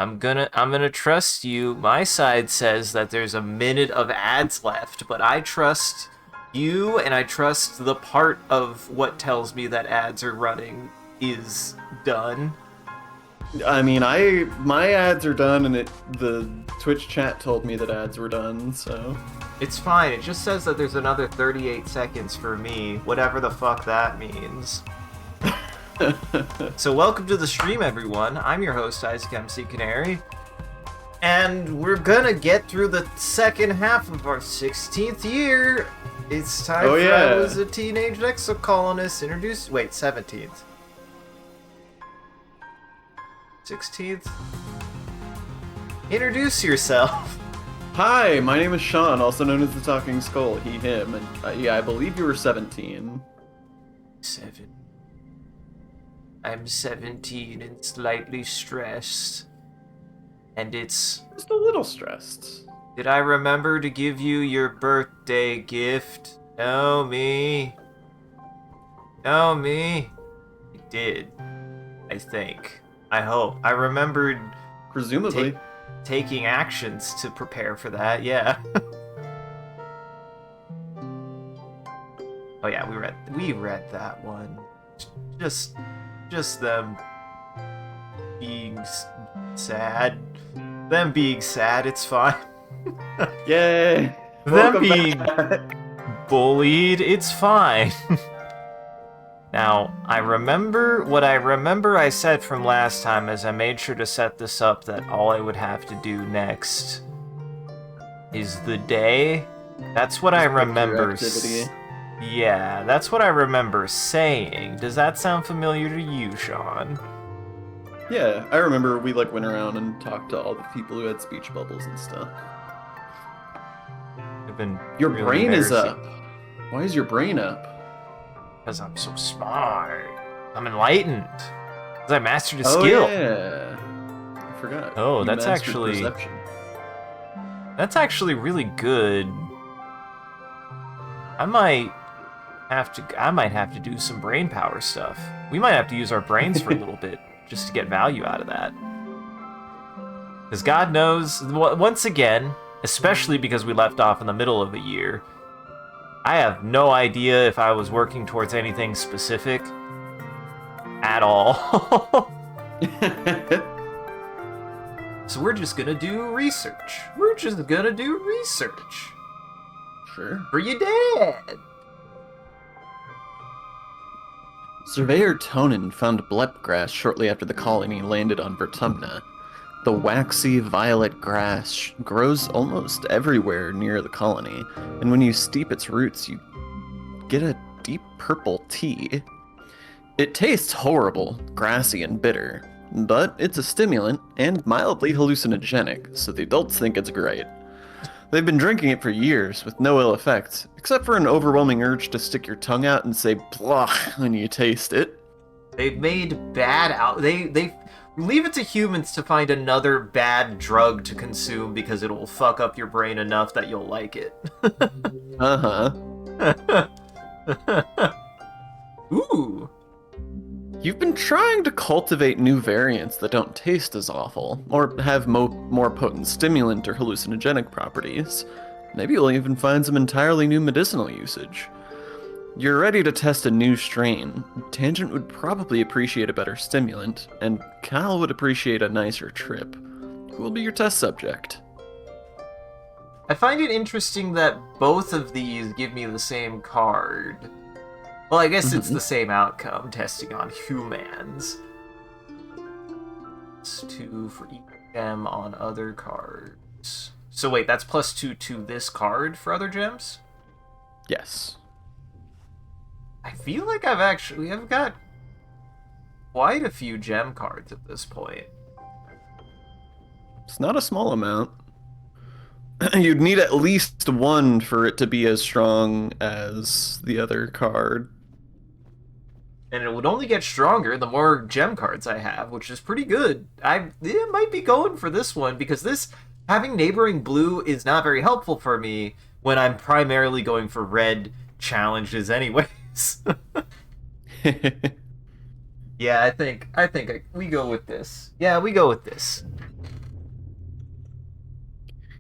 I'm gonna trust you. My side says that there's a minute of ads left, but I trust you, and I trust the part of what tells me that ads are running is done. I mean, my ads are done, and the Twitch chat told me that ads were done, so. It's fine. It just says that there's another 38 seconds for me, whatever the fuck that means. So welcome to the stream, everyone. I'm your host, MCCanary, and we're gonna get through the second half of our 16th year. It's time for I Was a Teenage Exocolonist. Wait, 17th. 16th? Introduce yourself. Hi, my name is Sean, also known as the Talking Skull, he, him, and yeah, I believe you were 17. I'm 17 and slightly stressed. And it's... Just a little stressed. Did I remember to give you your birthday gift? No, me. No, me. I did. I think. I hope. I remembered... Presumably. Taking actions to prepare for that, yeah. Oh yeah, we read that one. Just them being sad. Them being sad, it's fine. Yay! Them being bullied, it's fine. Now, I remember I said from last time is I made sure to set this up that all I would have to do next is the day. That's what I remember. Yeah, that's what I remember saying. Does that sound familiar to you, Sean? Yeah, I remember we went around and talked to all the people who had speech bubbles and stuff. Your really brain is up. Why is your brain up? Because I'm so smart. I'm enlightened. Because I mastered a skill. Oh, yeah. I forgot. Oh, that's actually... Perception. That's actually really good. I might have to do some brain power stuff. We might have to use our brains for a little bit just to get value out of that. Because God knows, once again, especially because we left off in the middle of a year, I have no idea if I was working towards anything specific at all. So we're just gonna do research. Sure. For your dad. Surveyor Tonin found blep grass shortly after the colony landed on Vertumna. The waxy violet grass grows almost everywhere near the colony, and when you steep its roots, you get a deep purple tea. It tastes horrible, grassy and bitter, but it's a stimulant and mildly hallucinogenic, so the adults think it's great. They've been drinking it for years with no ill effects, except for an overwhelming urge to stick your tongue out and say blah when you taste it. They've made they leave it to humans to find another bad drug to consume because it will fuck up your brain enough that you'll like it. Uh-huh. Ooh. You've been trying to cultivate new variants that don't taste as awful, or have more potent stimulant or hallucinogenic properties. Maybe you'll even find some entirely new medicinal usage. You're ready to test a new strain. Tangent would probably appreciate a better stimulant, and Cal would appreciate a nicer trip. Who will be your test subject? I find it interesting that both of these give me the same card. Well, I guess it's the same outcome, testing on humans. It's 2 for each gem on other cards. So wait, that's +2 to this card for other gems? Yes. I feel like I've got quite a few gem cards at this point. It's not a small amount. You'd need at least one for it to be as strong as the other card. And it would only get stronger the more gem cards I have, which is pretty good. I might be going for this one, because having neighboring blue is not very helpful for me when I'm primarily going for red challenges anyways. Yeah, I think we go with this. Yeah, we go with this.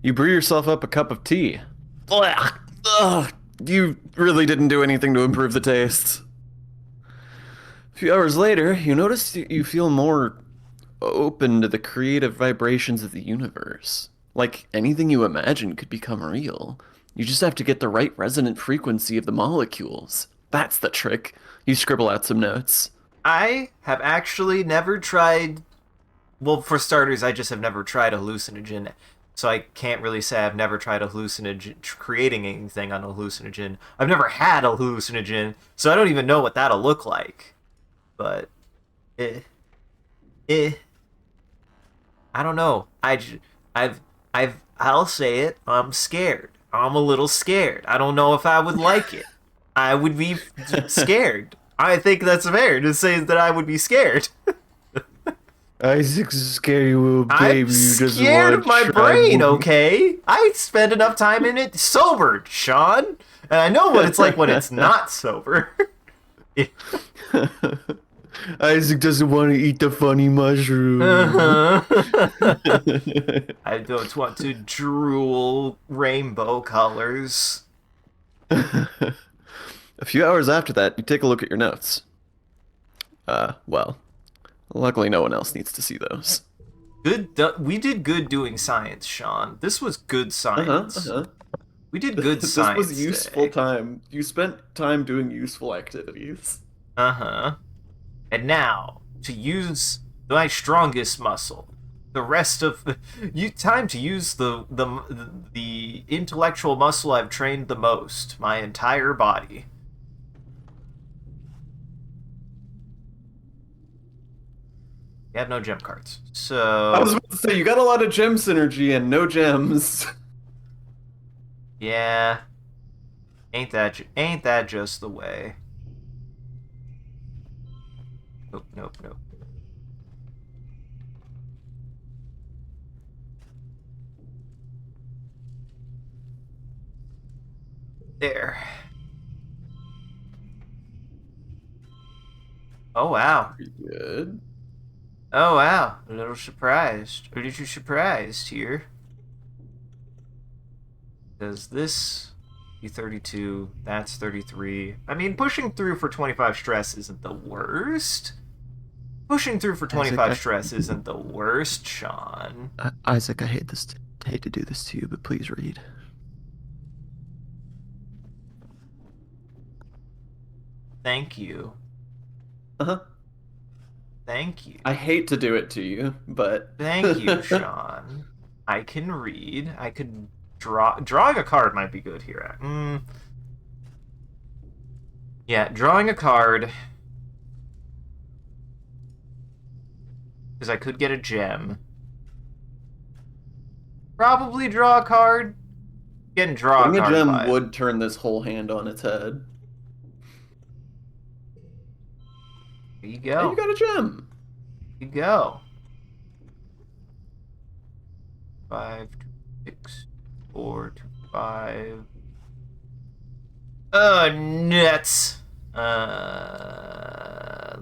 You brew yourself up a cup of tea. Ugh. Ugh. You really didn't do anything to improve the taste. A few hours later, you notice you feel more open to the creative vibrations of the universe. Like anything you imagine could become real. You just have to get the right resonant frequency of the molecules. That's the trick. You scribble out some notes. I have actually never tried. Well, for starters, I just have never tried a hallucinogen, so I can't really say I've never tried a hallucinogen, creating anything on a hallucinogen. I've never had a hallucinogen, so I don't even know what that'll look like. But, eh, eh, I don't know. I'll say it. I'm scared. I'm a little scared. I don't know if I would like it. I would be scared. I think that's fair to say that I would be scared. Isaac's a scary little I'm baby who doesn't scared want of my to try brain, moving. okay? I spend enough time in it sober, Sean. And I know what it's like when it's not sober. Isaac doesn't want to eat the funny mushroom. I don't want to drool rainbow colors. A few hours after that, you take a look at your notes. Well, luckily no one else needs to see those. We did good doing science, Sean. This was good Uh-huh, science. uh-huh. We did good This science was useful today. time. You spent time doing useful activities. Uh-huh. And now, to use my strongest muscle. The rest of time to use the intellectual muscle I've trained the most, my entire body. We have no gem cards. I was So, about to say, you got a lot of gem synergy and no gems. yeah, ain't that just the way? Nope, nope, nope. There. Oh wow. Pretty good. Oh wow. A little surprised. Or did you surprised here? Does this be 32? That's 33. I mean, pushing through for 25 stress isn't the worst. Pushing through for Isaac, 25 stress isn't the worst, Sean. Isaac, I hate to do this to you, but please read. Thank you. Uh-huh. Thank you. I hate to do it to you, but Thank you, Sean. I can read. I could draw. Drawing a card might be good here. Yeah, drawing a card. Because I could get a gem. Probably draw a card. Getting draw a Getting a card gem vibe. would turn this whole hand on its head. There you And go. you got a gem. There you go. 5, 6, 4, 2, 5. Nuts.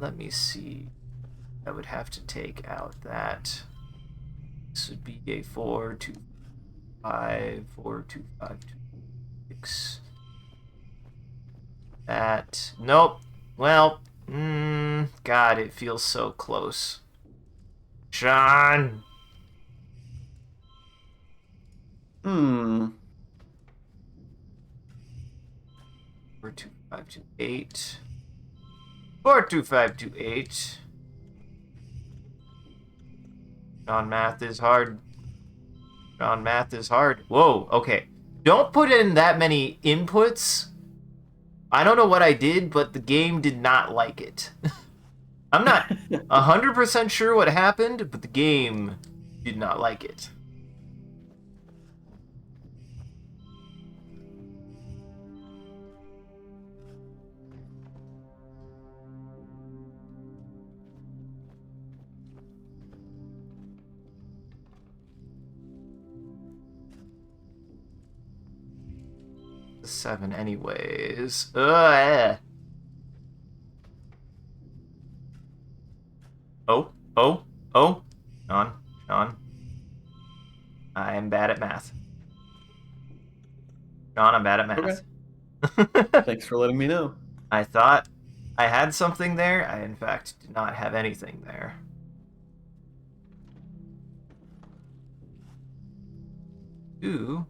Let me see. I would have to take out that. This would be a 4, 2, 5, 4, 2, 5, 2, 6. That. Nope. Well, God, it feels so close. Sean. Hmm. 4, 2, 5, 2, 8. 4, 2, 5, 2, 8. Sean, math is hard. Sean, math is hard. Whoa, okay. Don't put in that many inputs. I don't know what I did, but the game did not like it. I'm not 100% sure what happened, but the game did not like it. The 7 anyways. Ugh. Oh. Sean. I am bad at math. John, I'm bad at Okay. math. Thanks for letting me know. I thought I had something there. I, in fact, did not have anything there. Two.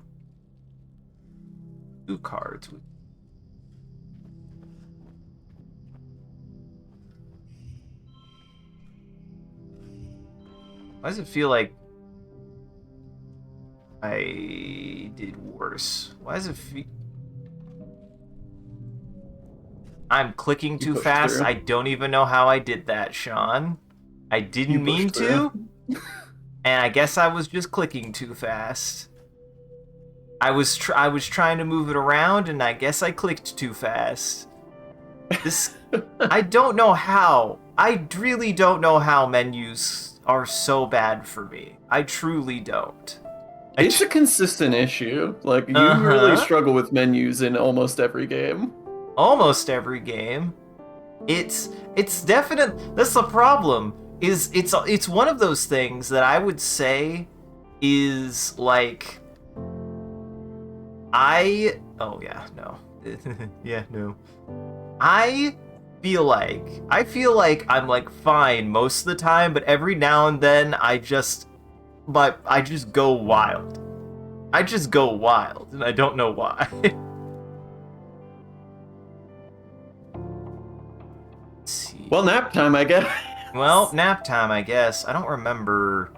Two cards. Why does it feel like I did worse? Why does it feel... I'm clicking You too pushed fast. through. I don't even know how I did that, Sean. I You didn't mean pushed through. to, and I guess I was just clicking too fast. I was trying to move it around, and I guess I clicked too fast. This... I don't know how. I really don't know how menus are so bad for me. I truly don't. It's a consistent issue. Like, you really Uh-huh. struggle with menus in almost every game. Almost every game. It's definite. That's the problem. Is it's one of those things that I would say is like oh yeah, no. Yeah, no. I feel like I'm like fine most of the time, but every now and then I just go wild. I just go wild, and I don't know why. Let's see. Well, nap time, I guess. Well, nap time, I guess. I don't remember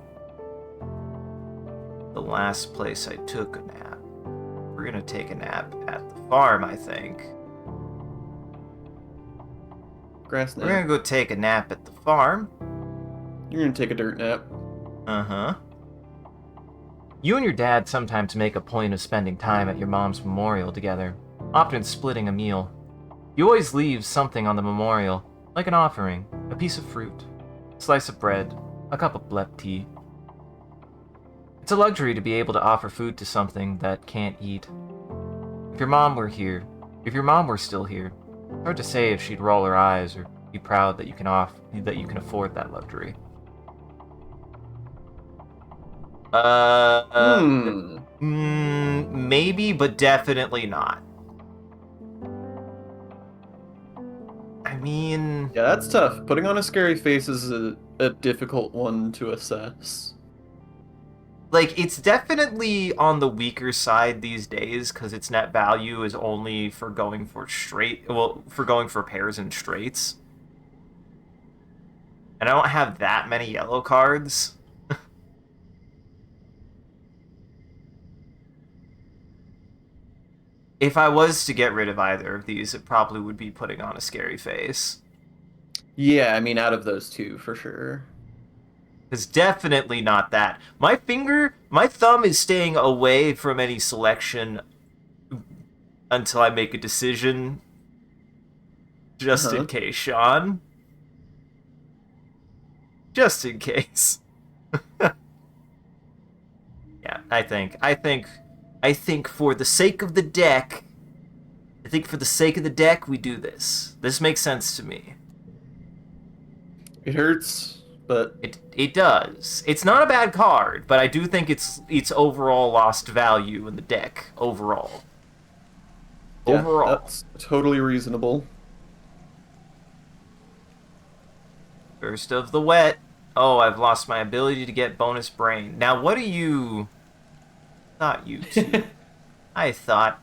the last place I took a nap. We're gonna take a nap at the farm, I think. Grass We're gonna nap. go take a nap at the farm. You're gonna take a dirt nap. Uh-huh. You and your dad sometimes make a point of spending time at your mom's memorial together, often splitting a meal. You always leave something on the memorial, like an offering, a piece of fruit, a slice of bread, a cup of blep tea. It's a luxury to be able to offer food to something that can't eat. If your mom were still here, it's hard to say if she'd roll her eyes or be proud that you can afford that luxury. Maybe, but definitely not. I mean... Yeah, that's tough. Putting on a scary face is a difficult one to assess. Like, it's definitely on the weaker side these days, because its net value is only for going for pairs and straights. And I don't have that many yellow cards. If I was to get rid of either of these, it probably would be putting on a scary face. Yeah, I mean, out of those two, for sure. It's definitely not that. My thumb is staying away from any selection until I make a decision. Just in case, Sean. Just in case. Yeah, I think for the sake of the deck, we do this. This makes sense to me. It hurts, but it does. It's not a bad card, but I do think it's overall lost value in the deck overall. yeah, Overall, that's totally reasonable. First of the wet. Oh, I've lost my ability to get bonus brain. Now, what do you... Thought you two... I thought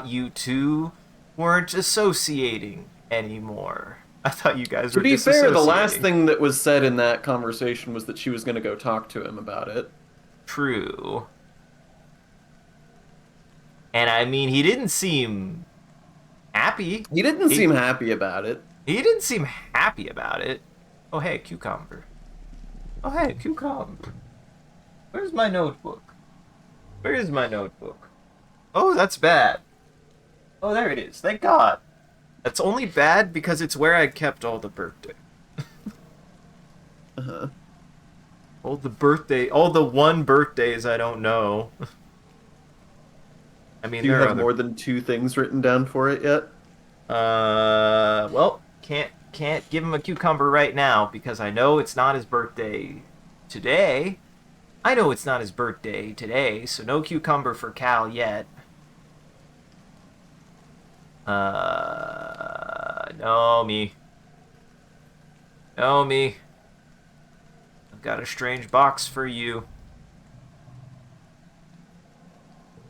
you two weren't associating anymore. I thought you guys To were be fair, the last disassociating. thing that was said in that conversation was that she was going to go talk to him about it. True. And I mean, he didn't seem happy. He didn't seem happy about it. He didn't seem happy about it. Oh, hey, cucumber. Oh, hey, cucumber. Where's my notebook? Where is my notebook? Oh, that's bad. Oh, there it is. Thank God. That's only bad because it's where I kept all the birthday. Uh-huh. All the one birthdays I don't know. I mean, Do you there are have more than 2 things written down for it yet? Well, can't give him a cucumber right now because I know it's not his birthday today. I know it's not his birthday today, so no cucumber for Cal yet. No me. No me. I've got a strange box for you.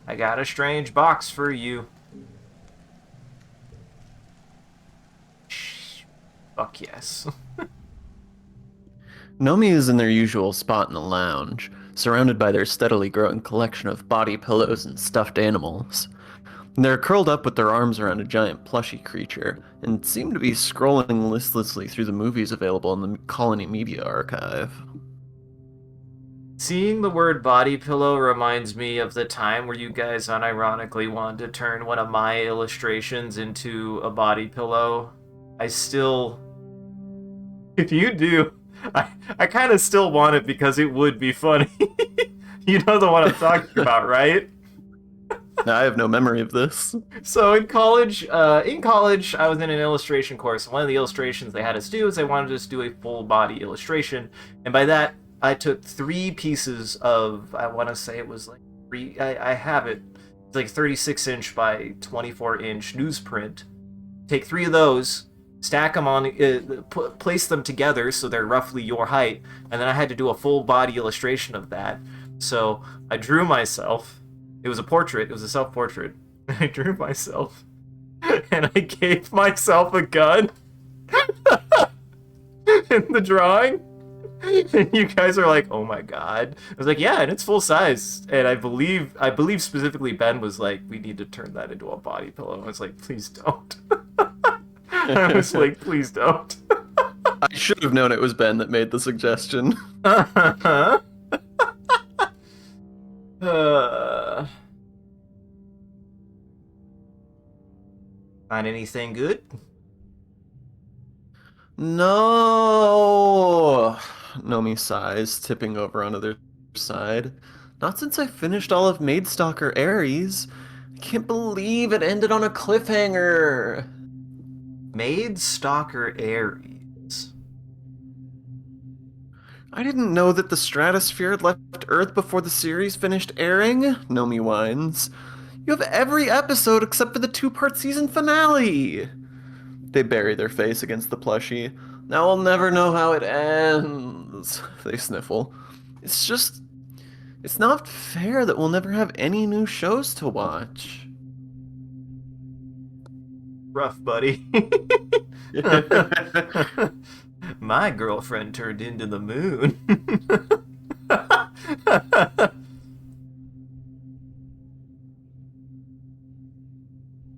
I got a strange box for you. Shh. Fuck yes. Nomi is in their usual spot in the lounge, surrounded by their steadily growing collection of body pillows and stuffed animals. They're curled up with their arms around a giant plushy creature, and seem to be scrolling listlessly through the movies available in the Colony Media Archive. Seeing the word body pillow reminds me of the time where you guys unironically wanted to turn one of my illustrations into a body pillow. I still... If you do, I kind of still want it because it would be funny. You know the one I'm talking about, right? Now, I have no memory of this. So in college, I was in an illustration course. One of the illustrations they had us do is they wanted us to do a full body illustration, and by that I took 3 pieces of, I want to say it was like I have it. It's like 36-inch by 24-inch newsprint. Take 3 of those, stack them on, place them together so they're roughly your height, and then I had to do a full body illustration of that. So I drew myself. It was a portrait. It was a self-portrait. I drew myself, and I gave myself a gun in the drawing. And you guys are like, "Oh my god!" I was like, "Yeah, and it's full size." And I believe specifically Ben was like, "We need to turn that into a body pillow." I was like, "Please don't." I was like, "Please don't." I should have known it was Ben that made the suggestion. Find anything good? No! Nomi sighs, tipping over onto their side. Not since I finished all of Maidstalker Ares. I can't believe it ended on a cliffhanger. Maidstalker Ares. I didn't know that the stratosphere had left Earth before the series finished airing, Nomi whines. You have every episode except for the 2-part season finale. They bury their face against the plushie. Now I'll never know how it ends, they sniffle. It's not fair that we'll never have any new shows to watch. Rough, buddy. My girlfriend turned into the moon.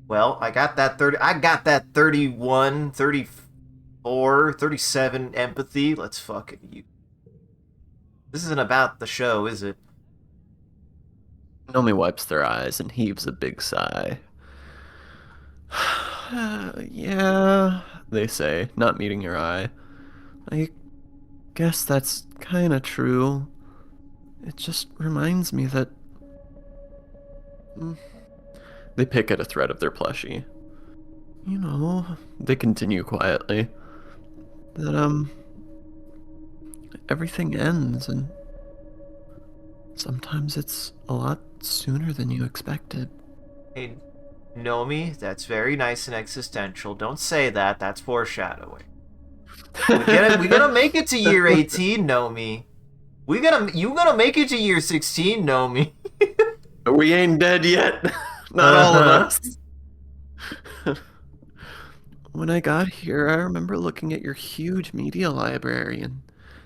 Well, I got that 31, 34, 37 empathy. Let's fucking you. This isn't about the show, is it? Nomi wipes their eyes and heaves a big sigh. Yeah, they say, not meeting your eye. I guess that's kinda true. It just reminds me that... They pick at a thread of their plushie. You know, they continue quietly, that, everything ends, and sometimes it's a lot sooner than you expected. Hey, Nomi, that's very nice and existential. Don't say that. That's foreshadowing. We gotta make it to year 18, Nomi. You gonna make it to year 16, Nomi. We ain't dead yet. Not all of us. When I got here, I remember looking at your huge media library and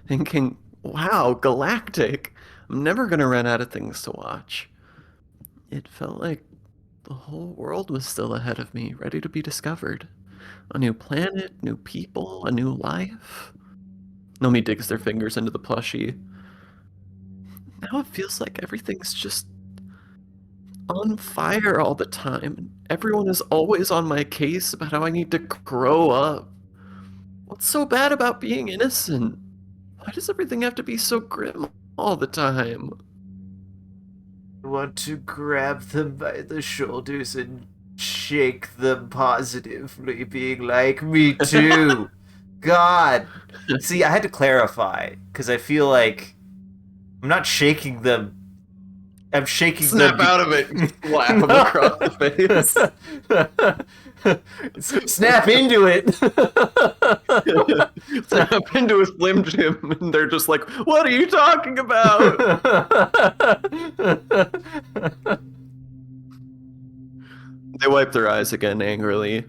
thinking, wow, galactic. I'm never gonna run out of things to watch. It felt like the whole world was still ahead of me, ready to be discovered. A new planet, new people, a new life. Nomi digs their fingers into the plushie. Now it feels like everything's just on fire all the time. Everyone is always on my case about how I need to grow up. What's so bad about being innocent? Why does everything have to be so grim all the time? I want to grab them by the shoulders and shake them positively, being like, me too. God. See, I had to clarify, because I feel like I'm not shaking them. I'm shaking them. Snap out of it. Slap him across the face. Snap into it. Snap into a Slim Jim, and they're just like, "What are you talking about?" They wipe their eyes again angrily.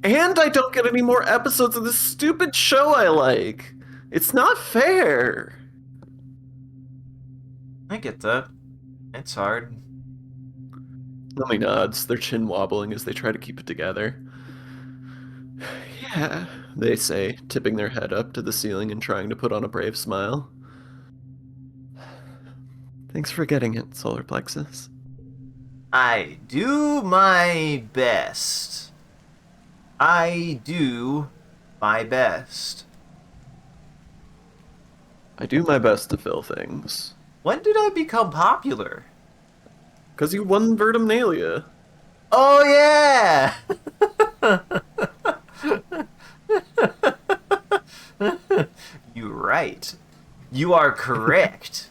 And I don't get any more episodes of this stupid show I like. It's not fair. I get that. It's hard. Lily nods, their chin wobbling as they try to keep it together. Yeah, they say, tipping their head up to the ceiling and trying to put on a brave smile. Thanks for getting it, Solar Plexus. I do my best. I do my best. I do my best to fill things. When did I become popular? Because you won Vertumnalia. Oh, yeah! You're right. You are correct.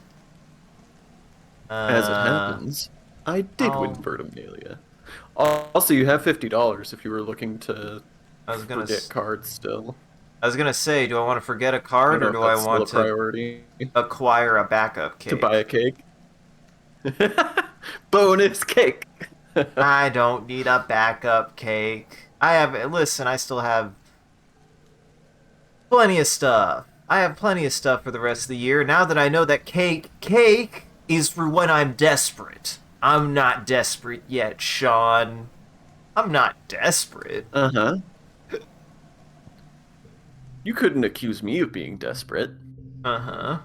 As it happens, I did win Vertumnalia. Also, you have $50 if you were looking to forget cards still. I was gonna say, do I want to forget a card, or do I want to priority. acquire a backup cake? To buy a cake. Bonus cake. I don't need a backup cake. Listen, I still have plenty of stuff. I have plenty of stuff for the rest of the year. Now that I know that cake is for when I'm desperate. I'm not desperate yet, Sean. I'm not desperate. Uh-huh. You couldn't accuse me of being desperate. Uh-huh.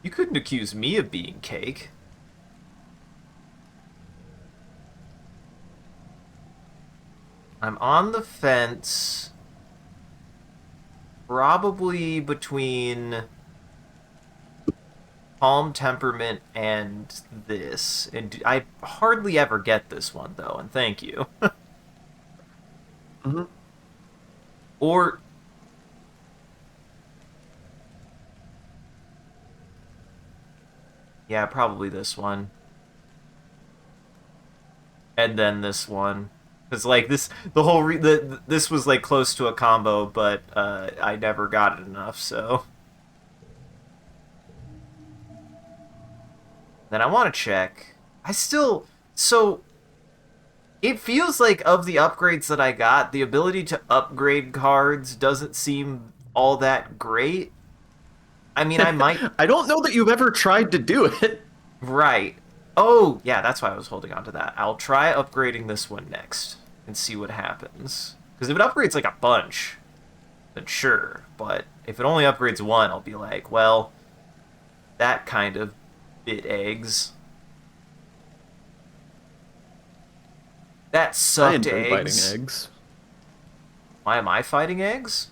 You couldn't accuse me of being cake. I'm on the fence. Probably between Calm Temperament and this. And I hardly ever get this one, though, and thank you. Mm-hmm. Or... yeah, probably this one. And then this one. Because, like, this was, like, close to a combo, but I never got it enough, so... Then I want to check. So, it feels like of the upgrades that I got, the ability to upgrade cards doesn't seem all that great. I mean, I might... I don't know that you've ever tried to do it. Right. Oh, yeah, that's why I was holding on to that. I'll try upgrading this one next and see what happens. Because if it upgrades like a bunch, then sure. But if it only upgrades one, I'll be like, well, that kind of bit eggs. That sucked I enjoy eggs. biting eggs. Why am I fighting eggs?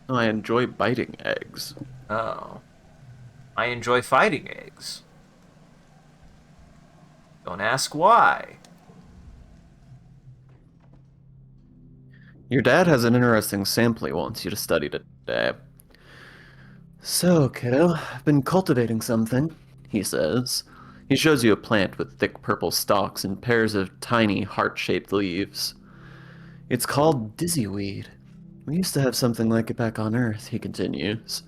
Oh, I enjoy biting eggs. Oh. I enjoy fighting eggs. Don't ask why. Your dad has an interesting sample he wants you to study today. So, kiddo, I've been cultivating something, he says. He shows you a plant with thick purple stalks and pairs of tiny heart-shaped leaves. It's called dizzyweed. We used to have something like it back on Earth, he continues.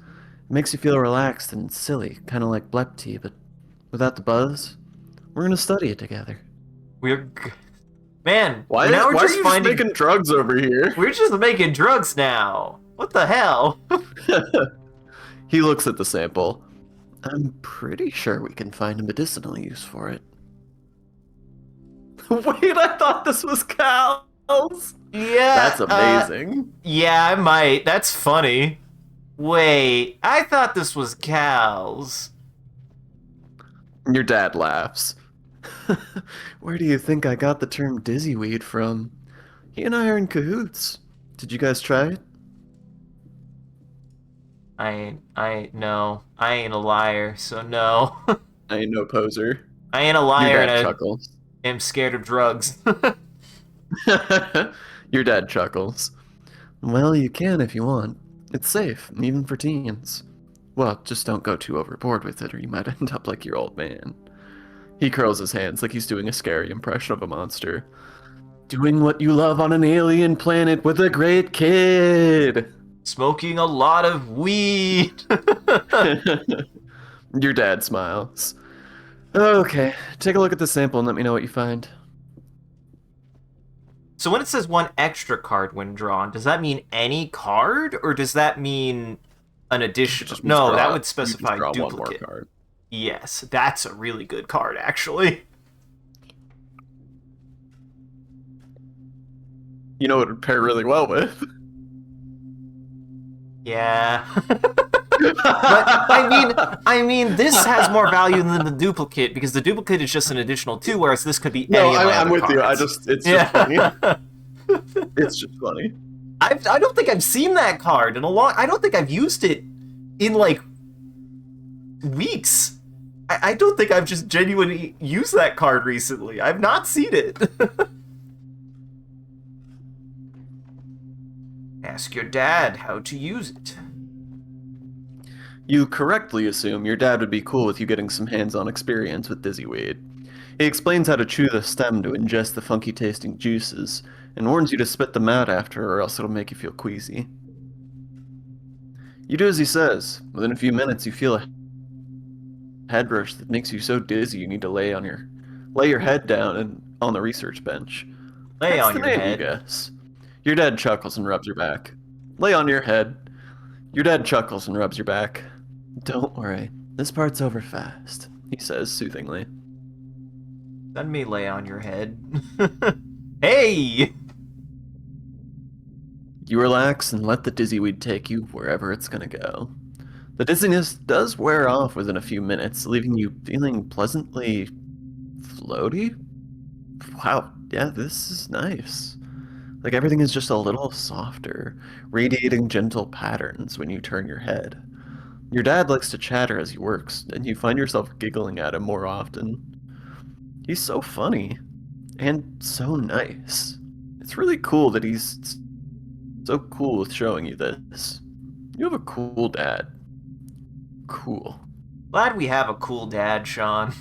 It makes you feel relaxed and silly, kind of like blep tea, but without the buzz. We're gonna study it together. Man, Why now we're are just you finding... just making drugs over here? We're just making drugs now. What the hell? He looks at the sample. I'm pretty sure we can find a medicinal use for it. Wait, I thought this was cows. Yeah. That's amazing. Yeah, I might. That's funny. Wait, I thought this was cows. Your dad laughs. Where do you think I got the term dizzyweed from? He and I are in cahoots. Did you guys try it? No. I ain't a liar, so no. I ain't no poser. I ain't a liar Your and dad I chuckles. am scared of drugs. Your dad chuckles. Well, you can if you want. It's safe, even for teens. Well, just don't go too overboard with it, or you might end up like your old man. He curls his hands like he's doing a scary impression of a monster. Doing what you love on an alien planet with a great kid! Smoking a lot of weed. Your dad smiles. Okay, take a look at the sample and let me know what you find. So when it says one extra card when drawn, does that mean any card, or does that mean an It additional? just means No, that draw. would You just specify draw one more duplicate. card. Yes, that's a really good card, actually. You know what would pair really well with? Yeah. But I mean, this has more value than the duplicate because the duplicate is just an additional 2, whereas this could be No, any of my I'm other with you. cards. It's Yeah. just funny. It's just funny. I don't think I've seen that card in a long. I don't think I've used it in like weeks. I don't think I've just genuinely used that card recently. I've not seen it. Ask your dad how to use it. You correctly assume your dad would be cool with you getting some hands-on experience with dizzyweed. He explains how to chew the stem to ingest the funky-tasting juices, and warns you to spit them out after or else it'll make you feel queasy. You do as he says. Within a few minutes, you feel a head rush that makes you so dizzy you need to lay your head down and on the research bench. Lay That's on the your name, you head. guess. Your dad chuckles and rubs your back. Lay on your head. Your dad chuckles and rubs your back. Don't worry, this part's over fast, he says soothingly. Let me lay on your head. Hey! You relax and let the dizzyweed take you wherever it's gonna go. The dizziness does wear off within a few minutes, leaving you feeling pleasantly floaty. Wow, yeah, this is nice. Like everything is just a little softer, radiating gentle patterns when you turn your head. Your dad likes to chatter as he works, and you find yourself giggling at him more often. He's so funny and so nice. It's really cool that he's so cool with showing you this. You have a cool dad. Cool. Glad we have a cool dad, Sean.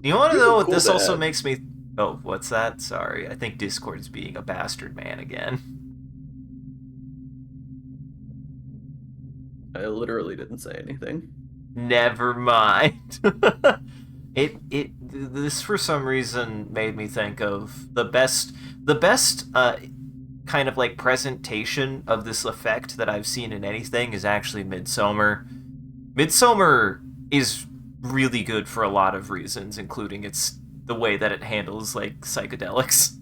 You want to You have know a what cool this also dad. makes me... Oh, what's that? Sorry, I think Discord's being a bastard man again. I literally didn't say anything. Never mind. This for some reason made me think of the best kind of like presentation of this effect that I've seen in anything is actually Midsummer. Midsummer is really good for a lot of reasons, including its the way that it handles like psychedelics.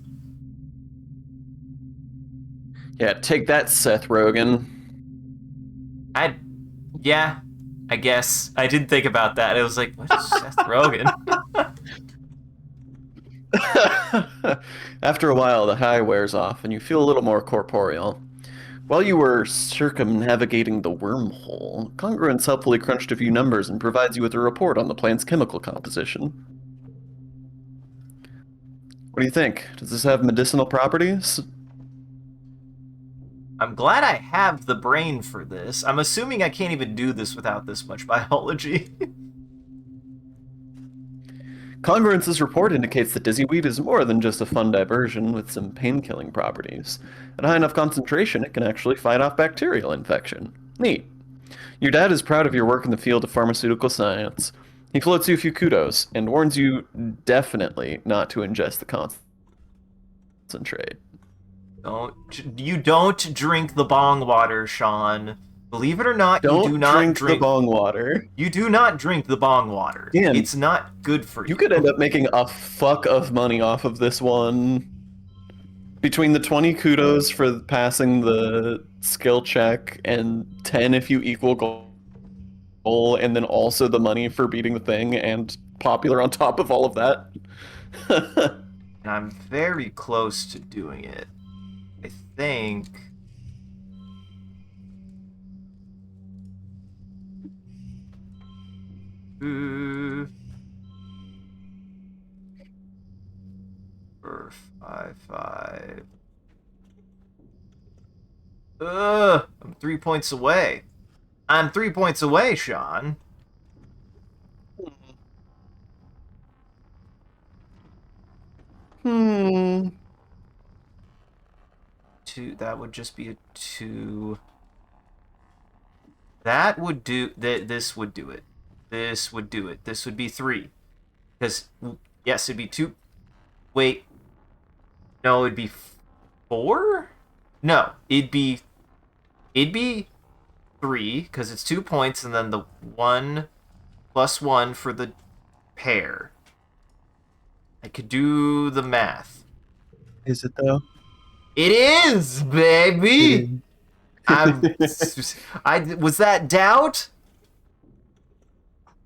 Yeah, take that, Seth Rogen. I yeah, I guess I didn't think about that. It was like, what is Seth Rogen? After a while, the high wears off, and you feel a little more corporeal. While you were circumnavigating the wormhole, Congruence helpfully crunched a few numbers and provides you with a report on the plant's chemical composition. What do you think? Does this have medicinal properties? I'm glad I have the brain for this. I'm assuming I can't even do this without this much biology. Congruence's report indicates that dizzyweed is more than just a fun diversion with some pain-killing properties. At a high enough concentration, it can actually fight off bacterial infection. Neat. Your dad is proud of your work in the field of pharmaceutical science. He floats you a few kudos and warns you definitely not to ingest the concentrate. You don't drink the bong water, Sean. Believe it or not, you do Don't not drink the bong water. You do not drink the bong water. Dan, It's not good for you. you could end up making a fuck of money off of this one. Between the 20 kudos for passing the skill check and 10 if you equal goal, and then also the money for beating the thing and popular on top of all of that. And I'm very close to doing it. I think. Uh, for 5, 5. I'm 3 points away. I'm 3 points away, Sean. Hmm. Two. That would just be a 2. That would do. This would do it. This would do it. This would be 3. Because yes, it'd be 2. Wait. No, it'd be 4. No, it'd be 3 because it's 2 points, and then the 1 plus 1 for the pair. I could do the math. Is it though? It is, baby. I'm. I was that doubt.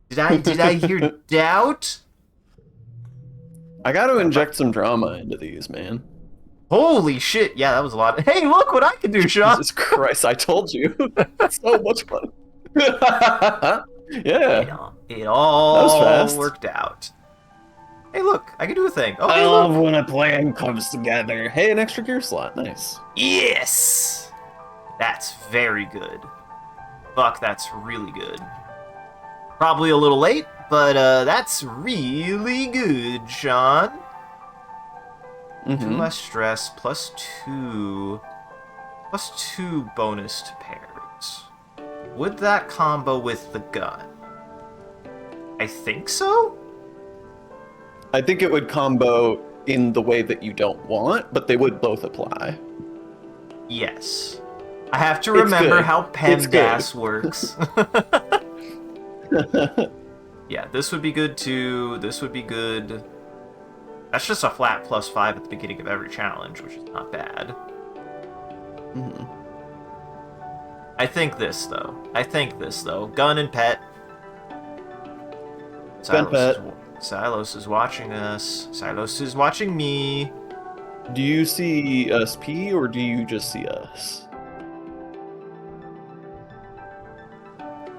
Did I hear doubt? I got to inject some drama into these, man. Holy shit! Yeah, that was a lot. Hey, look what I can do, Sean. Jesus Christ! I told you. So much fun. Yeah. It all That was fast. worked out. Hey, look, I can do a thing. Oh, I hey, love look. when a plan comes together. Hey, an extra gear slot. Nice. Yes! That's very good. Fuck, that's really good. Probably a little late, but that's really good, Sean. 2 less stress, plus 2 bonus to pairs. Would that combo with the gun? I think so? I think it would combo in the way that you don't want, but they would both apply. Yes. I have to remember how PEMDAS works. Yeah, this would be good too. This would be good. That's just a flat +5 at the beginning of every challenge, which is not bad. I think this, though. Gun and pet. Gun pet. Silos is watching us. Silos is watching me. Do you see us P or do you just see us?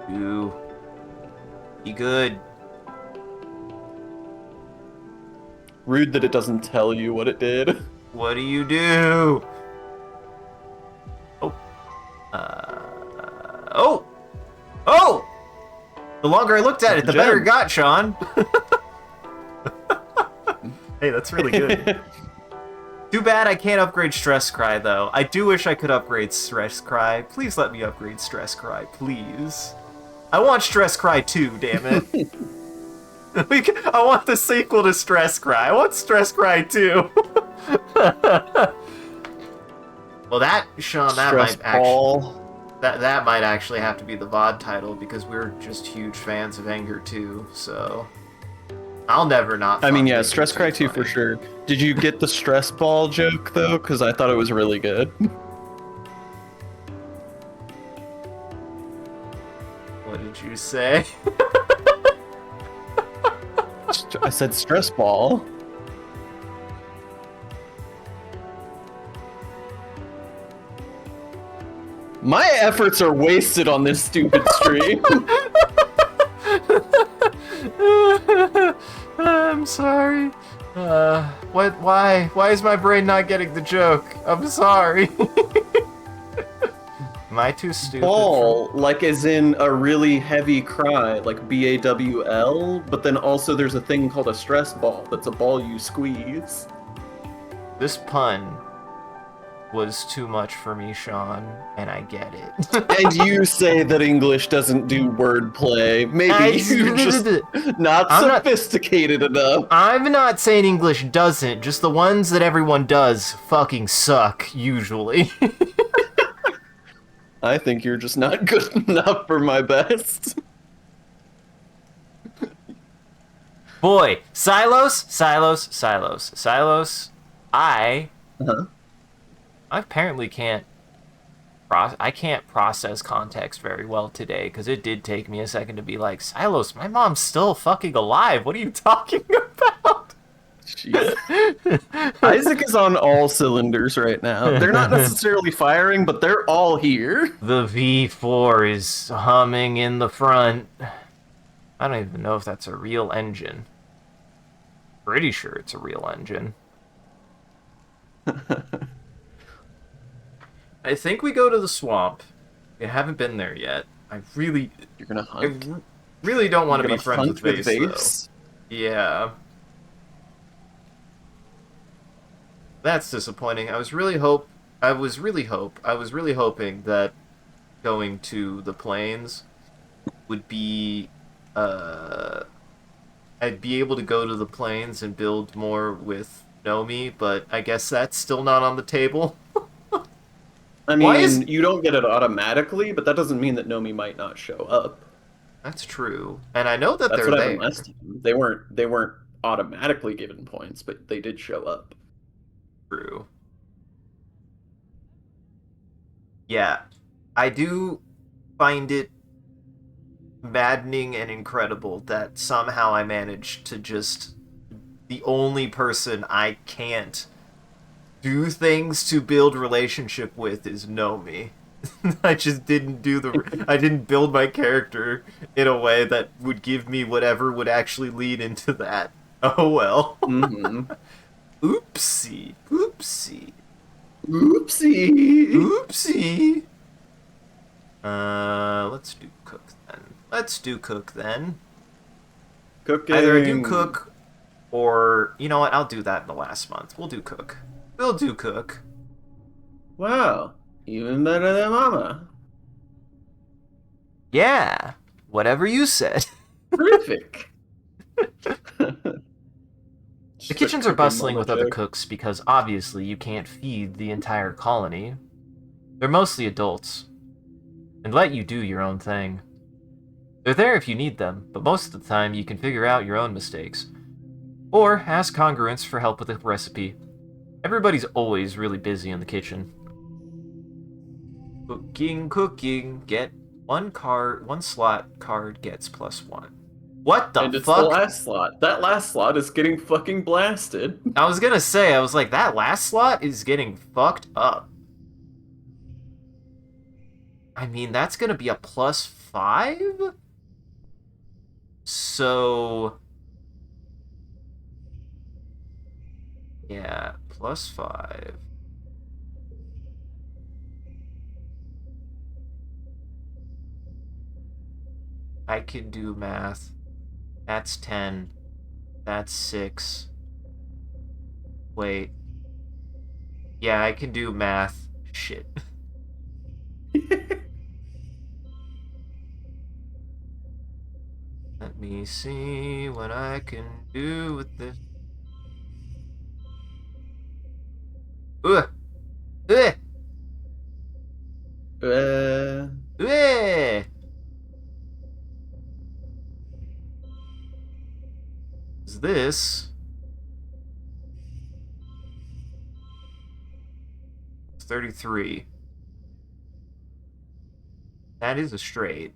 Ooh. Be good. Rude that it doesn't tell you what it did. What do you do? Oh. Oh! Oh! The longer I looked at it, the better it got, Sean. Hey, that's really good. Too bad I can't upgrade Stress Cry, though. I do wish I could upgrade Stress Cry. Please let me upgrade Stress Cry, please. I want Stress Cry 2, damn it. I want the sequel to Stress Cry. I want Stress Cry 2. Well, that, Sean, that might actually... That might actually have to be the VOD title, because we're just huge fans of Anger 2, so... I'll never not... I mean, yeah, Stress Cry 2 for sure. Did you get the stress ball joke, though? Because I thought it was really good. What did you say? I said stress ball. My efforts are wasted on this stupid stream. I'm sorry. What? Why? Why is my brain not getting the joke? I'm sorry. Am I too stupid? Ball, like as in a really heavy cry, like BAWL, but then also there's a thing called a stress ball. That's a ball you squeeze. This pun was too much for me, Sean, and I get it. And you say that English doesn't do wordplay. Maybe you're just not sophisticated enough. I'm not saying English doesn't, just the ones that everyone does fucking suck, usually. I think you're just not good enough for my best. Boy, Silos. I apparently can't process context very well today, because it did take me a second to be like, Silos, my mom's still fucking alive. What are you talking about? Jeez. Isaac is on all cylinders right now. They're not necessarily firing, but they're all here. The V4 is humming in the front. I don't even know if that's a real engine. Pretty sure it's a real engine. I think we go to the swamp. I haven't been there yet. You're gonna I hunt? really don't want You're to be gonna friends with hunt with Vase, though. Vase? Yeah, that's disappointing. I was really hoping that going to the plains would be, uh, I'd be able to go to the plains and build more with Nomi, but I guess that's still not on the table. I Why is... mean, you don't get it automatically, but that doesn't mean that Nomi might not show up. That's true. And I know that That's they're what happened last there. time. They weren't automatically given points, but they did show up. True. Yeah. I do find it maddening and incredible that somehow I managed to just... The only person I can't do things to build relationship with is Nomi. I just didn't do the... I didn't build my character in a way that would give me whatever would actually lead into that. Oh well. Mm-hmm. Oopsie. Oopsie. Oopsie. Oopsie. Let's do cook then. Let's do cook then. Cooking. Either I do cook, or you know what? I'll do that in the last month. We'll do cook. We'll do cook. Wow. Even better than Mama. Yeah. Whatever you said. Terrific. The Just a kitchens are cooking bustling Mama with other joke. cooks because obviously you can't feed the entire colony. They're mostly adults, and let you do your own thing. They're there if you need them, but most of the time you can figure out your own mistakes. Or ask Congruence for help with a recipe. Everybody's always really busy in the kitchen. Cooking, cooking, get one slot card gets +1. What the And it's the fuck? last slot. That last slot is getting fucking blasted. I was gonna say, I was like, that last slot is getting fucked up. I mean, that's gonna be a +5? So... yeah, +5. I can do math. That's 10. That's 6. Wait. Yeah, I can do math. Shit. Let me see what I can do with this. Ugh! Ugh! uh, Ugh! Is this... 33. That is a straight.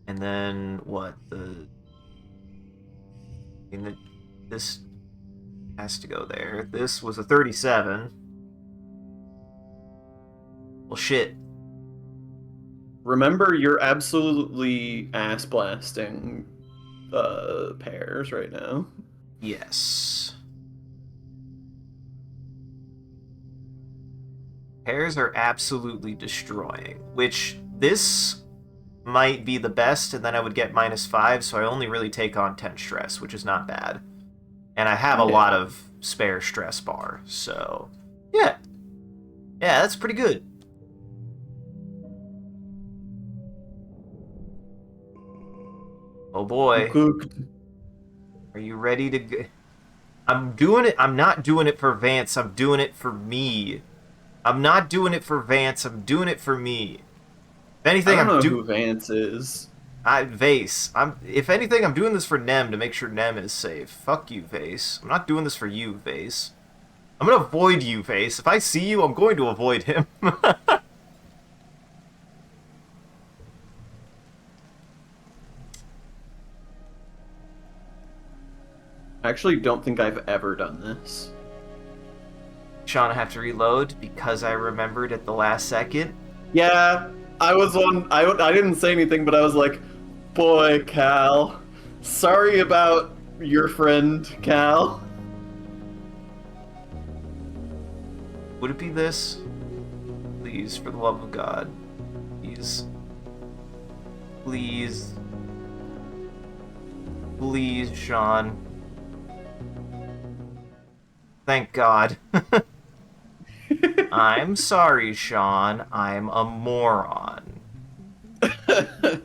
And then what? This has to go there. This was a 37. Well, shit. remember, you're absolutely ass blasting pairs right now. Yes. Pairs are absolutely destroying, which this might be the best, and then I would get -5, so I only really take on 10 stress, which is not bad. And I have a Yeah. lot of spare stress bar, so yeah. Yeah, that's pretty good. Oh boy. Cooked. Are you ready to go? I'm doing it. I'm not doing it for Vance. I'm doing it for me. I'm not doing it for Vance. I'm doing it for me. If I anything, don't know who Vance is. Vase. If anything, I'm doing this for Nem to make sure Nem is safe. Fuck you, Vase. I'm not doing this for you, Vase. I'm gonna avoid you, Vase. If I see you, I'm going to avoid him. I actually don't think I've ever done this. Sean, I have to reload because I remembered at the last second. Yeah, I was on. I didn't say anything, but I was like, boy, Cal. Sorry about your friend, Cal. Would it be this? please, for the love of God. Please. Please. Please, Sean. Thank God. I'm sorry, Sean. I'm a moron. Where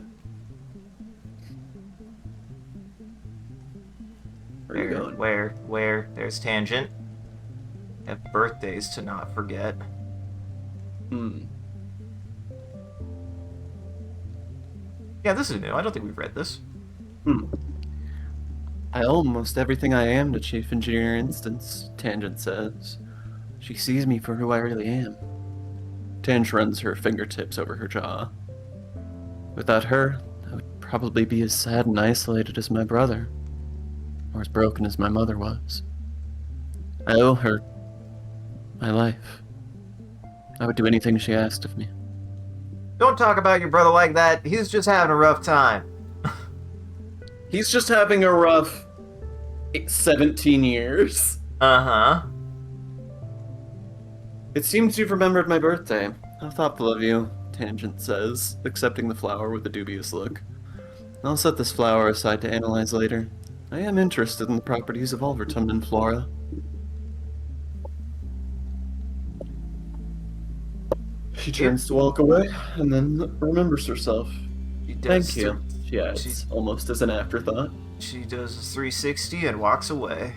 are you going? Where? There's Tangent. Have birthdays to not forget. Yeah, this is new. I don't think we've read this. I owe almost everything I am to Chief Engineer Instance, Tangent says. She sees me for who I really am. Tange runs her fingertips over her jaw. Without her, I would probably be as sad and isolated as my brother, or as broken as my mother was. I owe her my life. I would do anything she asked of me. Don't talk about your brother like that. He's just having a rough time. He's just having a rough 17 years. Uh-huh. It seems you've remembered my birthday. How thoughtful of you, Tangent says, accepting the flower with a dubious look. I'll set this flower aside to analyze later. I am interested in the properties of all Vertumnan flora. She turns to walk away, and then remembers herself. Thank you, she adds, almost as an afterthought. She does a 360 and walks away.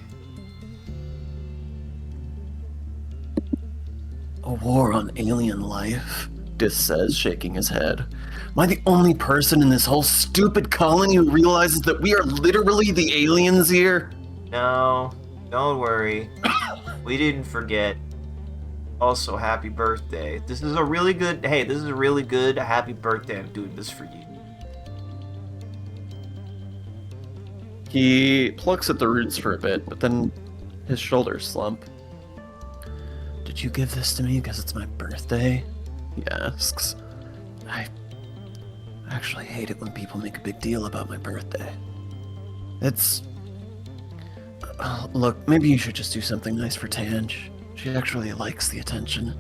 A war on alien life, Dis says, shaking his head. Am I the only person in this whole stupid colony who realizes that we are literally the aliens here? No, don't worry. We didn't forget. Also, happy birthday. This is a really good happy birthday. I'm doing this for you. He plucks at the roots for a bit, but then his shoulders slump. Did you give this to me because it's my birthday? He asks. I actually hate it when people make a big deal about my birthday. It's... look, maybe you should just do something nice for Tange. She actually likes the attention.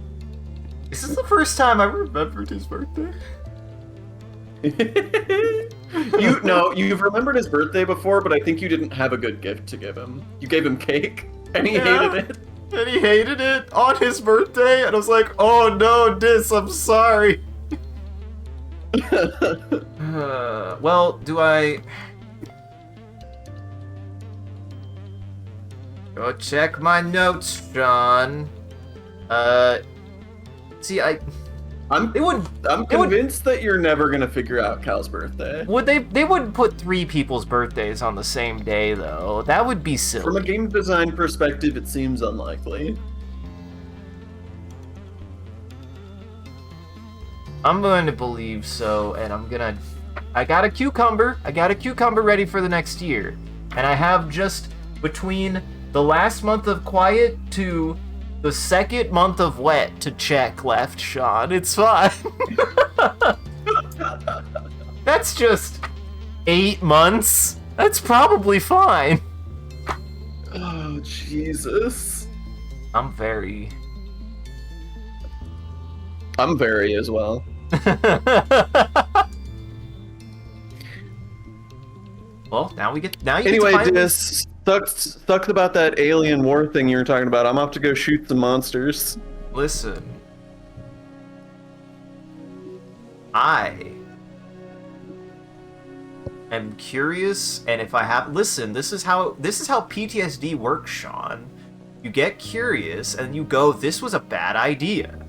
Is this the first time I remembered his birthday? You've remembered his birthday before, but I think you didn't have a good gift to give him. You gave him cake, and he hated it. And he hated it on his birthday, and I was like, oh no, Dis, I'm sorry. Well, do I... Go check my notes, Sean. See, I'm convinced that you're never gonna figure out Cal's birthday. Would they wouldn't put 3 people's birthdays on the same day, though. That would be silly. From a game design perspective, it seems unlikely. I'm going to believe so, and I got a cucumber. I got a cucumber ready for the next year. And I have just between the last month of quiet to the second month of wet to check left, Sean. It's fine. That's just 8 months. That's probably fine. Oh, Jesus. I'm very as well. Well, now you get to Dis, sucked about that alien war thing you were talking about. I'm off to go shoot some monsters. Listen. I am curious, and if I have... Listen, this is how PTSD works, Sean. You get curious, and you go, this was a bad idea.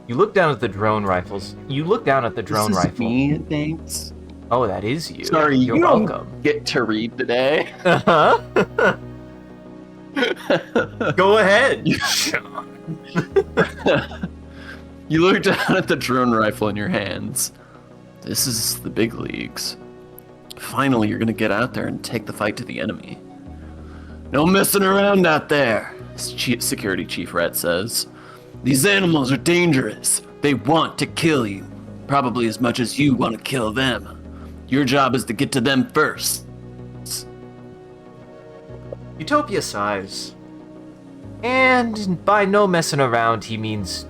You look down at the drone rifles. This is me, thanks. Oh, that is you. Sorry, You're you welcome. don't get to read today. Uh-huh. Go ahead, Sean. You look down at the drone rifle in your hands. This is the big leagues. Finally, you're gonna get out there and take the fight to the enemy. No messing around out there, Security Chief Rat says. These animals are dangerous. They want to kill you, probably as much as you want to kill them. Your job is to get to them first. Utopia sighs. And by no messing around, he means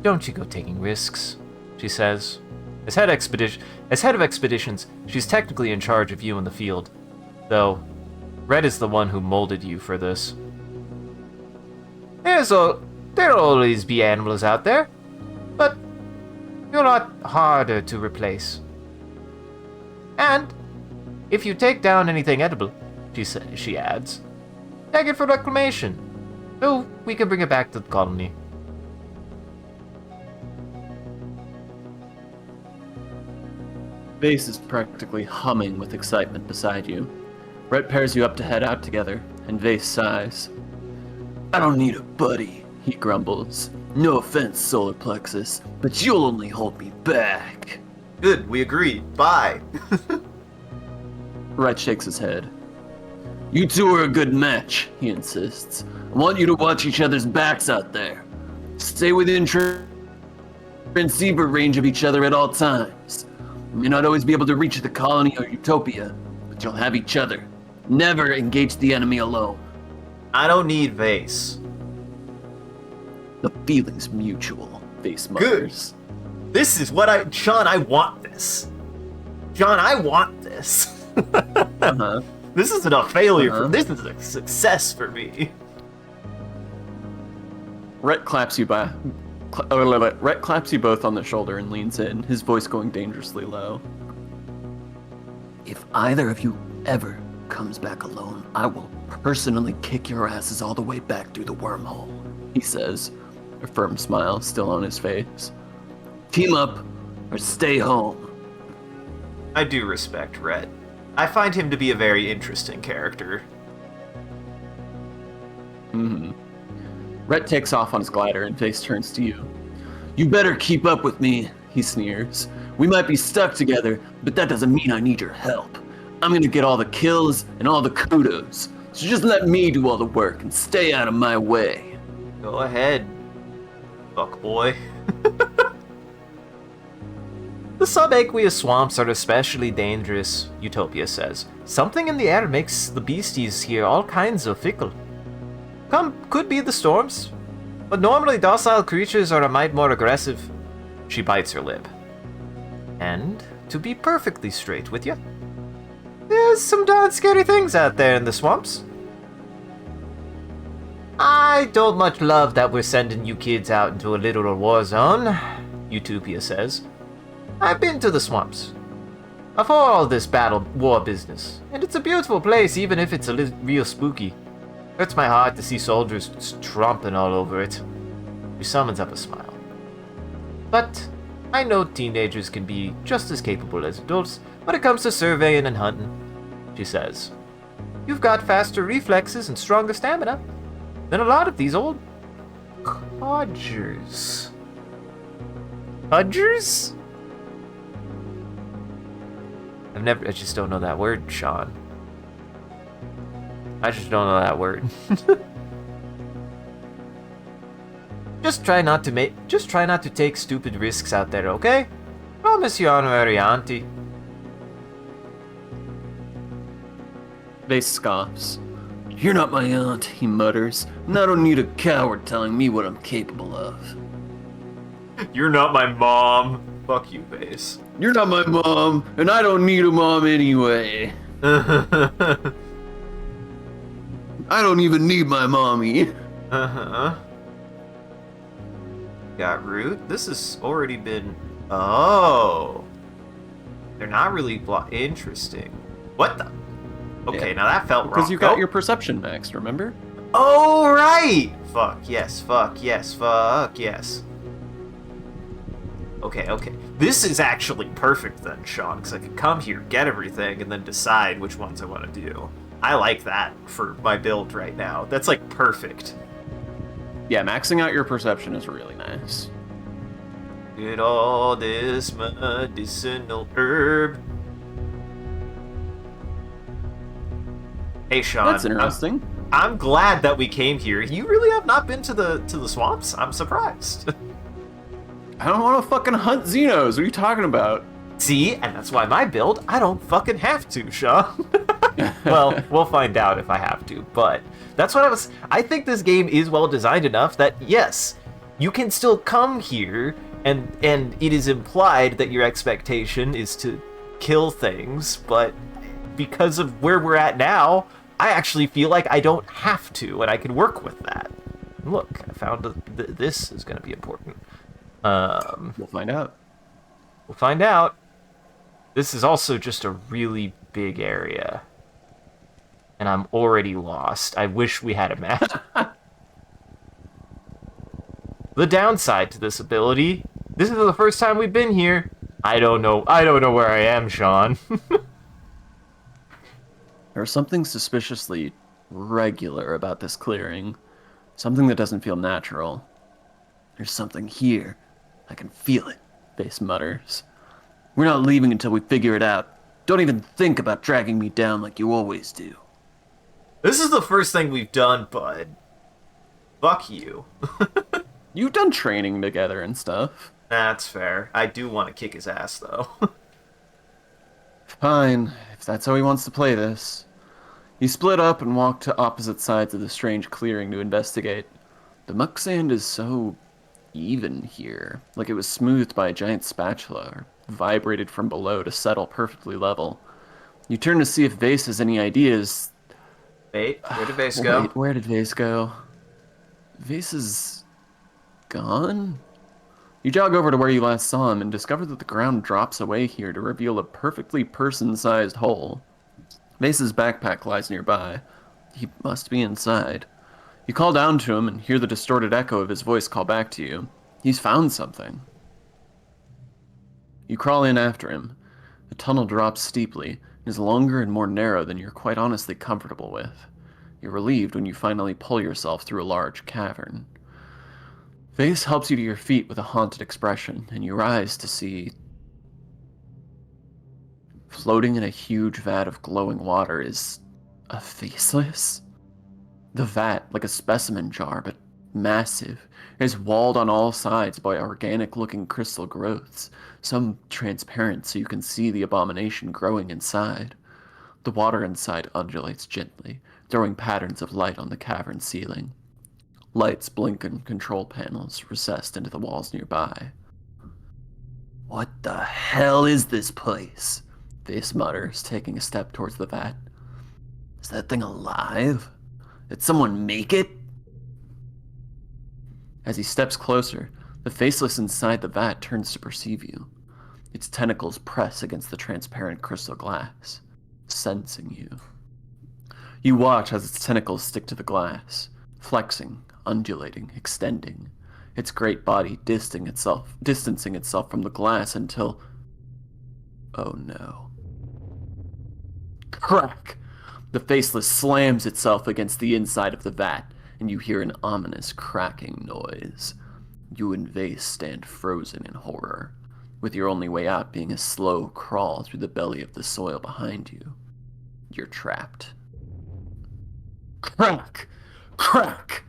don't you go taking risks, she says. As head of expeditions, she's technically in charge of you in the field, though Red is the one who molded you for this. There'll always be animals out there, but you're a lot harder to replace. And if you take down anything edible, she adds, tag it for reclamation, so we can bring it back to the colony. Vase is practically humming with excitement beside you. Rhett pairs you up to head out together, and Vase sighs. I don't need a buddy, he grumbles. No offense, Solar Plexus, but you'll only hold me back. Good, we agree. Bye. Rhett shakes his head. You two are a good match, he insists. I want you to watch each other's backs out there. Stay within transceiver range of each other at all times. You may not always be able to reach the colony or Utopia, but you'll have each other. Never engage the enemy alone. I don't need Vase. The feeling's mutual, Vase mutters. This is what Sean, I want this. John, I want this. Uh-huh. This isn't a failure this is a success for me. Rhett claps you both on the shoulder and leans in, his voice going dangerously low. If either of you ever comes back alone, I will personally kick your asses all the way back through the wormhole, he says, a firm smile still on his face. Team up or stay home. I do respect Rhett. I find him to be a very interesting character. Rhett takes off on his glider and Face turns to you. You better keep up with me, he sneers. We might be stuck together, but that doesn't mean I need your help. I'm gonna get all the kills and all the kudos, so just let me do all the work and stay out of my way. Go ahead, fuckboy. The subaqueous swamps are especially dangerous, Utopia says. Something in the air makes the beasties here all kinds of fickle. Could be the storms, but normally docile creatures are a mite more aggressive. She bites her lip. And, to be perfectly straight with you, there's some darn scary things out there in the swamps. I don't much love that we're sending you kids out into a literal war zone, Utopia says. I've been to the swamps before all this war business, and it's a beautiful place even if it's real spooky. Hurts my heart to see soldiers tromping all over it. She summons up a smile. But I know teenagers can be just as capable as adults when it comes to surveying and hunting, she says. You've got faster reflexes and stronger stamina than a lot of these old codgers. Codgers? I just don't know that word, Sean. I just don't know that word. Just try not to take stupid risks out there, okay? Promise you, honorary auntie. Vase scoffs. You're not my aunt, he mutters, and I don't need a coward telling me what I'm capable of. You're not my mom. Fuck you, Vase. You're not my mom, and I don't need a mom anyway. I don't even need my mommy. Got root. This has already been... Oh. They're not really interesting. What the... Okay, Yeah. now that felt wrong. Because you got Oh. your perception maxed, remember? Oh, right! Fuck, yes, fuck, yes, fuck, yes. Okay, okay. This is actually perfect then, Sean, because I can come here, get everything, and then decide which ones I want to do. I like that for my build right now. That's, like, perfect. Yeah, maxing out your perception is really nice. Get all this medicinal herb. Hey, Sean. That's interesting. I'm glad that we came here. You really have not been to the swamps? I'm surprised. I don't want to fucking hunt Xenos. What are you talking about? See, and that's why my build, I don't fucking have to, Sean. Well, we'll find out if I have to, but that's what I think this game is well designed enough that, yes, you can still come here, and it is implied that your expectation is to kill things, but because of where we're at now, I actually feel like I don't have to, and I can work with that. Look, I found this is going to be important. We'll find out. We'll find out. This is also just a really big area. And I'm already lost. I wish we had a map. The downside to this ability, this is the first time we've been here. I don't know where I am, Sean. There's something suspiciously regular about this clearing. Something that doesn't feel natural. There's something here. I can feel it, Base mutters. We're not leaving until we figure it out. Don't even think about dragging me down like you always do. This is the first thing we've done, bud. Fuck you. You've done training together and stuff. That's fair. I do want to kick his ass, though. Fine, if that's how he wants to play this. You split up and walk to opposite sides of the strange clearing to investigate. The muck sand is so even here, like it was smoothed by a giant spatula or vibrated from below to settle perfectly level. You turn to see if Vase has any ideas. Wait, where did Vase go? Wait, where did Vase go? Vase is gone? You jog over to where you last saw him and discover that the ground drops away here to reveal a perfectly person-sized hole. Vase's backpack lies nearby. He must be inside. You call down to him and hear the distorted echo of his voice call back to you. He's found something. You crawl in after him. The tunnel drops steeply and is longer and more narrow than you're quite honestly comfortable with. You're relieved when you finally pull yourself through a large cavern. Vase helps you to your feet with a haunted expression, and you rise to see... Floating in a huge vat of glowing water is a faceless. The vat, like a specimen jar, but massive, is walled on all sides by organic-looking crystal growths, some transparent so you can see the abomination growing inside. The water inside undulates gently, throwing patterns of light on the cavern ceiling. Lights blink in control panels recessed into the walls nearby. What the hell is this place? Vase mutters, taking a step towards the vat. Is that thing alive? Did someone make it? As he steps closer, the faceless inside the vat turns to perceive you. Its tentacles press against the transparent crystal glass, sensing you. You watch as its tentacles stick to the glass, flexing, undulating, extending, its great body distancing itself from the glass until... Oh no. Crack! The faceless slams itself against the inside of the vat, and you hear an ominous cracking noise. You and Vase stand frozen in horror, with your only way out being a slow crawl through the belly of the soil behind you. You're trapped. Crack! Crack!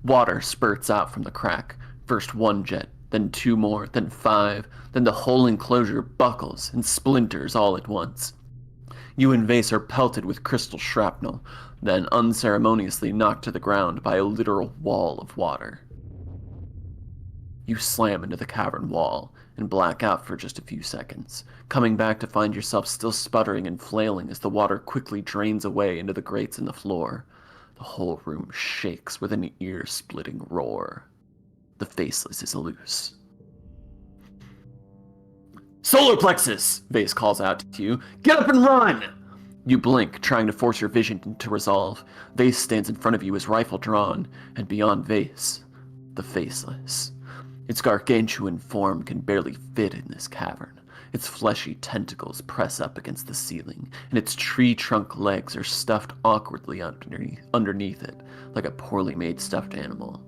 Water spurts out from the crack, first one jet, then two more, then five, then the whole enclosure buckles and splinters all at once. You and Vase are pelted with crystal shrapnel, then unceremoniously knocked to the ground by a literal wall of water. You slam into the cavern wall and black out for just a few seconds, coming back to find yourself still sputtering and flailing as the water quickly drains away into the grates in the floor. The whole room shakes with an ear-splitting roar. The faceless is loose. Solar plexus! Vase calls out to you. Get up and run! You blink, trying to force your vision into resolve. Vase stands in front of you, his rifle drawn, and beyond Vase, the faceless. Its gargantuan form can barely fit in this cavern. Its fleshy tentacles press up against the ceiling, and its tree trunk legs are stuffed awkwardly underneath it, like a poorly made stuffed animal.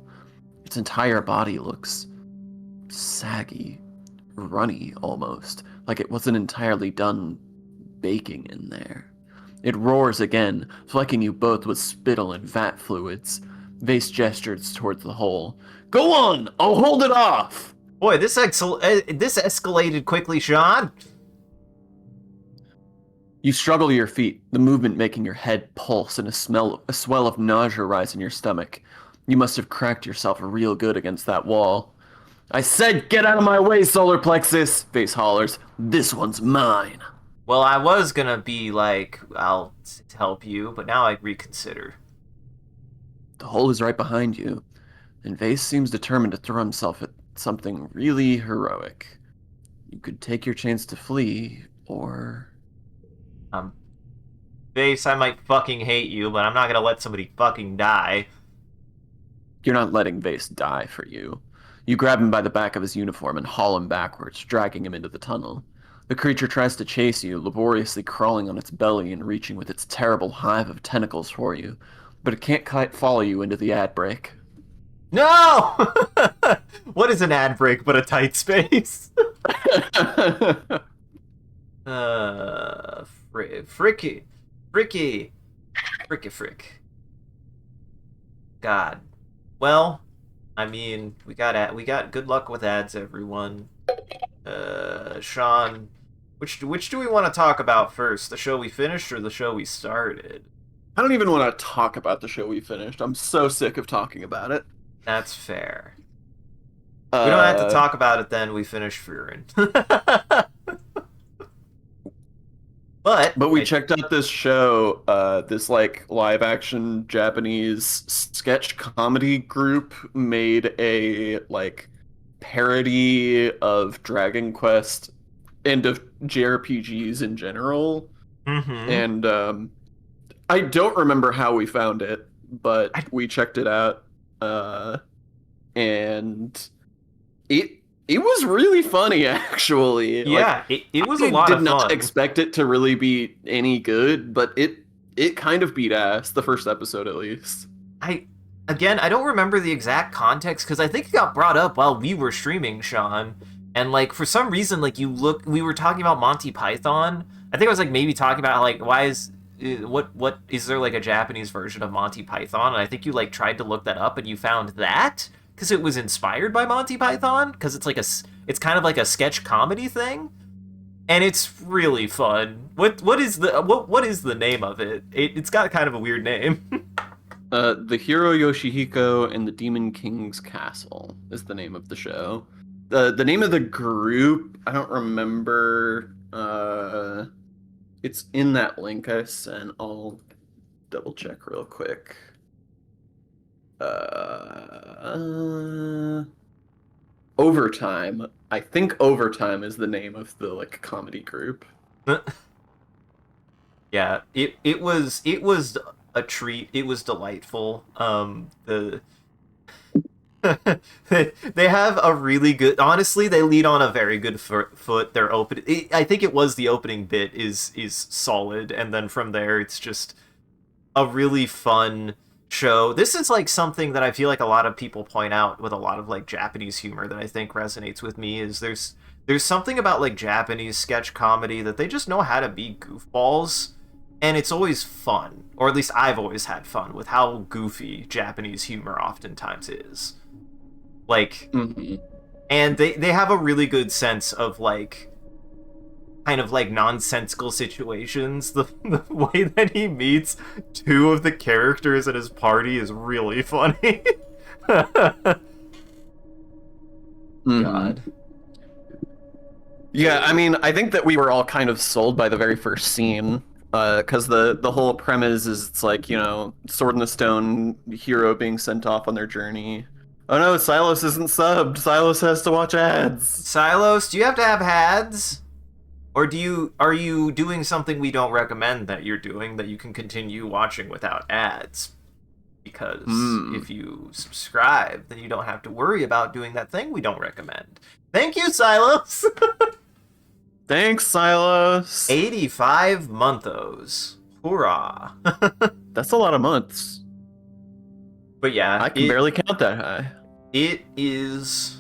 Its entire body looks saggy, runny almost, like it wasn't entirely done baking in there. It roars again, flecking you both with spittle and vat fluids. Vase gestures towards the hole. Go on! I'll hold it off! Boy, this escalated quickly, Sean. You struggle to your feet, the movement making your head pulse and a swell of nausea rise in your stomach. You must have cracked yourself real good against that wall. I said, get out of my way, solar plexus! Face hollers. This one's mine. Well, I was gonna be like, I'll help you, but now I reconsider. The hole is right behind you, and Vase seems determined to throw himself at something really heroic. You could take your chance to flee, or... Um, Base, I might fucking hate you, but I'm not gonna let somebody fucking die. You're not letting Vase die for you. You grab him by the back of his uniform and haul him backwards, dragging him into the tunnel. The creature tries to chase you, laboriously crawling on its belly and reaching with its terrible hive of tentacles for you, but it can't quite follow you into the ad break. No! What is an ad break but a tight space? Fricky. Frick. God. Well, I mean, we got good luck with ads, everyone. Sean, which do we want to talk about first? The show we finished or the show we started? I don't even want to talk about the show we finished. I'm so sick of talking about it. That's fair. We don't have to talk about it then. We finish Furin. But we checked out this show, this like live action Japanese sketch comedy group made a like parody of Dragon Quest and of JRPGs in general. Mm-hmm. And I don't remember how we found it, but we checked it out, and it was really funny, actually. Yeah, like, it was a lot of fun. I did not expect it to really be any good, but it kind of beat ass, the first episode at least. I don't remember the exact context because I think it got brought up while we were streaming, Sean. And like for some reason, like we were talking about Monty Python. I think I was like maybe talking about like why is what is there like a Japanese version of Monty Python? And I think you like tried to look that up and you found that because it was inspired by Monty Python because it's kind of like a sketch comedy thing, and it's really fun. What is the name of it? It's got kind of a weird name. The Hero Yoshihiko and the Demon King's Castle is the name of the show. The name of the group, I don't remember. It's in that link I sent. I'll double check real quick. Overtime. I think Overtime is the name of the like comedy group. Yeah, it was a treat. It was delightful. They have a really good. Honestly, they lead on a very good foot. Their open. I think it was the opening bit is solid, and then from there it's just a really fun show. This is like something that I feel like a lot of people point out with a lot of like Japanese humor that I think resonates with me. Is there's something about like Japanese sketch comedy that they just know how to be goofballs, and it's always fun. Or at least I've always had fun with how goofy Japanese humor oftentimes is. Like, and they have a really good sense of like kind of like nonsensical situations. The way that he meets two of the characters at his party is really funny. God. Yeah, I mean, I think that we were all kind of sold by the very first scene, because the whole premise is it's like, you know, Sword in the Stone hero being sent off on their journey. Oh no, Silos isn't subbed. Silos has to watch ads. Silos, do you have to have ads? Or are you doing something we don't recommend that you're doing that you can continue watching without ads? Because if you subscribe, then you don't have to worry about doing that thing we don't recommend. Thank you, Silos! Thanks, Silos. 85 monthos. Hoorah. That's a lot of months. But yeah, I can barely count that high. It is...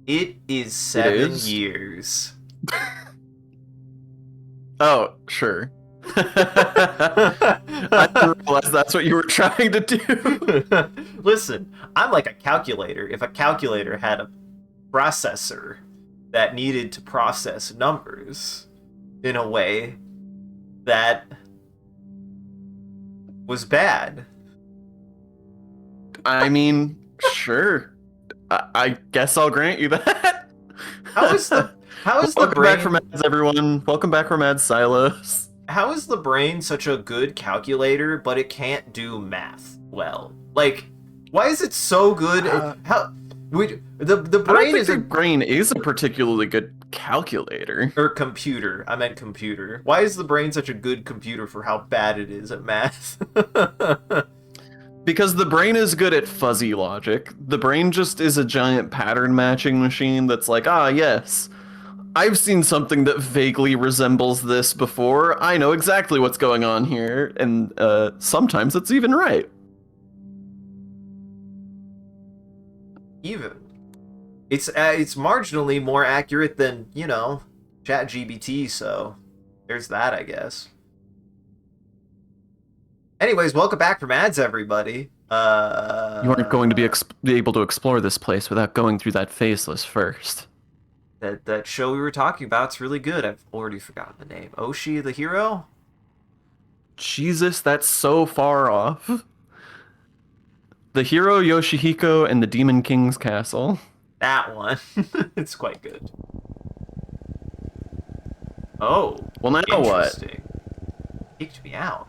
It is 7 years. Oh, sure. I didn't realize that's what you were trying to do. Listen, I'm like a calculator. If a calculator had a processor that needed to process numbers in a way that was bad. I mean, sure. I guess I'll grant you that. How is the Welcome brain back from ads, everyone. Welcome back from ads, Silos. how is the brain such a good calculator, but it can't do math well? Like, why is it so good? The brain is the brain is a particularly good calculator. or computer. I meant computer. Why is the brain such a good computer for how bad it is at math? Because the brain is good at fuzzy logic. The brain just is a giant pattern matching machine that's like, ah, yes, I've seen something that vaguely resembles this before. I know exactly what's going on here, and sometimes it's even right. Even. It's marginally more accurate than, ChatGPT, so there's that, I guess. Anyways, welcome back from ads, everybody. You aren't going to be able to explore this place without going through that faceless first. That show we were talking about, it's really good. I've already forgotten the name. Oshi the hero? Jesus, that's so far off. The hero Yoshihiko and the Demon King's Castle. That one. It's quite good. Oh. Well, now what? Interesting. Kicked me out.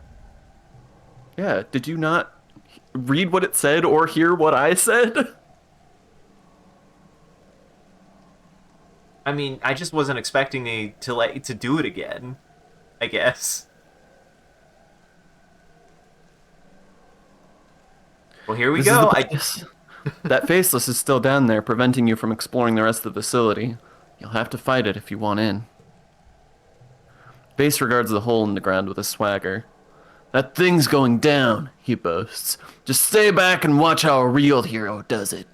Yeah, did you not read what it said or hear what I said? I mean, I just wasn't expecting to do it again, I guess. Well, here we go. That faceless is still down there, preventing you from exploring the rest of the facility. You'll have to fight it if you want in. Base regards the hole in the ground with a swagger. That thing's going down, he boasts. Just stay back and watch how a real hero does it.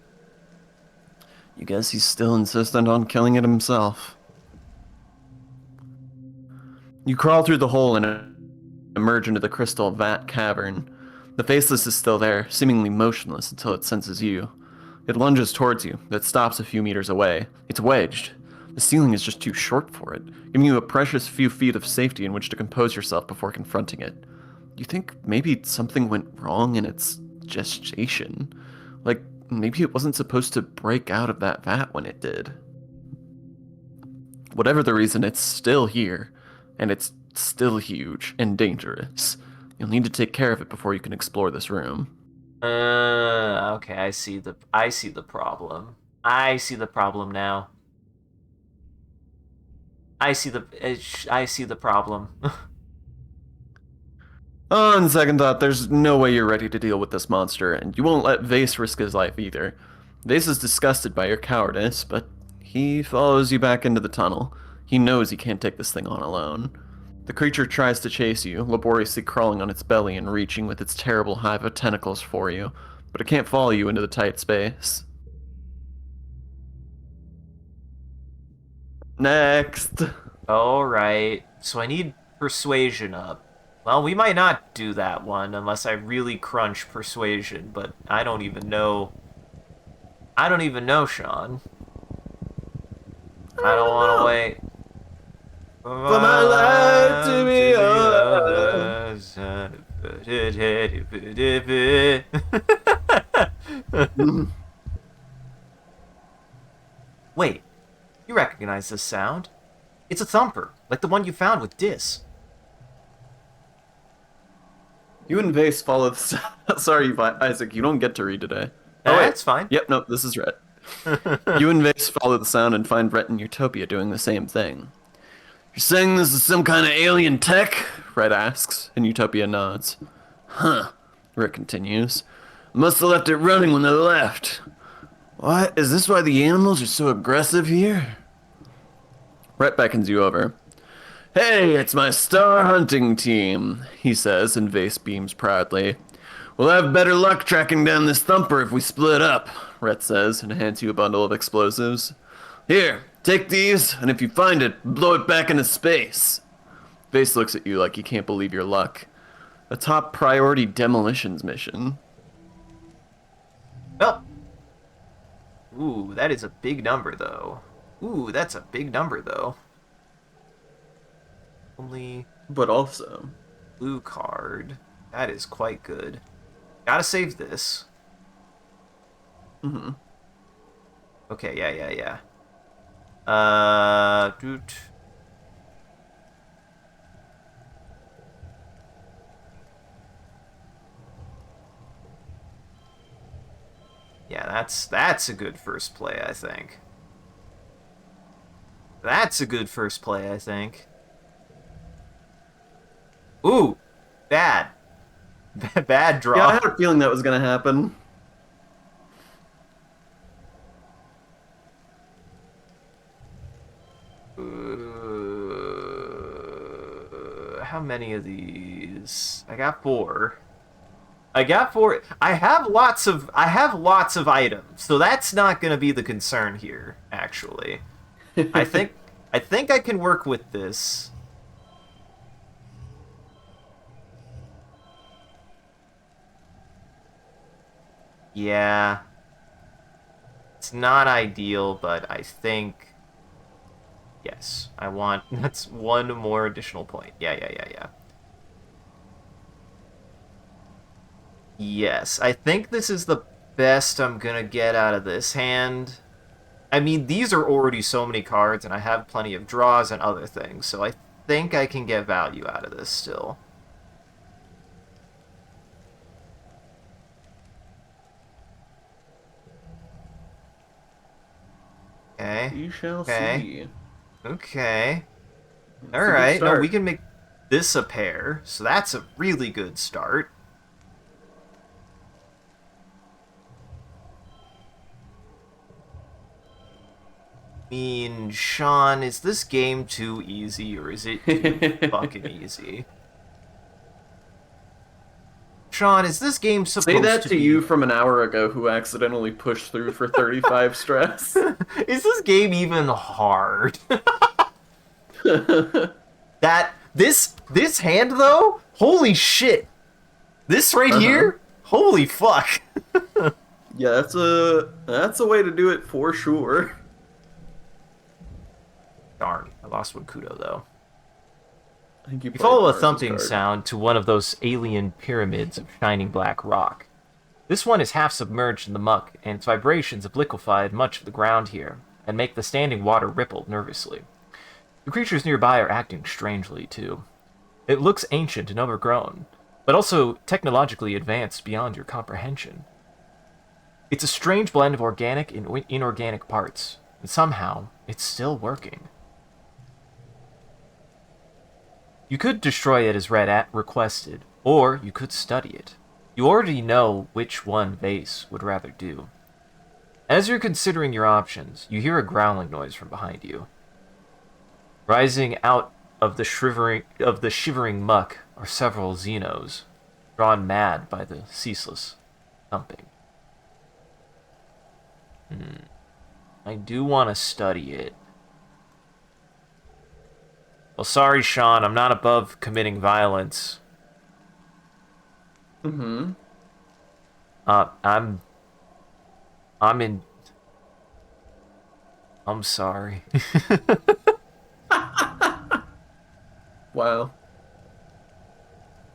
You guess he's still insistent on killing it himself. You crawl through the hole and emerge into the crystal vat cavern. The faceless is still there, seemingly motionless until it senses you. It lunges towards you, but stops a few meters away. It's wedged. The ceiling is just too short for it, giving you a precious few feet of safety in which to compose yourself before confronting it. You think maybe something went wrong in its gestation? Like, maybe it wasn't supposed to break out of that vat when it did. Whatever the reason, it's still here, and it's still huge and dangerous. You'll need to take care of it before you can explore this room. Okay, I see the problem. I see the problem now. I see the problem. On second thought, there's no way you're ready to deal with this monster, and you won't let Vase risk his life either. Vase is disgusted by your cowardice, but he follows you back into the tunnel. He knows he can't take this thing on alone. The creature tries to chase you, laboriously crawling on its belly and reaching with its terrible hive of tentacles for you, but it can't follow you into the tight space. Next. Alright, so I need persuasion up. Well, we might not do that one unless I really crunch persuasion, but I don't even know. I don't even know, Sean. I don't want to wait. For my life to be yours. Wait, you recognize this sound? It's a thumper, like the one you found with Dis. You and Vase follow the Sorry, Isaac, you don't get to read today. That's fine. Yep, no, this is Rhett. You and Vase follow the sound and find Rhett and Utopia doing the same thing. You're saying this is some kind of alien tech? Rhett asks, and Utopia nods. Huh, Rhett continues. Must have left it running when they left. What? Is this why the animals are so aggressive here? Rhett beckons you over. Hey, it's my star hunting team, he says, and Vase beams proudly. We'll have better luck tracking down this thumper if we split up, Rhett says, and hands you a bundle of explosives. Here, take these, and if you find it, blow it back into space. Vase looks at you like you can't believe your luck. A top priority demolitions mission. Well, ooh, that is a big number, though. Ooh, that's a big number, though. Only But also, blue card. That is quite good. Gotta save this. hmm Okay, yeah. Doot. Yeah, that's a good first play, I think. That's a good first play, I think. Ooh, bad. Bad yeah, I draw. had a feeling that was gonna happen. How many of these? I got four. I got four. I have lots of items, so that's not gonna be the concern here, actually. I think I think I can work with this. Yeah. It's not ideal, but I think yes. I want that's one more additional point. Yeah. Yes, I think this is the best I'm gonna get out of this hand. I mean, these are already so many cards, and I have plenty of draws and other things, so I think I can get value out of this still. Okay. We shall Okay. see. Okay. It's a good Alright, no, we start. can make this a pair, so that's a really good start. I mean, Sean, is this game too easy, or is it too fucking easy? Sean, is this game Say supposed that to to you be... from an hour ago who accidentally pushed through for 35 stress. Is this game even hard? This hand though? Holy shit. This right Uh-huh. here? Holy fuck. Yeah, that's a way to do it for sure. Darn, I lost one kudo though. I think you You played follow a Mars's thumping card. sound to one of those alien pyramids of shining black rock. This one is half submerged in the muck, and its vibrations have liquefied much of the ground here, and make the standing water ripple nervously. The creatures nearby are acting strangely, too. It looks ancient and overgrown, but also technologically advanced beyond your comprehension. It's a strange blend of organic and inorganic parts, and somehow, it's still working. You could destroy it as requested, or you could study it. You already know which one Vase would rather do. As you're considering your options, you hear a growling noise from behind you. Rising out of the shivering muck are several Xenos, drawn mad by the ceaseless thumping. I do want to study it. Well, sorry, Sean, I'm not above committing violence. Mm-hmm. Uh, I'm... I'm in... I'm sorry. Wow.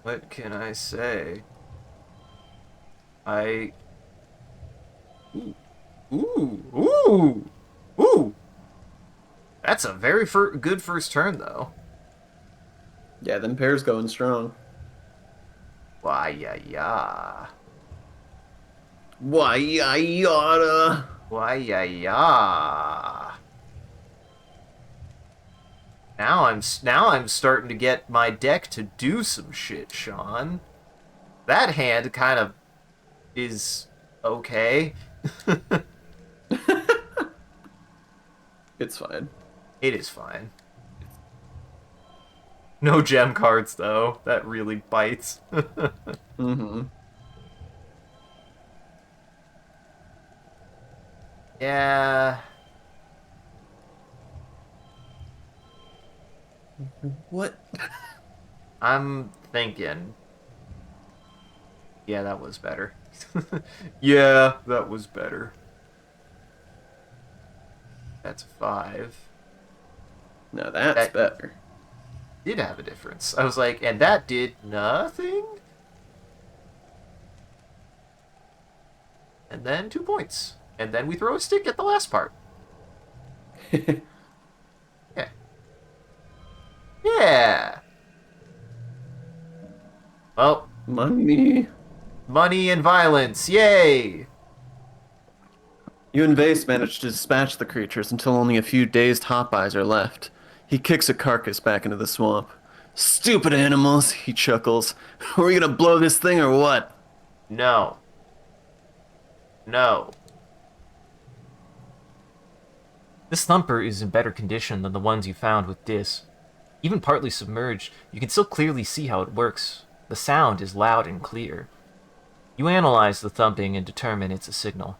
What can I say? I... Ooh. Ooh! Ooh! That's a very good first turn, though. Yeah, them pairs going strong. Why, yeah. Why, I oughta. Why, yeah. Now I'm starting to get my deck to do some shit, Sean. That hand kind of is okay. It's fine. It is fine. No gem cards though. That really bites. Mm-hmm. Yeah. What? I'm thinking. Yeah, that was better. Yeah, that was better. That's a 5. Now that's That better. did have a difference. I was like, and that did nothing? And then 2 points. And then we throw a stick at the last part. Yeah. Yeah. Well, Money. money and violence. Yay. You and Vase manage to dispatch the creatures until only a few dazed hop eyes are left. He kicks a carcass back into the swamp. Stupid animals, he chuckles. Are we gonna blow this thing or what? No. No. This thumper is in better condition than the ones you found with Dis. Even partly submerged, you can still clearly see how it works. The sound is loud and clear. You analyze the thumping and determine it's a signal.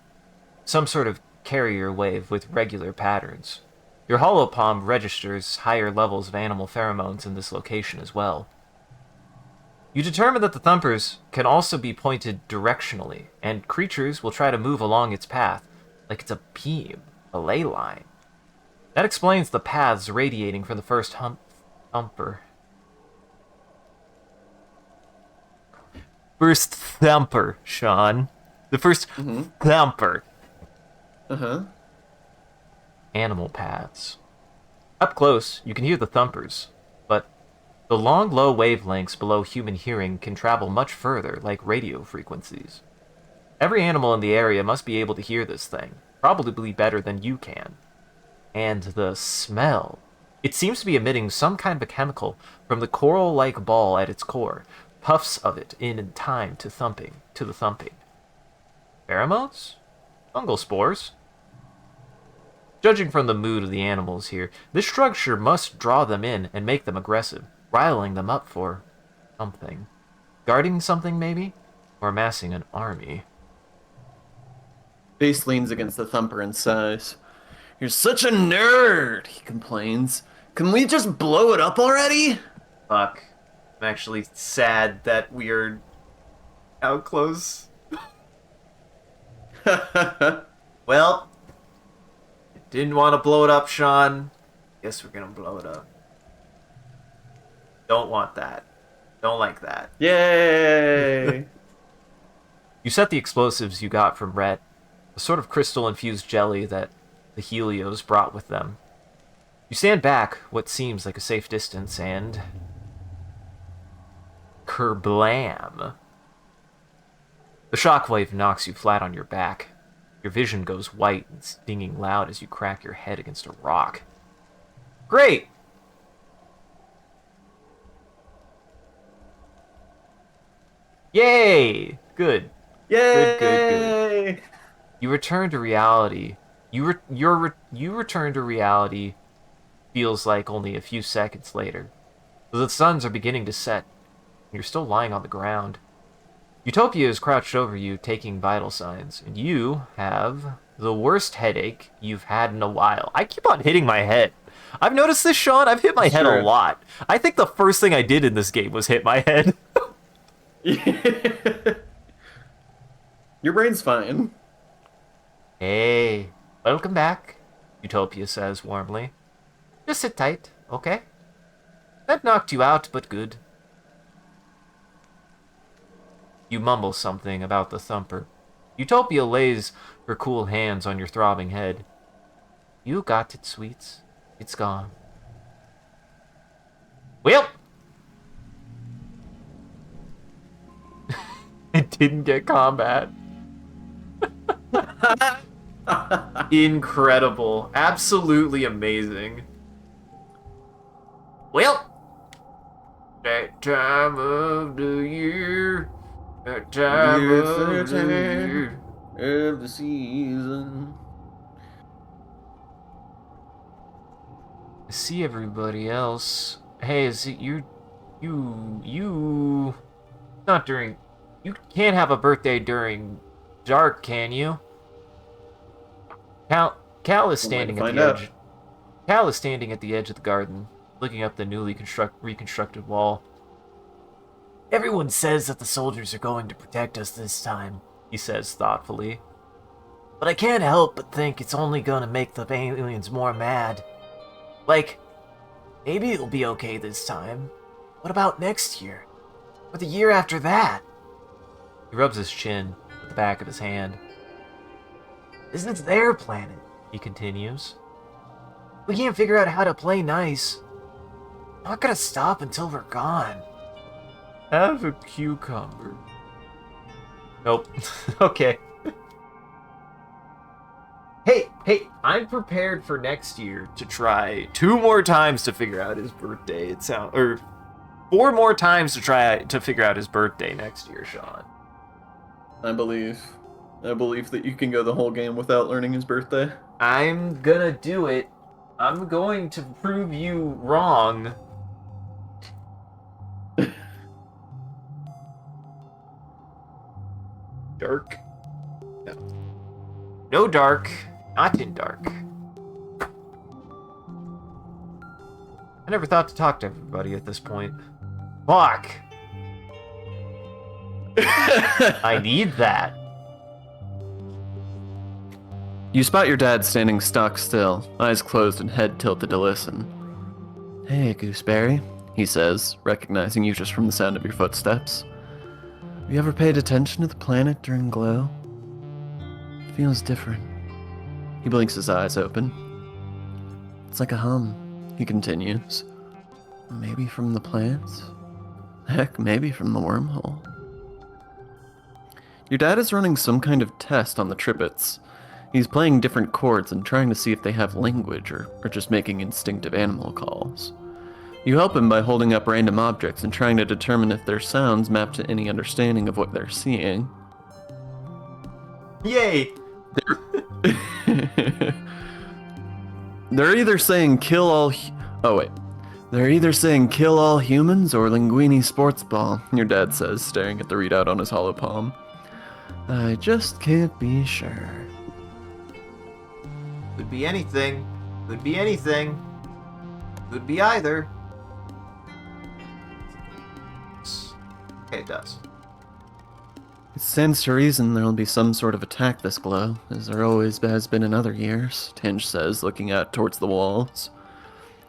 Some sort of carrier wave with regular patterns. Your holopalm registers higher levels of animal pheromones in this location as well. You determine that the thumpers can also be pointed directionally, and creatures will try to move along its path, like it's a beam, a ley line. That explains the paths radiating from the first thumper. First thumper, Sean. The first thumper. Uh-huh. Animal paths. Up close, you can hear the thumpers, but the long, low wavelengths below human hearing can travel much further, like radio frequencies. Every animal in the area must be able to hear this thing, probably better than you can. And the smell. It seems to be emitting some kind of a chemical from the coral-like ball at its core, puffs of it in time to the thumping. Pheromones? Fungal spores? Judging from the mood of the animals here, this structure must draw them in and make them aggressive, riling them up for something. Guarding something, maybe? Or amassing an army. Vase leans against the thumper and sighs. You're such a nerd, he complains. Can we just blow it up already? Fuck. I'm actually sad that we are out close. Well, didn't want to blow it up, Sean. Guess we're gonna blow it up. Don't want that. Don't like that. Yay! You set the explosives you got from Rhett, a sort of crystal-infused jelly that the Helios brought with them. You stand back what seems like a safe distance and... Kerblam! The shockwave knocks you flat on your back. Your vision goes white and stinging loud as you crack your head against a rock. Great! Yay! Good. Yay! Good. You return to reality. You return to reality feels like only a few seconds later. The suns are beginning to set, and you're still lying on the ground. Utopia is crouched over you, taking vital signs, and you have the worst headache you've had in a while. I keep on hitting my head. I've noticed this, Sean. I've hit my head a lot. I think the first thing I did in this game was hit my head. Your brain's fine. Hey, welcome back, Utopia says warmly. Just sit tight, okay? That knocked you out, but good. You mumble something about the thumper. Utopia lays her cool hands on your throbbing head. You got it, sweets. It's gone. Well! It didn't get combat. Incredible. Absolutely amazing. Well, that time of the year. That time of the year. Of the season. I see everybody else. Hey, is it you? Not during... You can't have a birthday during dark, can you? Cal is standing at the edge. Cal is standing at the edge of the garden, looking up the newly reconstructed wall. Everyone says that the soldiers are going to protect us this time, he says thoughtfully. But I can't help but think it's only gonna make the aliens more mad. Like, maybe it'll be okay this time. What about next year? Or the year after that? He rubs his chin with the back of his hand. This is their planet, he continues. We can't figure out how to play nice. Not gonna stop until we're gone. Have a cucumber. Nope. Okay. Hey, I'm prepared for next year to try 2 more times to figure out his birthday. Or 4 more times to try to figure out his birthday next year, Sean. I believe that you can go the whole game without learning his birthday. I'm gonna do it. I'm going to prove you wrong. Dark? No. No dark. Not in dark. I never thought to talk to everybody at this point. Fuck! I need that. You spot your dad standing stock still, eyes closed and head tilted to listen. Hey, Gooseberry, he says, recognizing you just from the sound of your footsteps. Have you ever paid attention to the planet during glow? It feels different. He blinks his eyes open. It's like a hum, he continues. Maybe from the plants? Heck, maybe from the wormhole. Your dad is running some kind of test on the tripits. He's playing different chords and trying to see if they have language or just making instinctive animal calls. You help him by holding up random objects and trying to determine if their sounds map to any understanding of what they're seeing. Yay! They're either saying kill all They're either saying kill all humans or linguini sports ball, your dad says, staring at the readout on his hollow palm. I just can't be sure. Could be anything. Could be anything. Could be either. Okay, it does. It stands to reason there'll be some sort of attack this glow, as there always has been in other years, Tinge says, looking out towards the walls.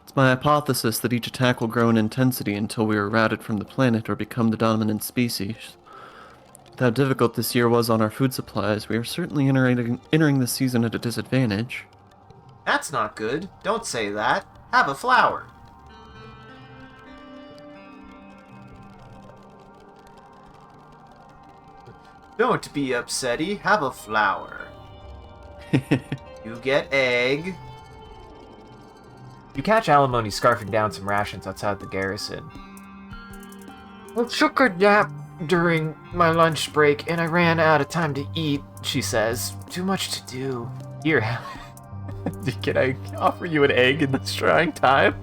It's my hypothesis that each attack will grow in intensity until we are routed from the planet or become the dominant species. With how difficult this year was on our food supplies, we are certainly entering the season at a disadvantage. That's not good. Don't say that. Have a flower. Don't be upsetty. Have a flower. You get egg. You catch Alimony scarfing down some rations outside the garrison. I took a nap during my lunch break and I ran out of time to eat, she says. Too much to do. Here, can I offer you an egg in this trying time?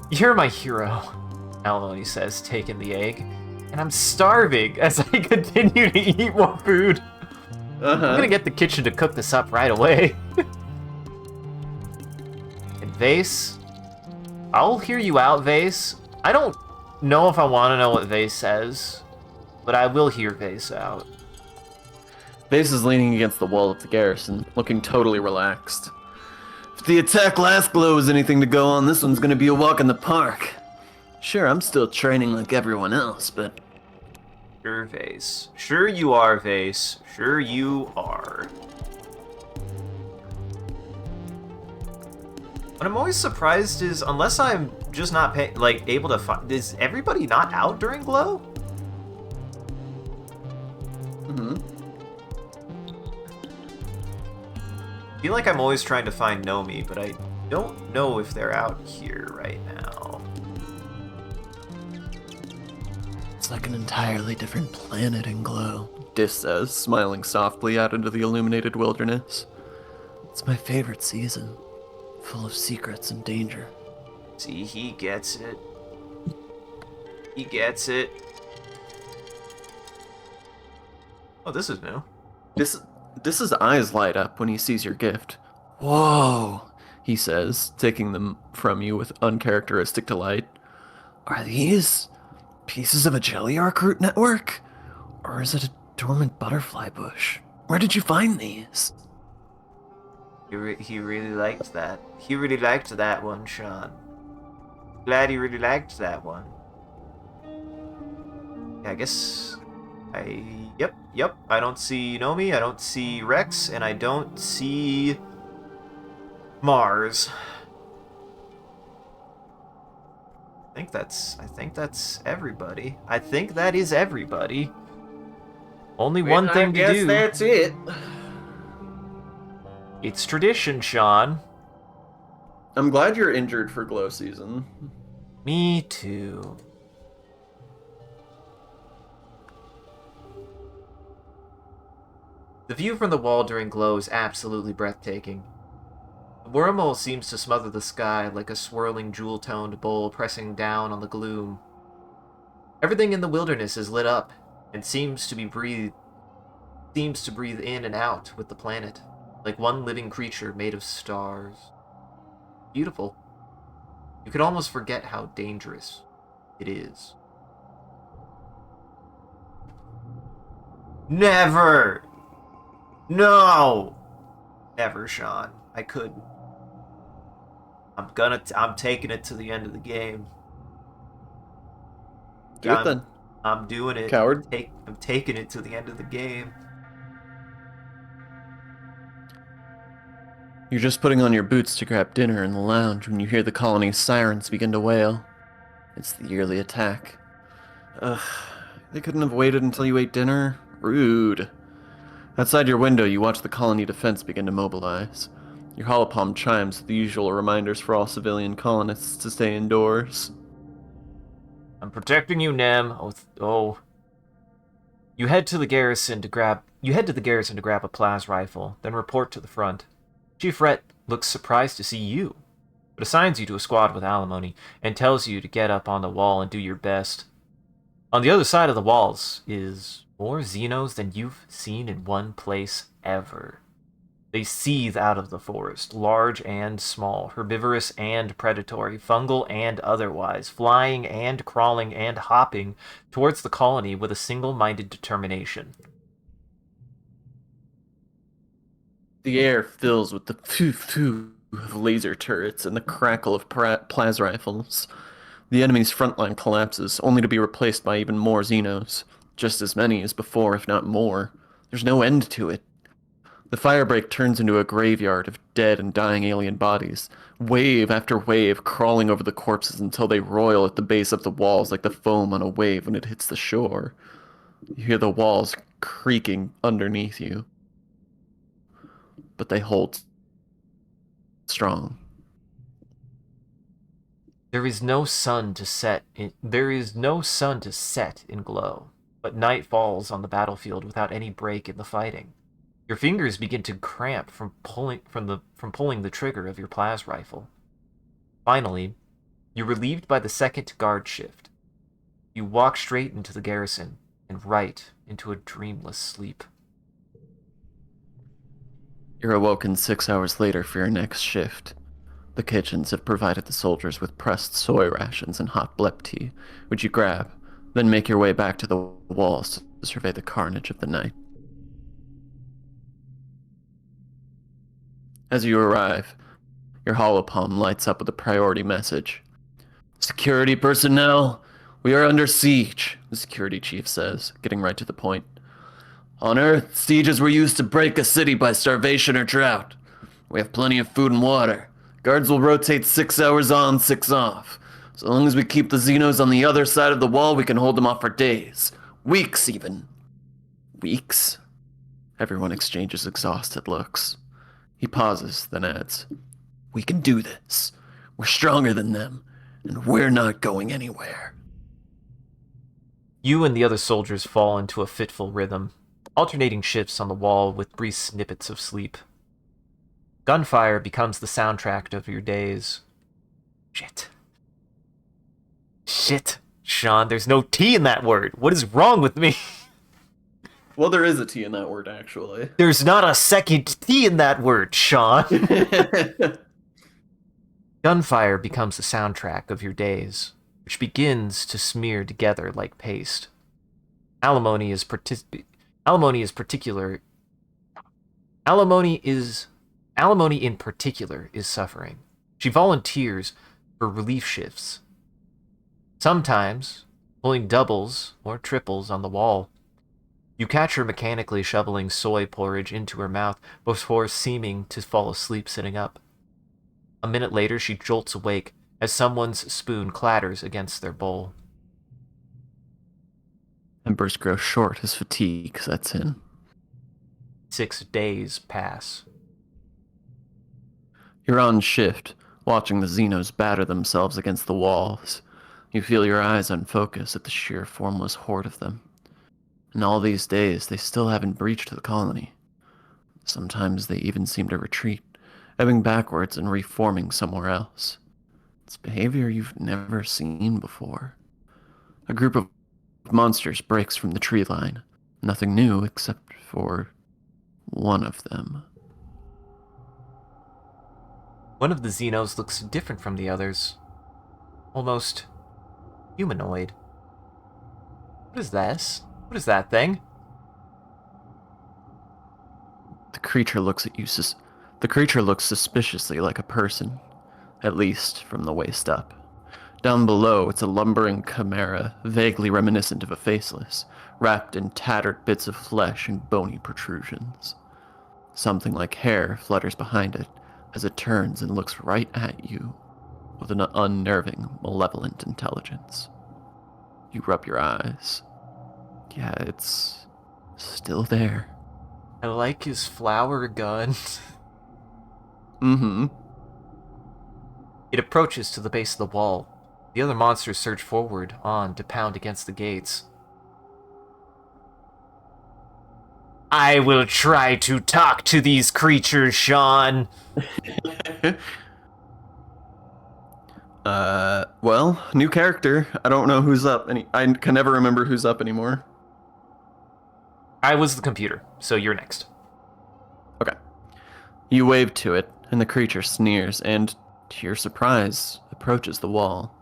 You're my hero, Alimony says, taking the egg. And I'm starving as I continue to eat more food. I'm gonna get the kitchen to cook this up right away. And Vase, I'll hear you out, Vase. I don't know if I want to know what Vase says, but I will hear Vase out. Vase is leaning against the wall of the garrison, looking totally relaxed. If the attack last glow is anything to go on, this one's gonna be a walk in the park. Sure, I'm still training like everyone else, but... Sure, Vase. Sure you are, Vase. Sure you are. What I'm always surprised is, unless I'm just not able to find... Is everybody not out during Glow? Mm-hmm. I feel like I'm always trying to find Nomi, but I don't know if they're out here right now. It's like an entirely different planet in Glow, Dis says, smiling softly out into the illuminated wilderness. It's my favorite season, full of secrets and danger. See, he gets it. He gets it. Oh, this is new. Dis's eyes light up when he sees your gift. Whoa, he says, taking them from you with uncharacteristic delight. Are these pieces of a jelly arc root network? Or is it a dormant butterfly bush? Where did you find these? He really liked that. He really liked that one, Sean. Glad he really liked that one. Yeah, I guess Yep. I don't see Nomi, I don't see Rex, and I don't see Mars. I think that's everybody. I think that is everybody. Only one thing to do. That's it. It's tradition, Sean. I'm glad you're injured for glow season. Me too. The view from the wall during glow is absolutely breathtaking. The wormhole seems to smother the sky like a swirling jewel-toned bowl pressing down on the gloom. Everything in the wilderness is lit up and seems to breathe in and out with the planet, like one living creature made of stars. Beautiful. You could almost forget how dangerous it is. Never! No! Never, Sean. I couldn't. I'm taking it to the end of the game. Do it then. I'm doing it. Coward. I'm taking it to the end of the game. You're just putting on your boots to grab dinner in the lounge when you hear the colony's sirens begin to wail. It's the yearly attack. Ugh, they couldn't have waited until you ate dinner? Rude. Outside your window, you watch the colony defense begin to mobilize. Your holopalm chimes with the usual reminders for all civilian colonists to stay indoors. I'm protecting you, Nem. Oh. You head to the garrison to grab a plas rifle, then report to the front. Chief Rhett looks surprised to see you, but assigns you to a squad with alimony and tells you to get up on the wall and do your best. On the other side of the walls is more Xenos than you've seen in one place ever. They seethe out of the forest, large and small, herbivorous and predatory, fungal and otherwise, flying and crawling and hopping towards the colony with a single-minded determination. The air fills with the phew-phew of laser turrets and the crackle of plas rifles. The enemy's front line collapses, only to be replaced by even more Xenos. Just as many as before, if not more. There's no end to it. The firebreak turns into a graveyard of dead and dying alien bodies, wave after wave crawling over the corpses until they roil at the base of the walls like the foam on a wave when it hits the shore. You hear the walls creaking underneath you. But they hold strong. There is no sun to set in glow, but night falls on the battlefield without any break in the fighting. Your fingers begin to cramp from pulling the trigger of your plas rifle. Finally, you're relieved by the second guard shift. You walk straight into the garrison and right into a dreamless sleep. You're awoken 6 hours later for your next shift. The kitchens have provided the soldiers with pressed soy rations and hot blep tea, which you grab, then make your way back to the walls to survey the carnage of the night. As you arrive, your holopalm lights up with a priority message. "Security personnel, we are under siege," the security chief says, getting right to the point. "On Earth, sieges were used to break a city by starvation or drought. We have plenty of food and water. Guards will rotate 6 hours on, 6 off. So long as we keep the Xenos on the other side of the wall, we can hold them off for days. Weeks, even." Weeks? Everyone exchanges exhausted looks. He pauses, then adds, "We can do this. We're stronger than them, and we're not going anywhere." You and the other soldiers fall into a fitful rhythm, alternating shifts on the wall with brief snippets of sleep. Gunfire becomes the soundtrack of your days. Shit, Sean, there's no T in that word. What is wrong with me? Well, there is a T in that word, actually. There's not a second T in that word, Sean. Gunfire becomes the soundtrack of your days. which begins to smear together like paste. Alimony is alimony is particular alimony is alimony in particular is suffering. She volunteers for relief shifts, sometimes pulling doubles or triples on the wall. You catch her mechanically shoveling soy porridge into her mouth before seeming to fall asleep sitting up. A minute later, she jolts awake as someone's spoon clatters against their bowl. Embers grow short as fatigue sets in. 6 days pass. You're on shift, watching the Xenos batter themselves against the walls. You feel your eyes unfocus at the sheer formless horde of them. In all these days, they still haven't breached the colony. Sometimes they even seem to retreat, ebbing backwards and reforming somewhere else. It's behavior you've never seen before. A group of monsters breaks from the tree line. Nothing new except for one of them. One of the Xenos looks different from the others. Almost humanoid. What is this? What is that thing? The creature looks at you. The creature looks suspiciously like a person, at least from the waist up. Down below, it's a lumbering chimera, vaguely reminiscent of a faceless, wrapped in tattered bits of flesh and bony protrusions. Something like hair flutters behind it as it turns and looks right at you with an unnerving, malevolent intelligence. You rub your eyes. Yeah, it's still there. I like his flower gun. Mm-hmm. It approaches to the base of the wall. The other monsters surge forward, on to pound against the gates. I will try to talk to these creatures, Sean. Well, new character. I don't know who's up. I can never remember who's up anymore. I was the computer, so you're next. Okay. You wave to it, and the creature sneers and, to your surprise, approaches the wall.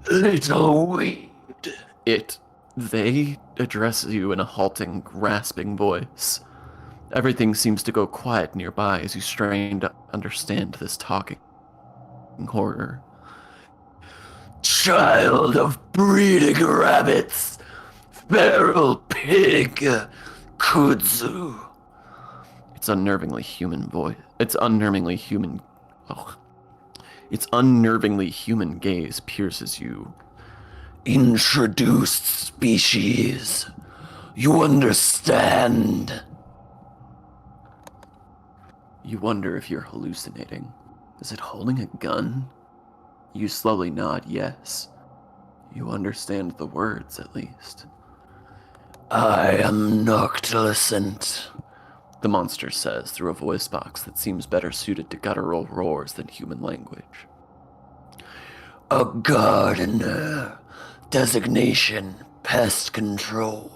Little weed. They address you in a halting, grasping voice. Everything seems to go quiet nearby as you strain to understand this talking horror. Child of breeding rabbits, feral pig, kudzu. Its unnervingly human voice. Its unnervingly human gaze pierces you. Introduced species. You understand? You wonder if you're hallucinating. Is it holding a gun? You slowly nod yes. You understand the words, at least. I am noctilucent, the monster says through a voice box that seems better suited to guttural roars than human language. A gardener. Designation, pest control.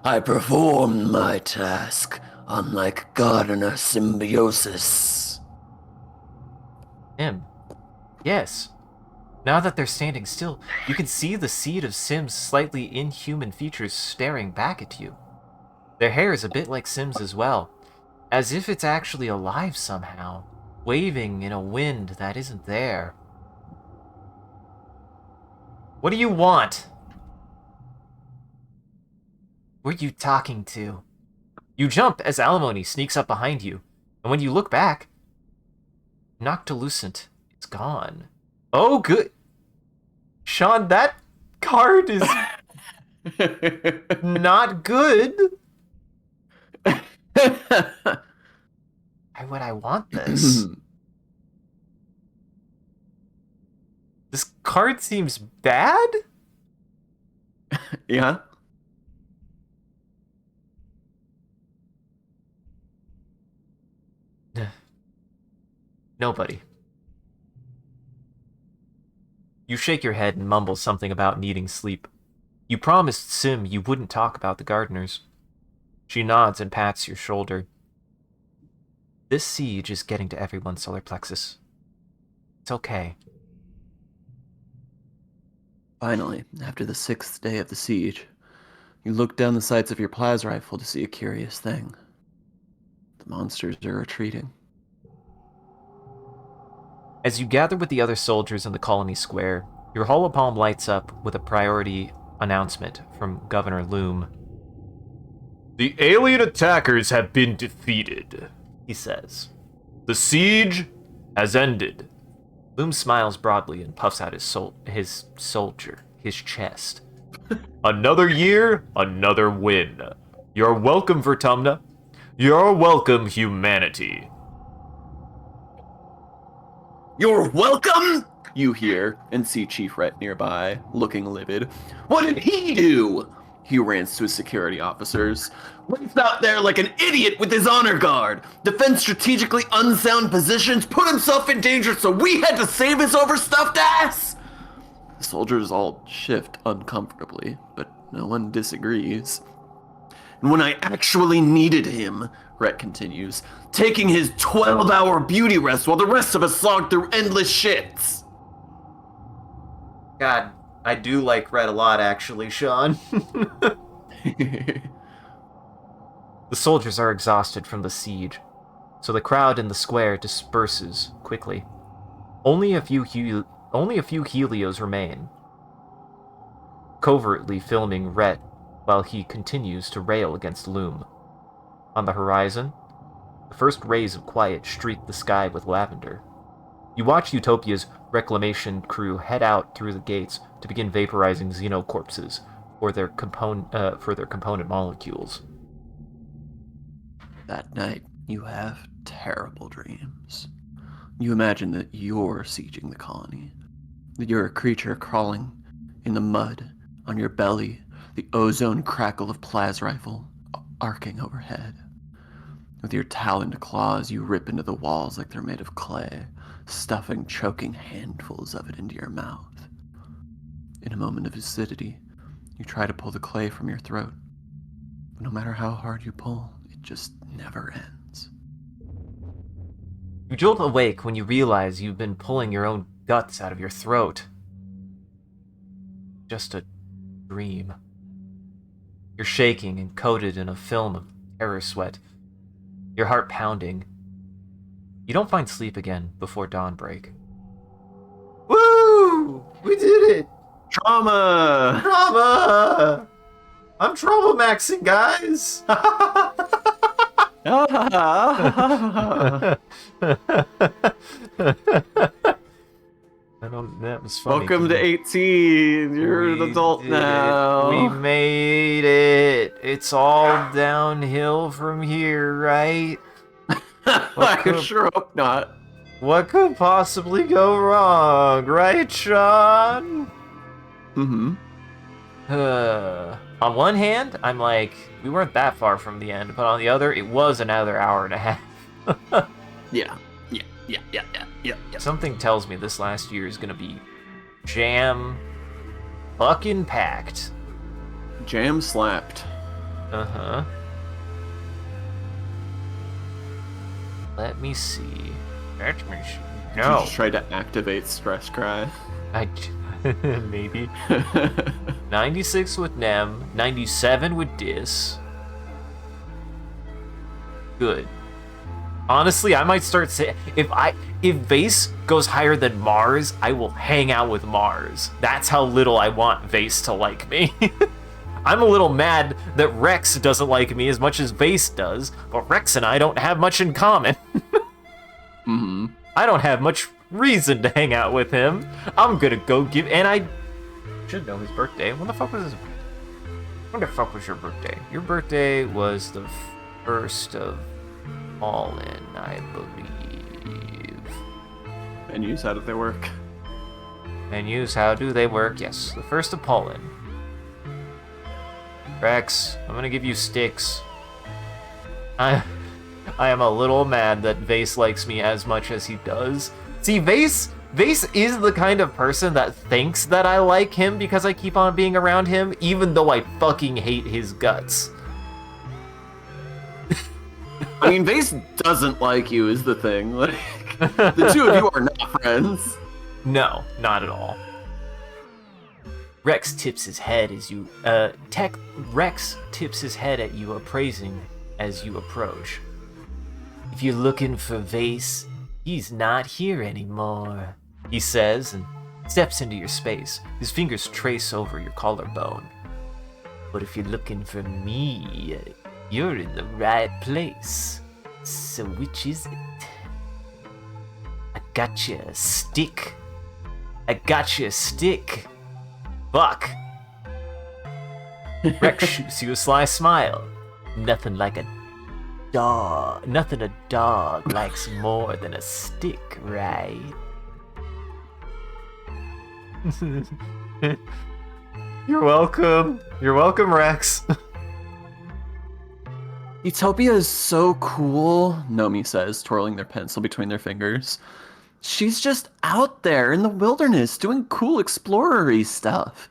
I performed my task, unlike gardener symbiosis. Him. Yes. Now that they're standing still, you can see the seed of Sim's slightly inhuman features staring back at you. Their hair is a bit like Sim's as well, as if it's actually alive somehow, waving in a wind that isn't there. What do you want? Who are you talking to? You jump as Alimony sneaks up behind you, and when you look back, Noctilucent is gone. Oh, good. Sean, that card is not good. Why would I want this? This card seems bad? Yeah? Nobody. You shake your head and mumble something about needing sleep. You promised Sim you wouldn't talk about the gardeners. She nods and pats your shoulder. This siege is getting to everyone's solar plexus. It's okay. Finally, after the 6th day of the siege, you look down the sights of your plas rifle to see a curious thing. The monsters are retreating. As you gather with the other soldiers in the colony square, your holopalm lights up with a priority announcement from Governor Loom. "The alien attackers have been defeated," he says. "The siege has ended." Loom smiles broadly and puffs out his chest. "Another year, another win. You're welcome, Vertumna. You're welcome, humanity." You're welcome! You hear and see Chief Rhett nearby, looking livid. What did he do? He rants to his security officers. Raced out there like an idiot with his honor guard. Defends strategically unsound positions, put himself in danger so we had to save his overstuffed ass! The soldiers all shift uncomfortably, but no one disagrees. And when I actually needed him, Rhett continues, taking his 12-hour beauty rest while the rest of us slogged through endless shits. God, I do like Red a lot, actually, Sean. The soldiers are exhausted from the siege, so the crowd in the square disperses quickly. Only a few Helios remain, covertly filming Rhett while he continues to rail against Loom. On the horizon, the first rays of quiet streak the sky with lavender. You watch Utopia's reclamation crew head out through the gates to begin vaporizing xenocorpses for their component molecules. That night, you have terrible dreams. You imagine that you're sieging the colony, that you're a creature crawling in the mud, on your belly, the ozone crackle of plas rifle arcing overhead. With your taloned claws, you rip into the walls like they're made of clay, stuffing choking handfuls of it into your mouth. In a moment of lucidity, you try to pull the clay from your throat, but no matter how hard you pull, it just never ends. You jolt awake when you realize you've been pulling your own guts out of your throat. Just a dream. You're shaking and coated in a film of terror sweat, your heart pounding. You don't find sleep again before dawnbreak. Woo! We did it! Trauma! Trauma! I'm trauma maxing, guys! That was funny. Welcome to 18. You're an adult now. We made it. It's all downhill from here, right? I sure hope not. What could possibly go wrong, right, Sean? Mm-hmm. On one hand, I'm like, we weren't that far from the end, but on the other, it was another hour and a half. Yeah. Something tells me this last year is gonna be jam fucking packed. Jam slapped. Uh-huh. Let me see. Let me see. You No. just tried to activate stress cry. Maybe. 96 with Nem, 97 with Dis. Good. Honestly, I might start saying if Vase goes higher than Mars, I will hang out with Mars. That's how little I want Vase to like me. I'm a little mad that Rex doesn't like me as much as Vase does, but Rex and I don't have much in common. Mm-hmm. I don't have much reason to hang out with him. I'm gonna go give, and I should know his birthday. When the fuck was his? When the fuck was your birthday? Your birthday was the 1st of Fallen, I believe. Menus, how do they work? Menus, how do they work? Yes, the 1st of Pollen. Rex, I'm gonna give you sticks. I am a little mad that Vase likes me as much as he does. See, Vase is the kind of person that thinks that I like him because I keep on being around him, even though I fucking hate his guts. I mean, Vase doesn't like you is the thing. Like, the two of you are not friends. No, not at all. Rex tips his head as you Rex tips his head at you, appraising as you approach. If you're looking for Vase, he's not here anymore, he says, and steps into your space. His fingers trace over your collarbone. But if you're looking for me, you're in the right place. So which is it? I got you a stick. Fuck. Rex shoots you a sly smile. Nothing a dog likes more than a stick, right? You're welcome. You're welcome, Rex. Utopia is so cool, Nomi says, twirling their pencil between their fingers. She's just out there in the wilderness doing cool explorer-y stuff.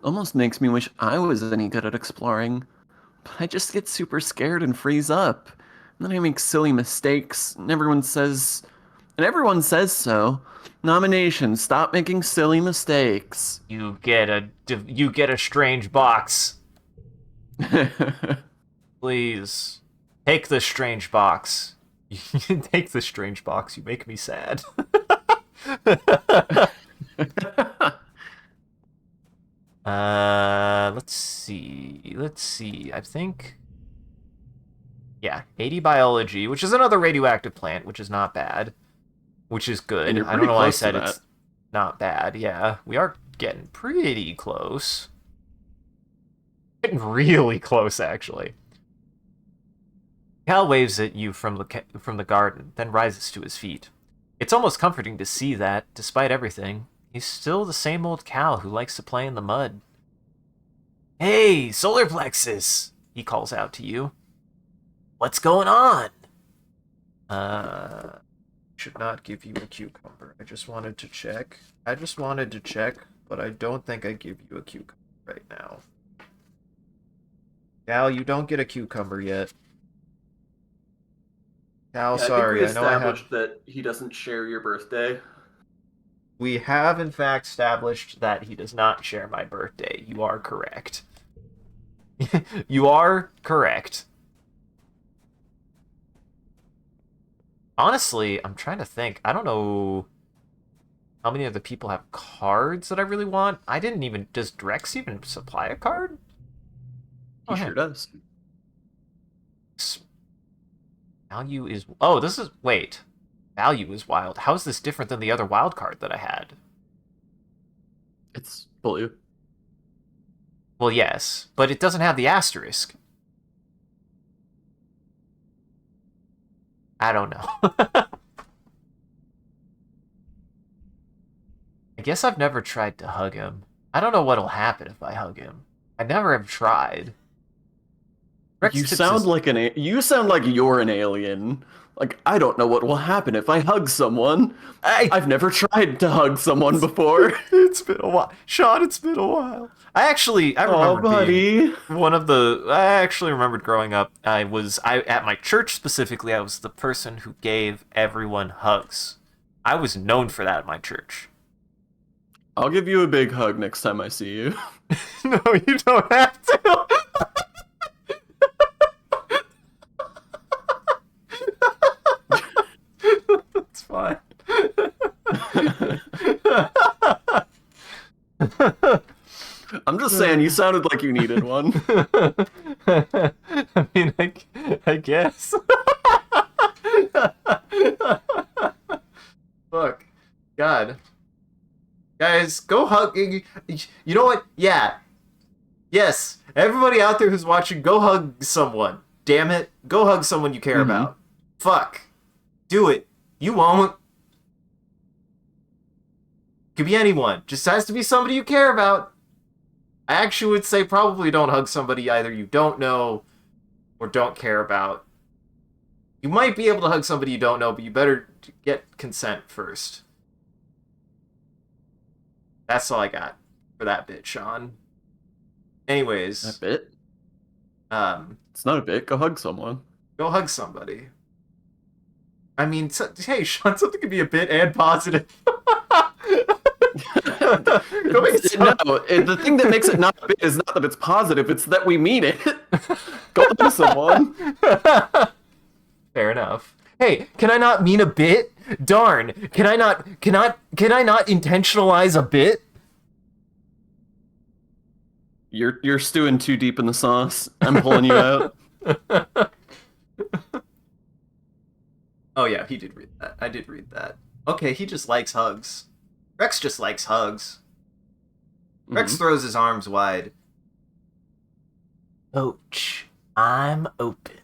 Almost makes me wish I was any good at exploring. But I just get super scared and freeze up. And then I make silly mistakes, and everyone says so. Nomination, stop making silly mistakes. You get a strange box. Please take the strange box. Take the strange box. You make me sad. Let's see. I think, yeah, 80 biology, which is another radioactive plant, which is not bad, which is good. I don't know why I said it's not bad. Yeah, we are getting pretty close. Getting really close, actually. Cal waves at you from the garden, then rises to his feet. It's almost comforting to see that, despite everything, he's still the same old Cal who likes to play in the mud. Hey, solar plexus! He calls out to you. What's going on? Should not give you a cucumber. I just wanted to check, but I don't think I give you a cucumber right now. Cal, you don't get a cucumber yet. Cal, sorry, I know I have... that he doesn't share your birthday. We have, in fact, established that he does not share my birthday. You are correct. You are correct. Honestly, I'm trying to think. I don't know how many of the people have cards that I really want. I didn't even... Does Drex even supply a card? He sure does. Value is... Oh, this is... Wait. Value is wild. How is this different than the other wild card that I had? It's blue. Well, yes, but it doesn't have the asterisk. I don't know. I guess I've never tried to hug him. I don't know what'll happen if I hug him. I never have tried. You sound like you're an alien. Like, I don't know what will happen if I hug someone. I've never tried to hug someone before. It's been a while. Sean, it's been a while. I remember being one of the... I actually remembered growing up, at my church specifically, I was the person who gave everyone hugs. I was known for that at my church. I'll give you a big hug next time I see you. No, you don't have to. It's fine. I'm just saying, you sounded like you needed one. I mean, I guess. Fuck. God. Guys, go hug. You know what? Yeah. Yes. Everybody out there who's watching, go hug someone. Damn it. Go hug someone you care about. Fuck. Do it. You won't. Could be anyone. Just has to be somebody you care about. I actually would say probably don't hug somebody either you don't know or don't care about. You might be able to hug somebody you don't know, but you better get consent first. That's all I got for that bit, Sean. Anyways. That bit? It's not a bit. Go hug someone. Go hug somebody. I mean, hey, Sean, something can be a bit and positive. The thing that makes it not a bit is not that it's positive, it's that we mean it. Go to someone. Fair enough. Hey, can I not mean a bit? Darn, can I not intentionalize a bit? You're stewing too deep in the sauce. I'm pulling you out. Oh yeah, he did read that. I did read that. Okay, he just likes hugs. Rex just likes hugs. Rex throws his arms wide. Coach, I'm open.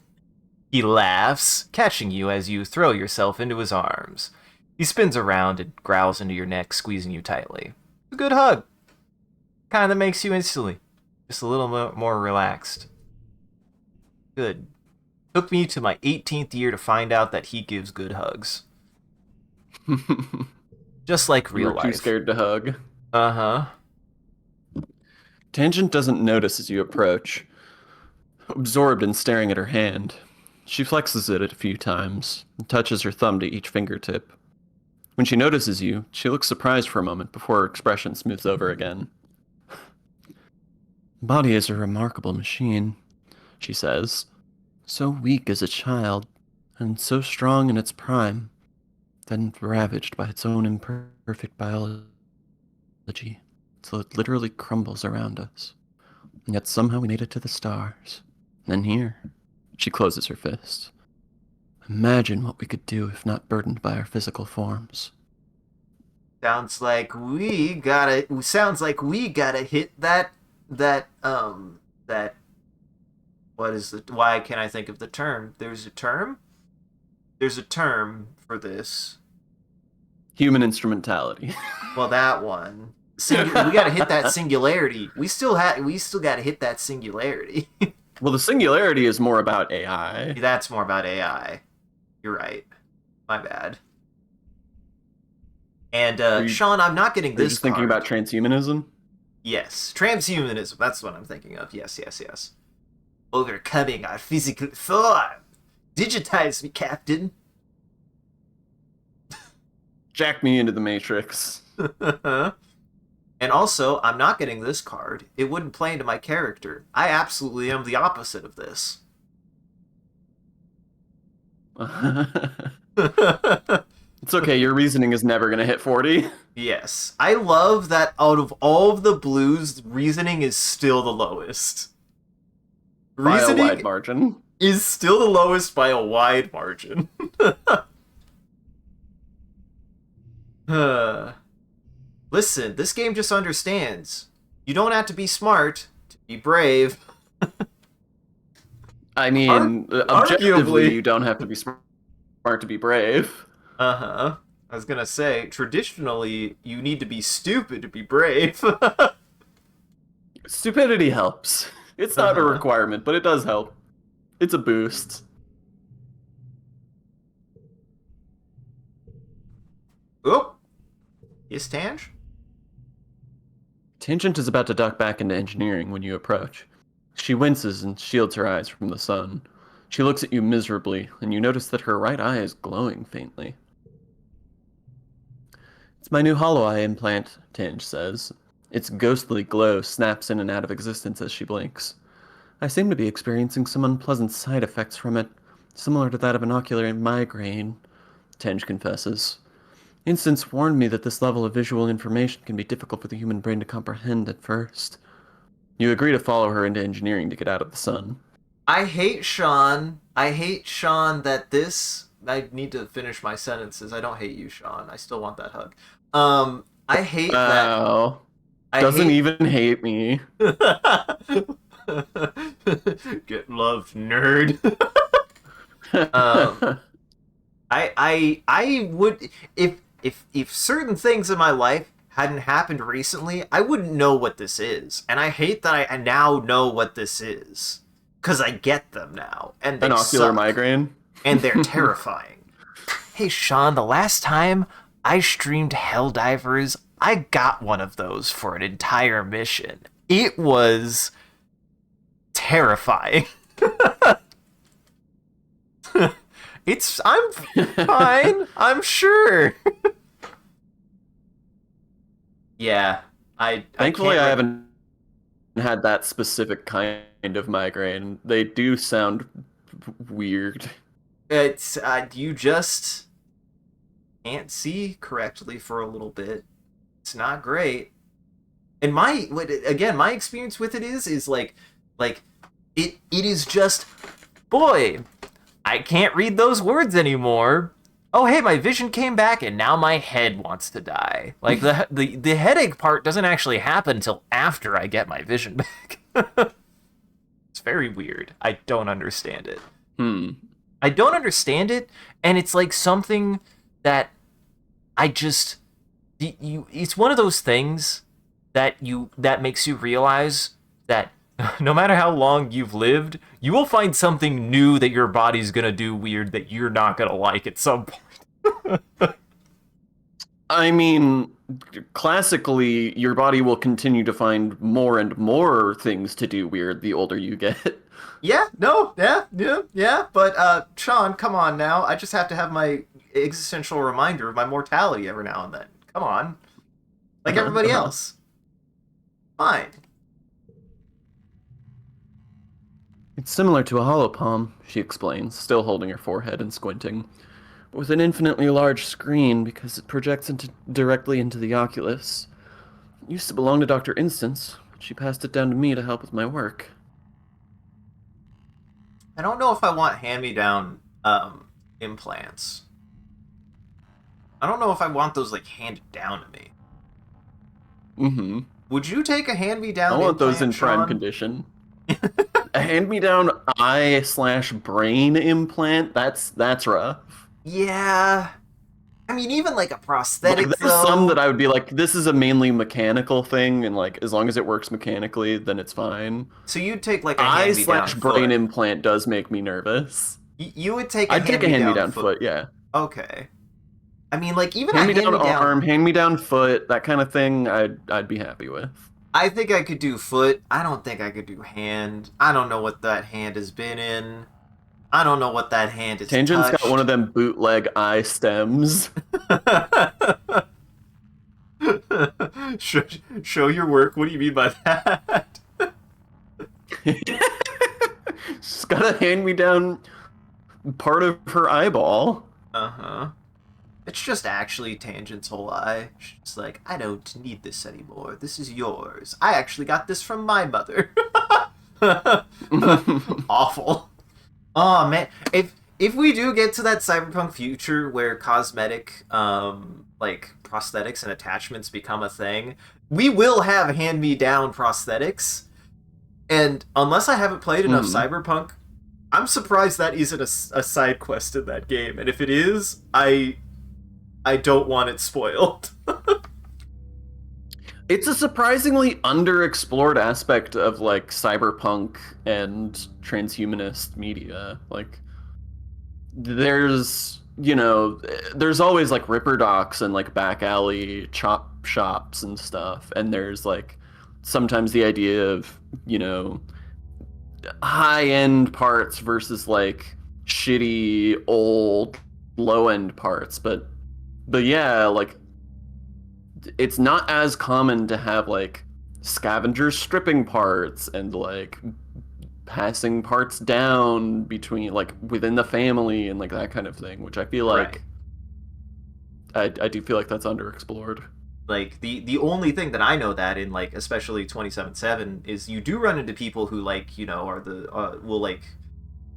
He laughs, catching you as you throw yourself into his arms. He spins around and growls into your neck, squeezing you tightly. A good hug. Kind of makes you instantly just a little more relaxed. Good. Took me to my 18th year to find out that he gives good hugs. Just like real life. Too scared to hug. Uh-huh. Tangent doesn't notice as you approach, absorbed in staring at her hand. She flexes it a few times and touches her thumb to each fingertip. When she notices you, she looks surprised for a moment before her expression smooths over again. Body is a remarkable machine, she says. So weak as a child, and so strong in its prime, then ravaged by its own imperfect biology, till it literally crumbles around us. And yet somehow we made it to the stars. And then here, she closes her fist. Imagine what we could do if not burdened by our physical forms. Sounds like we gotta hit that, what is the, why can't I think of the term? There's a term for this. Human instrumentality. Well, that one. We gotta hit that singularity. We still gotta hit that singularity. Well, the singularity is more about AI. That's more about AI. You're right. My bad. And Sean, I'm not getting this. Just thinking about transhumanism. Yes, transhumanism. That's what I'm thinking of. Yes. Overcoming our physical form. Digitize me, Captain. Jack me into the Matrix. And also, I'm not getting this card. It wouldn't play into my character. I absolutely am the opposite of this. It's okay, your reasoning is never going to hit 40. Yes. I love that out of all of the blues, reasoning is still the lowest. Reasoning by a wide margin. Is still the lowest by a wide margin. Listen, this game just understands. You don't have to be smart to be brave. I mean, objectively, you don't have to be smart to be brave. Uh-huh. I was gonna say, traditionally, you need to be stupid to be brave. Stupidity helps. It's not a requirement, but it does help. It's a boost. Oh! Yes, Tange? Tangent is about to duck back into engineering when you approach. She winces and shields her eyes from the sun. She looks at you miserably, and you notice that her right eye is glowing faintly. It's my new hollow eye implant, Tange says. Its ghostly glow snaps in and out of existence as she blinks. I seem to be experiencing some unpleasant side effects from it, similar to that of an ocular migraine, Tange confesses. Instance warned me that this level of visual information can be difficult for the human brain to comprehend at first. You agree to follow her into engineering to get out of the sun. I hate Sean that this... I need to finish my sentences. I don't hate you, Sean. I still want that hug. I hate that... Oh. Doesn't even hate me. Get loved, nerd. I would... If certain things in my life hadn't happened recently, I wouldn't know what this is. And I hate that I now know what this is. Because I get them now. And they An ocular suck. migraine? And they're terrifying. Hey, Sean, the last time I streamed Helldivers, I got one of those for an entire mission. It was terrifying. I'm fine, I'm sure. Yeah, I Thankfully, can't. I haven't had that specific kind of migraine. They do sound weird. It's you just can't see correctly for a little bit. It's not great. And again, my experience with it is like it is just, boy, I can't read those words anymore. Oh, hey, my vision came back and now my head wants to die. Like the headache part doesn't actually happen until after I get my vision back. It's very weird. I don't understand it. Hmm. I don't understand it, and it's like something that I just it's one of those things that makes you realize that no matter how long you've lived, you will find something new that your body's gonna do weird that you're not gonna like at some point. I mean, classically, your body will continue to find more and more things to do weird the older you get. Yeah, no, yeah. But Sean, come on now. I just have to have my existential reminder of my mortality every now and then. Come on, like Uh-huh, everybody uh-huh. else. Fine. It's similar to a hollow palm, she explains, still holding her forehead and squinting, but with an infinitely large screen because it projects directly into the oculus. It used to belong to Dr. Instance, but she passed it down to me to help with my work. I don't know if I want hand-me-down implants. I don't know if I want those like handed down to me. Mm-hmm. Would you take a hand-me-down I want those in implant, prime Sean? condition. A hand-me-down eye/brain implant, that's rough. Yeah. I mean, even like a Like, prosthetic there's some that though. I would be like, this is a mainly mechanical thing, and like, as long as it works mechanically, then it's fine. So you'd take like a hand-me-down Eye/brain foot. implant does make me nervous. You would take a I'd take a hand-me-down hand-me-down foot. foot, yeah. Okay. I mean, like even a Hand-me-down hand-me-down. arm, hand-me-down foot, that kind of thing, I'd be happy with. I think I could do foot. I don't think I could do hand. I don't know what that hand has been in. I don't know what that hand has Tangent's got one of touched. them bootleg eye stems. show, show your work. What do you mean by that? She's got a hand-me-down part of her eyeball. Uh-huh. It's just actually Tangent's whole eye. She's like, I don't need this anymore. This is yours. I actually got this from my mother. Awful. Oh man, if we do get to that cyberpunk future where cosmetic like prosthetics and attachments become a thing, we will have hand-me-down prosthetics. And unless I haven't played enough Mhm. cyberpunk, I'm surprised that isn't a side quest in that game. And if it is, I don't want it spoiled. It's a surprisingly underexplored aspect of like cyberpunk and transhumanist media. Like there's always like Ripper Docs and like back alley chop shops and stuff, and there's like sometimes the idea of, high end parts versus like shitty old low end parts, but yeah, like it's not as common to have like scavengers stripping parts and like passing parts down between like within the family and like that kind of thing, which I feel Right. like I do feel like that's underexplored. Like the only thing that I know that in like especially 27/7 is you do run into people who like, are the will like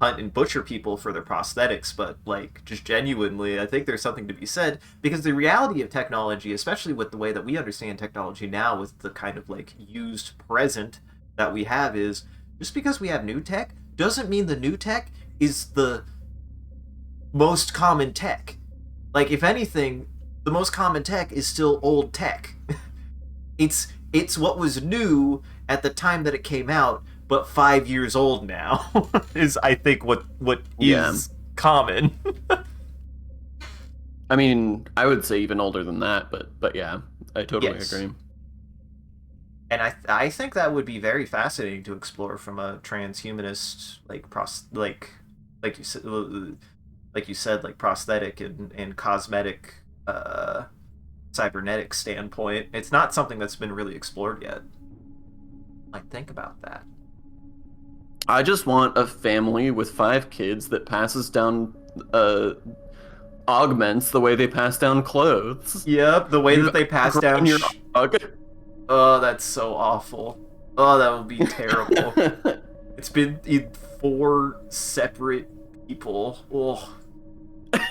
hunt and butcher people for their prosthetics, but like just genuinely, I think there's something to be said because the reality of technology, especially with the way that we understand technology now, with the kind of like used present that we have, is just because we have new tech doesn't mean the new tech is the most common tech. Like if anything, the most common tech is still old tech. It's what was new at the time that it came out, but 5 years old now is I think what Yeah. is common. I mean, I would say even older than that, but yeah, I totally Yes. agree. And I think that would be very fascinating to explore from a transhumanist like you said like prosthetic and cosmetic cybernetic standpoint. It's not something that's been really explored yet. Like, think about that. I just want a family with 5 kids that passes down augments the way they pass down clothes. Yep, the way You that they pass down. your aug. Oh, that's so awful. Oh, that would be terrible. It's been in 4 separate people. Oh,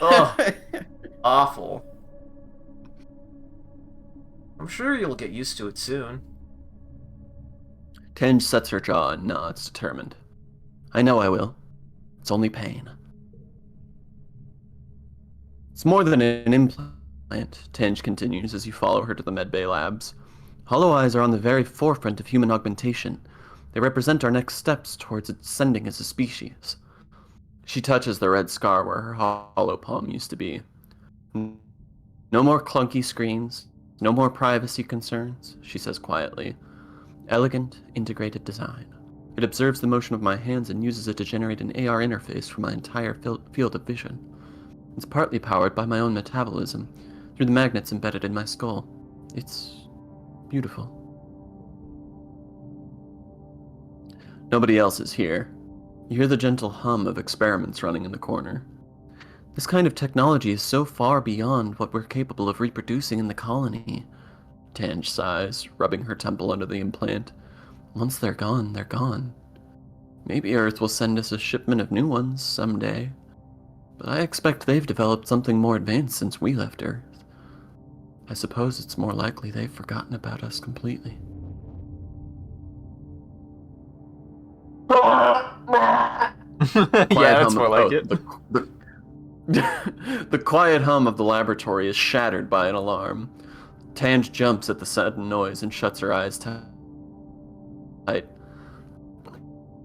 oh, awful. I'm sure you'll get used to it soon. Tenge sets her jaw and nods, determined. I know I will. It's only pain. It's more than an implant, Tenge continues as you follow her to the medbay labs. Hollow eyes are on the very forefront of human augmentation. They represent our next steps towards ascending as a species. She touches the red scar where her hollow palm used to be. No more clunky screens, no more privacy concerns, she says quietly. Elegant, integrated design. It observes the motion of my hands and uses it to generate an AR interface for my entire field of vision. It's partly powered by my own metabolism, through the magnets embedded in my skull. It's beautiful. Nobody else is here. You hear the gentle hum of experiments running in the corner. This kind of technology is so far beyond what we're capable of reproducing in the colony. Tenge sighs, rubbing her temple under the implant. Once they're gone, they're gone. Maybe Earth will send us a shipment of new ones someday. But I expect they've developed something more advanced since we left Earth. I suppose it's more likely they've forgotten about us completely. Yeah, that's more like it. The quiet hum of the laboratory is shattered by an alarm. Tenge jumps at the sudden noise and shuts her eyes tight.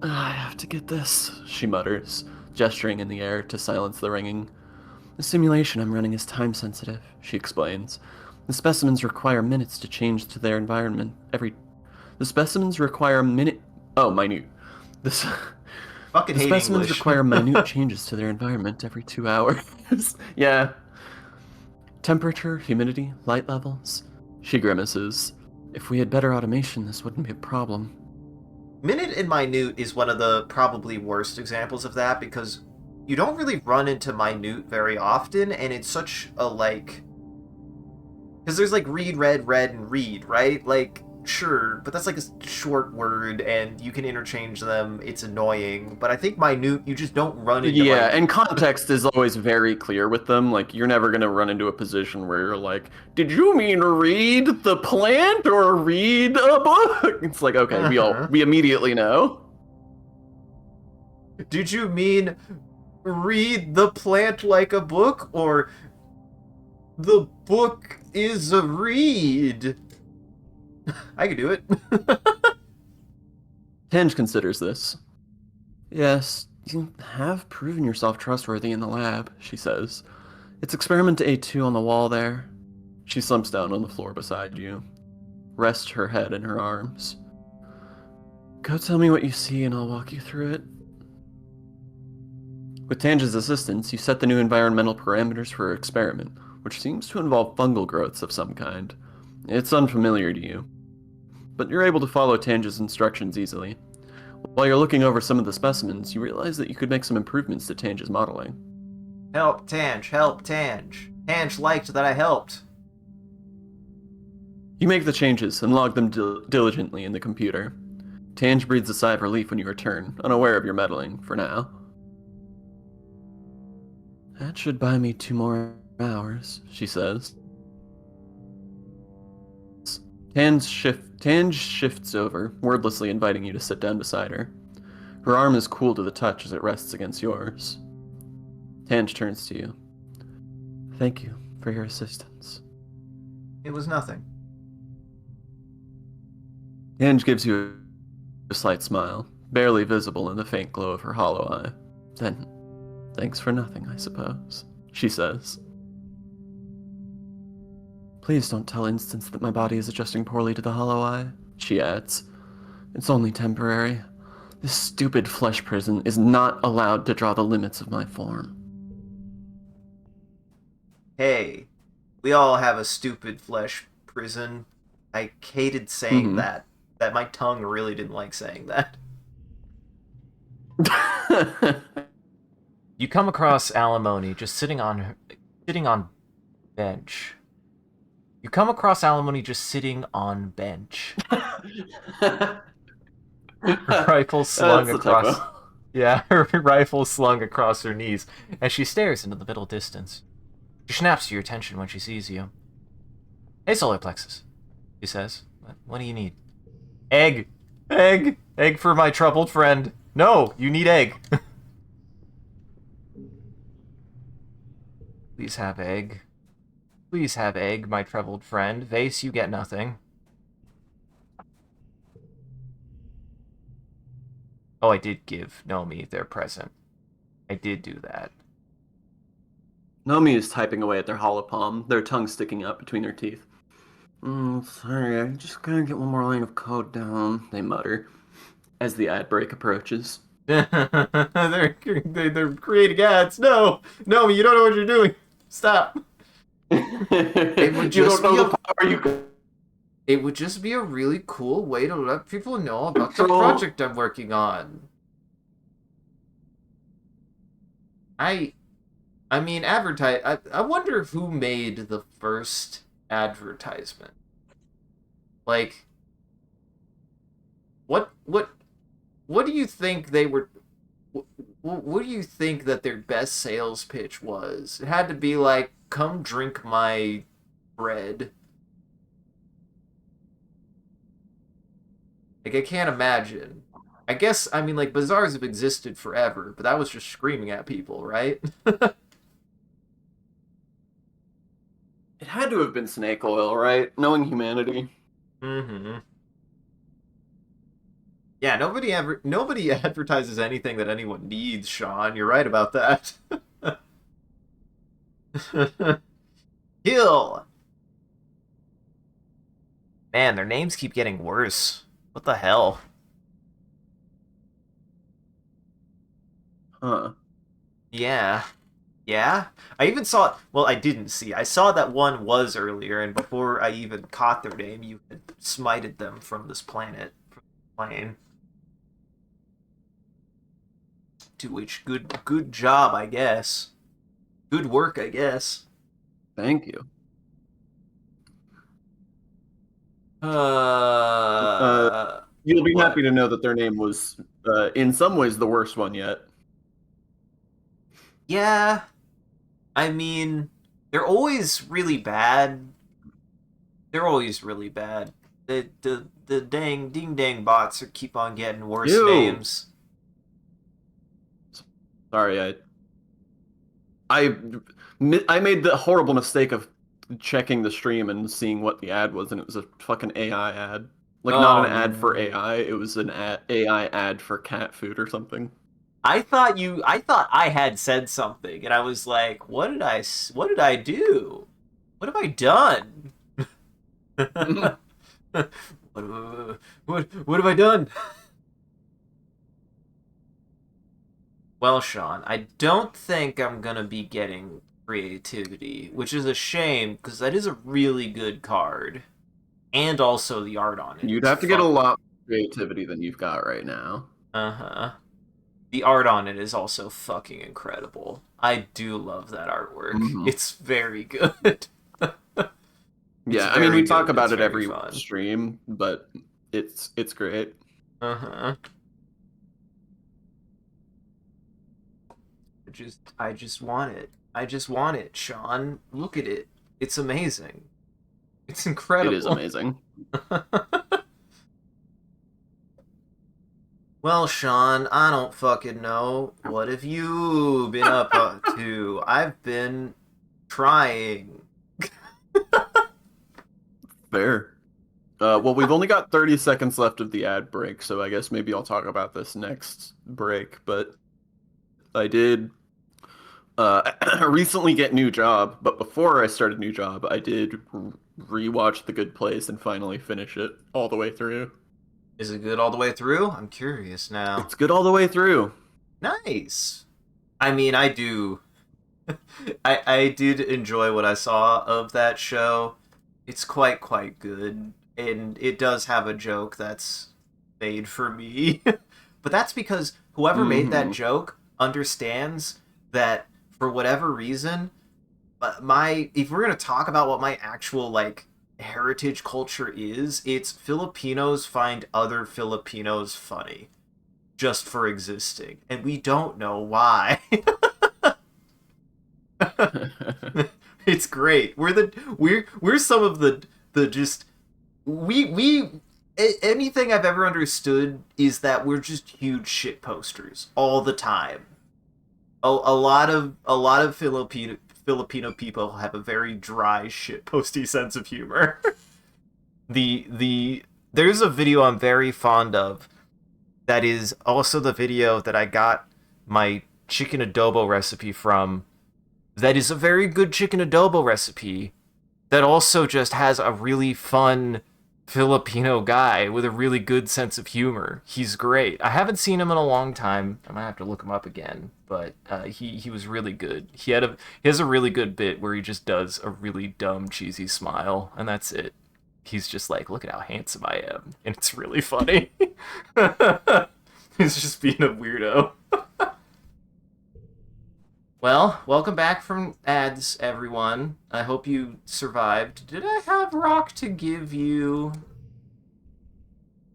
I have to get this, she mutters, gesturing in the air to silence the ringing. The simulation I'm running is time-sensitive, she explains. The specimens require minutes to change to their environment The specimens require minute... Oh, minute. Fucking The hate specimens English. require minute changes to their environment every 2 hours. Yeah. Temperature, humidity, light levels. She grimaces. If we had better automation, this wouldn't be a problem. Minute and minute is one of the probably worst examples of that because you don't really run into minute very often, and it's such a, like... Because there's, like, read, read, and read, right? Like, sure, but that's, like, a short word, and you can interchange them. It's annoying. But I think minute, you just don't run into Yeah, minute. and context is always very clear with them. Like, you're never going to run into a position where you're like, did you mean read the plant or read a book? It's like, okay, we immediately know. Did you mean read the plant like a book, or the book is a read? I could do it. Tenge considers this. Yes, you have proven yourself trustworthy in the lab, she says. It's experiment A2 on the wall there. She slumps down on the floor beside you. Rests her head in her arms. Go tell me what you see and I'll walk you through it. With Tange's assistance, you set the new environmental parameters for her experiment, which seems to involve fungal growths of some kind. It's unfamiliar to you, but you're able to follow Tange's instructions easily. While you're looking over some of the specimens, you realize that you could make some improvements to Tange's modeling. Help, Tange, help, Tange. Tange liked that I helped. You make the changes and log them diligently in the computer. Tange breathes a sigh of relief when you return, unaware of your meddling, for now. That should buy me 2 more hours, she says. Tange shifts over, wordlessly inviting you to sit down beside her. Her arm is cool to the touch as it rests against yours. Tange turns to you. Thank you for your assistance. It was nothing. Tange gives you a slight smile, barely visible in the faint glow of her hollow eye. Then, thanks for nothing, I suppose, she says. Please don't tell Instance that my body is adjusting poorly to the hollow eye, she adds. It's only temporary. This stupid flesh prison is not allowed to draw the limits of my form. Hey, We all have a stupid flesh prison. I hated saying Mhm. that. That my tongue really didn't like saying that. You come across Alimony just sitting on bench. You come across Alimony just sitting on bench. Her rifle slung That's the across. typo. Yeah, her rifle slung across her knees as she stares into the middle distance. She snaps to your attention when she sees you. Hey, Solar Plexus, she says. What do you need? Egg! Egg! Egg for my troubled friend. No, you need egg. Please have egg. Please have egg, my troubled friend. Vase, you get nothing. Oh, I did give Nomi their present. I did do that. Nomi is typing away at their hollow palm, their tongue sticking out between their teeth. Sorry, I just gotta get one more line of code down, they mutter, as the ad break approaches. they're creating ads. No, no, you don't know what you're doing. Stop. It would You just don't know be the power you it would just be a really cool way to let people know about the control. project I'm working on. I mean, I wonder who made the first advertisement. Like, what what do you think they were? What do you think that their best sales pitch was? It had to be like, "Come drink my bread." Like, I can't imagine. I guess I mean, like, bazaars have existed forever, but that was just screaming at people, right? It had to have been snake oil, right? Knowing humanity. Mm-hmm. Yeah, nobody advertises anything that anyone needs, Sean. You're right about that. Hill. Man, their names keep getting worse. What the hell? Huh. Yeah. Yeah? I even saw it. Well, I didn't see. I saw that one was earlier, and before I even caught their name, you had smited them from this planet, from the plane. To which good job, I guess. Good work, I guess. Thank you. Uh, You'll be happy what? to know that their name was, in some ways, the worst one yet. Yeah, I mean, they're always really bad. They're always really bad. The dang ding dang bots are keep on getting worse Ew. names. Sorry, I I made the horrible mistake of checking the stream and seeing what the ad was, and it was a fucking AI ad. Like, not an ad for Um, AI, it was an AI ad for cat food or something. I thought I had said something, and I was like, what did I do? What have I done? What have I done? Well, Sean, I don't think I'm gonna be getting creativity, which is a shame because that is a really good card, and also the art on it You'd is have to get a fuck. lot more creativity than you've got right now. Uh-huh. The art on it is also fucking incredible. I do love that artwork. Hmm. It's very good. It's Yeah, I mean, very we talk good. It's about it very every fun. stream, but it's great. Uh-huh. I just want it. I just want it, Sean. Look at it. It's amazing. It's It is incredible. amazing. Well, Sean, I don't fucking know. What have you been up to? I've been trying. Fair. Well, we've only got 30 seconds left of the ad break, so I guess maybe I'll talk about this next break. But I did recently get new job, but before I started new job, I did rewatch The Good Place and finally finish it all the way through. Is it good all the way through? I'm curious now. It's good all the way through. Nice. I mean, I do. I did enjoy what I saw of that show. It's quite good, and it does have a joke that's made for me. But that's because whoever made that Hmm. joke understands that for whatever reason, my if we're gonna talk about what my actual like heritage culture is, it's Filipinos find other Filipinos funny just for existing, and we don't know why. It's great. We're some of the just anything I've ever understood is that we're just huge shit posters all the time. A lot of Filipino people have a very dry shit posty sense of humor. The There's a video I'm very fond of that is also the video that I got my chicken adobo recipe from. That is a very good chicken adobo recipe that also just has a really fun Filipino guy with a really good sense of humor. He's great. I haven't seen him in a long time. I might have to look him up again, but he was really good. He has a really good bit where he just does a really dumb cheesy smile, and that's it. He's just like, look at how handsome I am, and it's really funny. He's just being a weirdo. Well, welcome back from ads, everyone. I hope you survived. Did I have rock to give you?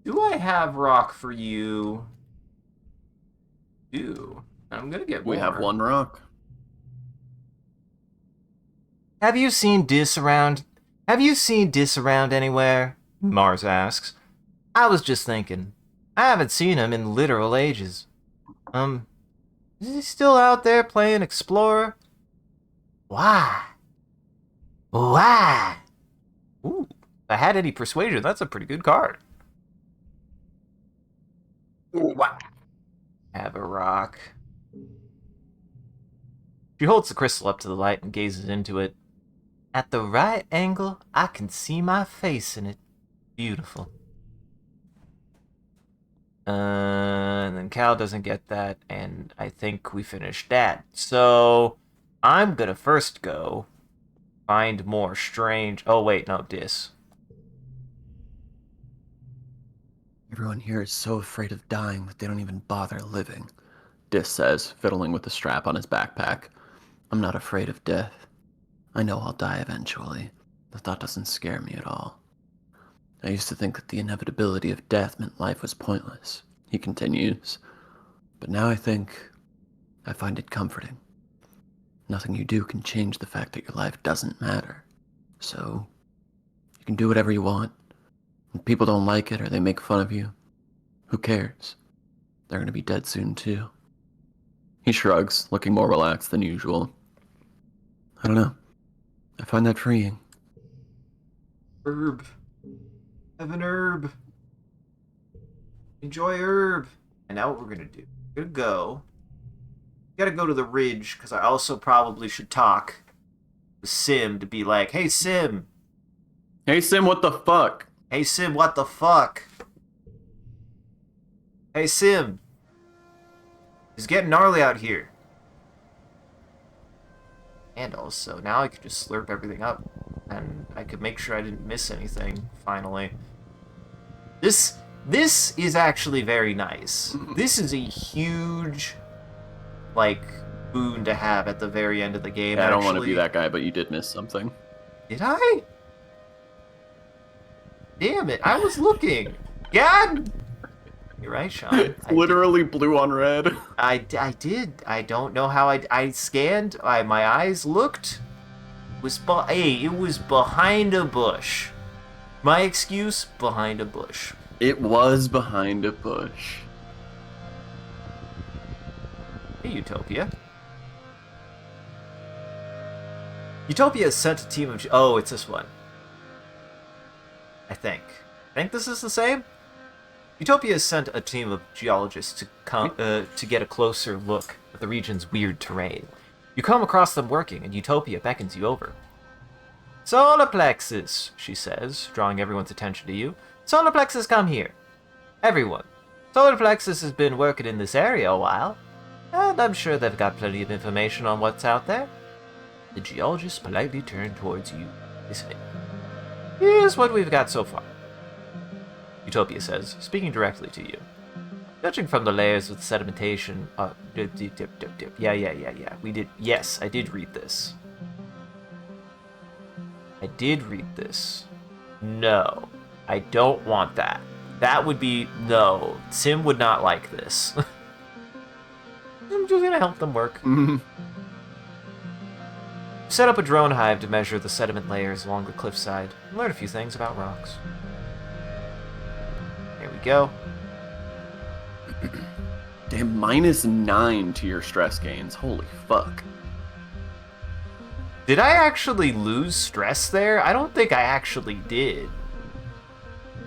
Do I have rock for you? Do. I'm gonna get more. We have one rock. Have you seen Dis around? Have you seen Dis around anywhere? Mars asks. I was just thinking. I haven't seen him in literal ages. Is he still out there playing Explorer? Why? Why? Ooh, if I had any persuasion, that's a pretty good card. Have a rock. She holds the crystal up to the light and gazes into it. At the right angle, I can see my face in it. Beautiful. And then Cal doesn't get that, and I think we finished that. So, I'm gonna first go find more strange... Oh, wait, no, Dis. Everyone here is so afraid of dying that they don't even bother living, Dis says, fiddling with the strap on his backpack. I'm not afraid of death. I know I'll die eventually. The thought doesn't scare me at all. I used to think that the inevitability of death meant life was pointless, he continues. But now I find it comforting. Nothing you do can change the fact that your life doesn't matter. So, you can do whatever you want. When people don't like it or they make fun of you, who cares? They're gonna be dead soon too. He shrugs, looking more relaxed than usual. I don't know. I find that freeing. Herb. Have an herb. Enjoy herb. And now what we're gonna do. We're gonna go. Gotta go to the ridge, because I also probably should talk with Sim to be like, hey Sim. Hey Sim, what the fuck? Hey Sim, what the fuck? Hey Sim. It's getting gnarly out here. And also, now I could just slurp everything up. And I could make sure I didn't miss anything, finally. This is actually very nice. This is a huge, like, boon to have at the very end of the game, Yeah, I don't want to actually. be that guy, but you did miss something. Did I? Damn it, I was looking. God! You're right, Sean. It's literally blue on red. I did. I don't know how I scanned. My eyes looked. It was behind a bush. My excuse, behind a bush. It was behind a bush. Hey, Utopia. Utopia has sent a team of... Oh, it's this one. I think this is the same? Utopia has sent a team of geologists to get a closer look at the region's weird terrain. You come across them working, and Utopia beckons you over. Solar plexus, she says, drawing everyone's attention to you. Solar plexus, come here. Everyone. Solar plexus has been working in this area a while, and I'm sure they've got plenty of information on what's out there. The geologist politely turned towards you, listening. Here's what we've got so far. Utopia says, speaking directly to you. Judging from the layers of sedimentation, yeah. We did, yes, I did read this. I did read this. No, I don't want that. That would be, no, Sim would not like this. I'm just gonna help them work. Set up a drone hive to measure the sediment layers along the cliffside and learn a few things about rocks. There we go. Damn, -9 to your stress gains. Holy fuck. Did I actually lose stress there? I don't think I actually did.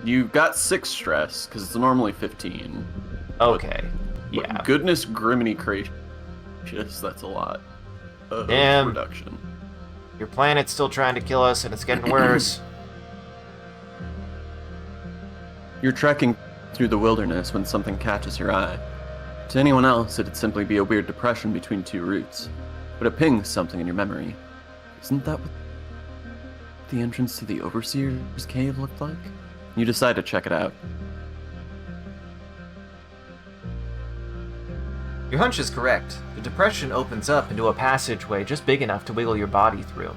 You got 6 stress, because it's normally 15. Okay. Yeah. But goodness griminy gracious, that's a lot of Damn. reduction. Your planet's still trying to kill us, and it's getting worse. You're trekking through the wilderness when something catches your eye. To anyone else, it'd simply be a weird depression between 2 roots. But it pings something in your memory. Isn't that what the entrance to the Overseer's cave looked like? You decide to check it out. Your hunch is correct. The depression opens up into a passageway just big enough to wiggle your body through.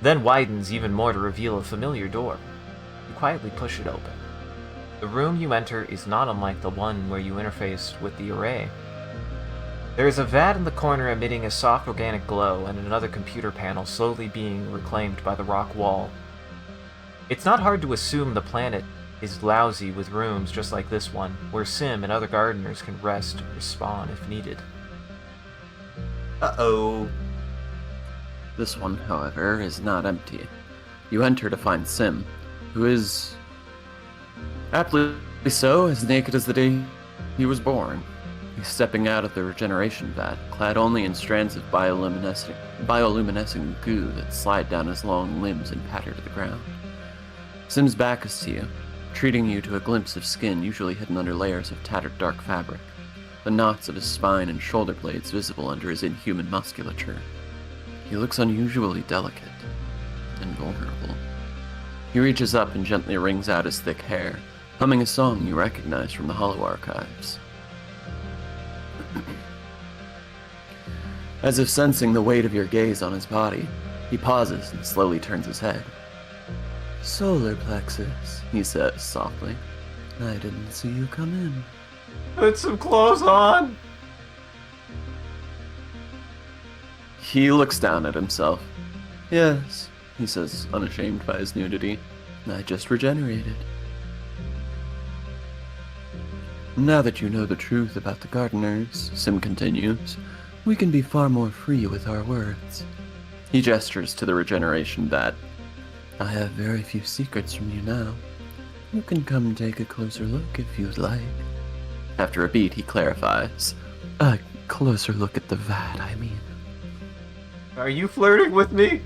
Then widens even more to reveal a familiar door. You quietly push it open. The room you enter is not unlike the one where you interfaced with the array. There is a vat in the corner emitting a soft organic glow and another computer panel slowly being reclaimed by the rock wall. It's not hard to assume the planet is lousy with rooms just like this one, where Sim and other gardeners can rest or respawn if needed. Uh-oh. This one, however, is not empty. You enter to find Sim, who is, aptly so, as naked as the day he was born. He's stepping out of the regeneration vat, clad only in strands of bioluminescent goo that slide down his long limbs and patter to the ground. Sim's back is to you, treating you to a glimpse of skin usually hidden under layers of tattered dark fabric, the knots of his spine and shoulder blades visible under his inhuman musculature. He looks unusually delicate and vulnerable. He reaches up and gently wrings out his thick hair, humming a song you recognize from the Hollow Archives. As if sensing the weight of your gaze on his body, he pauses and slowly turns his head. "Solar plexus," he says softly. "I didn't see you come in." Put some clothes on! He looks down at himself. "Yes," he says, unashamed by his nudity. "I just regenerated." "Now that you know the truth about the gardeners," Sim continues, "we can be far more free with our words." He gestures to the regeneration vat. "I have very few secrets from you now. You can come take a closer look if you'd like." After a beat, he clarifies. "A closer look at the vat, I mean." Are you flirting with me?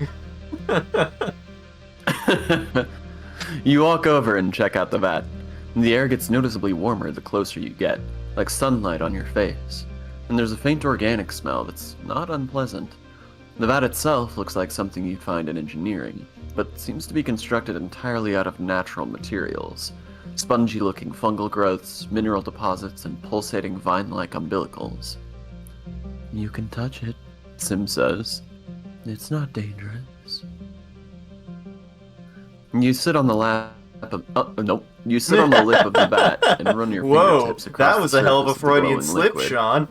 You walk over and check out the vat. The air gets noticeably warmer the closer you get, like sunlight on your face. And there's a faint organic smell that's not unpleasant. The vat itself looks like something you'd find in engineering, but seems to be constructed entirely out of natural materials. Spongy-looking fungal growths, mineral deposits, and pulsating vine-like umbilicals. "You can touch it," Sim says. "It's not dangerous." You sit on the lap of... nope. You sit on the lip of the vat and run your fingertips across that was the a hell of a surface the Freudian glowing slip, liquid. Sean.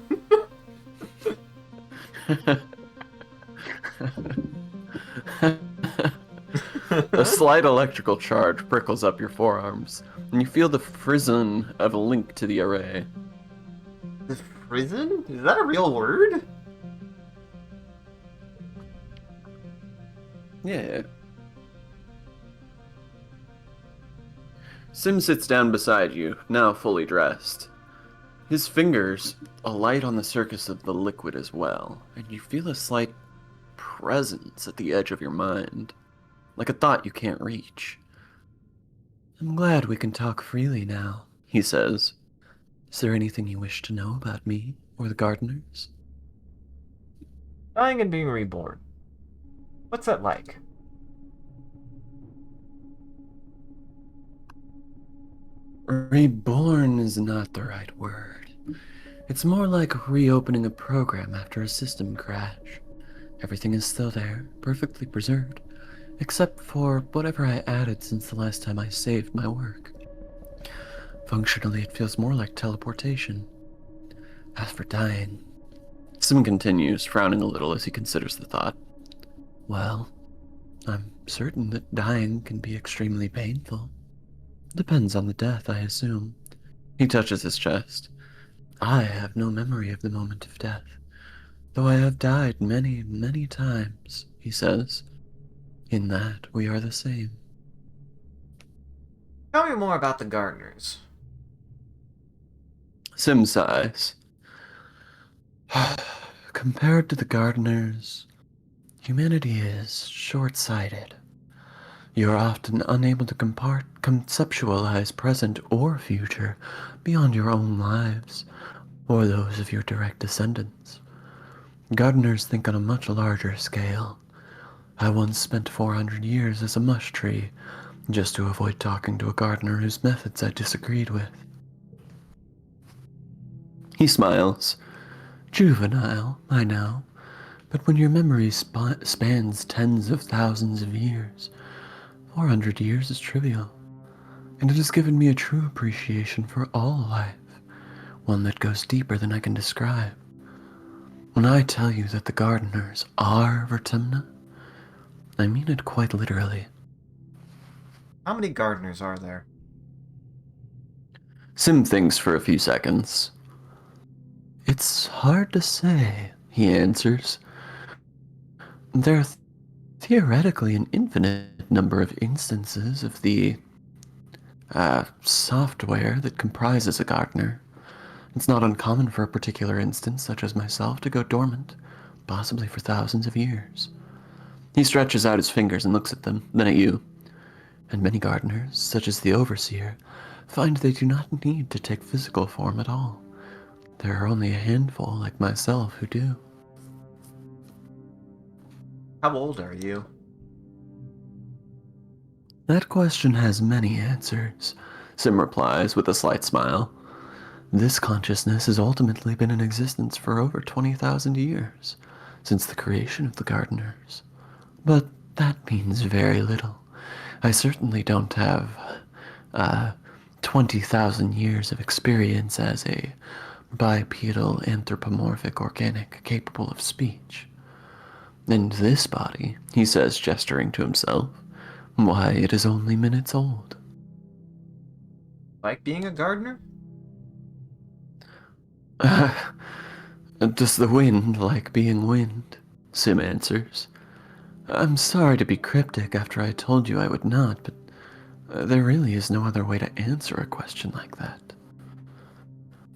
A slight electrical charge prickles up your forearms, and you feel the frisson of a link to the array. The prison? Is that a real word? Yeah. Sim sits down beside you, now fully dressed. His fingers alight on the surface of the liquid as well, and you feel a slight presence at the edge of your mind, like a thought you can't reach. "I'm glad we can talk freely now," he says. "Is there anything you wish to know about me or the gardeners?" Dying and being reborn. What's that like? Reborn is not the right word. It's more like reopening a program after a system crash. Everything is still there, perfectly preserved, except for whatever I added since the last time I saved my work. Functionally, it feels more like teleportation. As for dying, Sim continues, frowning a little as he considers the thought. Well, I'm certain that dying can be extremely painful. Depends on the death, I assume. He touches his chest. I have no memory of the moment of death, though I have died many, many times, he says. In that, we are the same. Tell me more about the gardeners. Sim sighs. Compared to the gardeners, humanity is short-sighted. You are often unable to conceptualize present or future beyond your own lives, or those of your direct descendants. Gardeners think on a much larger scale. I once spent 400 years as a mush tree, just to avoid talking to a gardener whose methods I disagreed with. He smiles. Juvenile, I know, but when your memory spans tens of thousands of years, 400 years is trivial, and it has given me a true appreciation for all life, one that goes deeper than I can describe. When I tell you that the gardeners are Vertumna, I mean it quite literally. How many gardeners are there? Sim thinks for a few seconds. It's hard to say, he answers. There are theoretically an infinite number of instances of the software that comprises a gardener. It's not uncommon for a particular instance, such as myself, to go dormant, possibly for thousands of years. He stretches out his fingers and looks at them, then at you. And many gardeners, such as the Overseer, find they do not need to take physical form at all. There are only a handful, like myself, who do. How old are you? That question has many answers, Sim replies with a slight smile. This consciousness has ultimately been in existence for over 20,000 years, since the creation of the gardeners. But that means very little. I certainly don't have, 20,000 years of experience as a bipedal anthropomorphic organic capable of speech. And this body, he says, gesturing to himself, why, it is only minutes old. Like being a gardener? Does the wind like being wind? Sim answers. I'm sorry to be cryptic after I told you I would not, but there really is no other way to answer a question like that.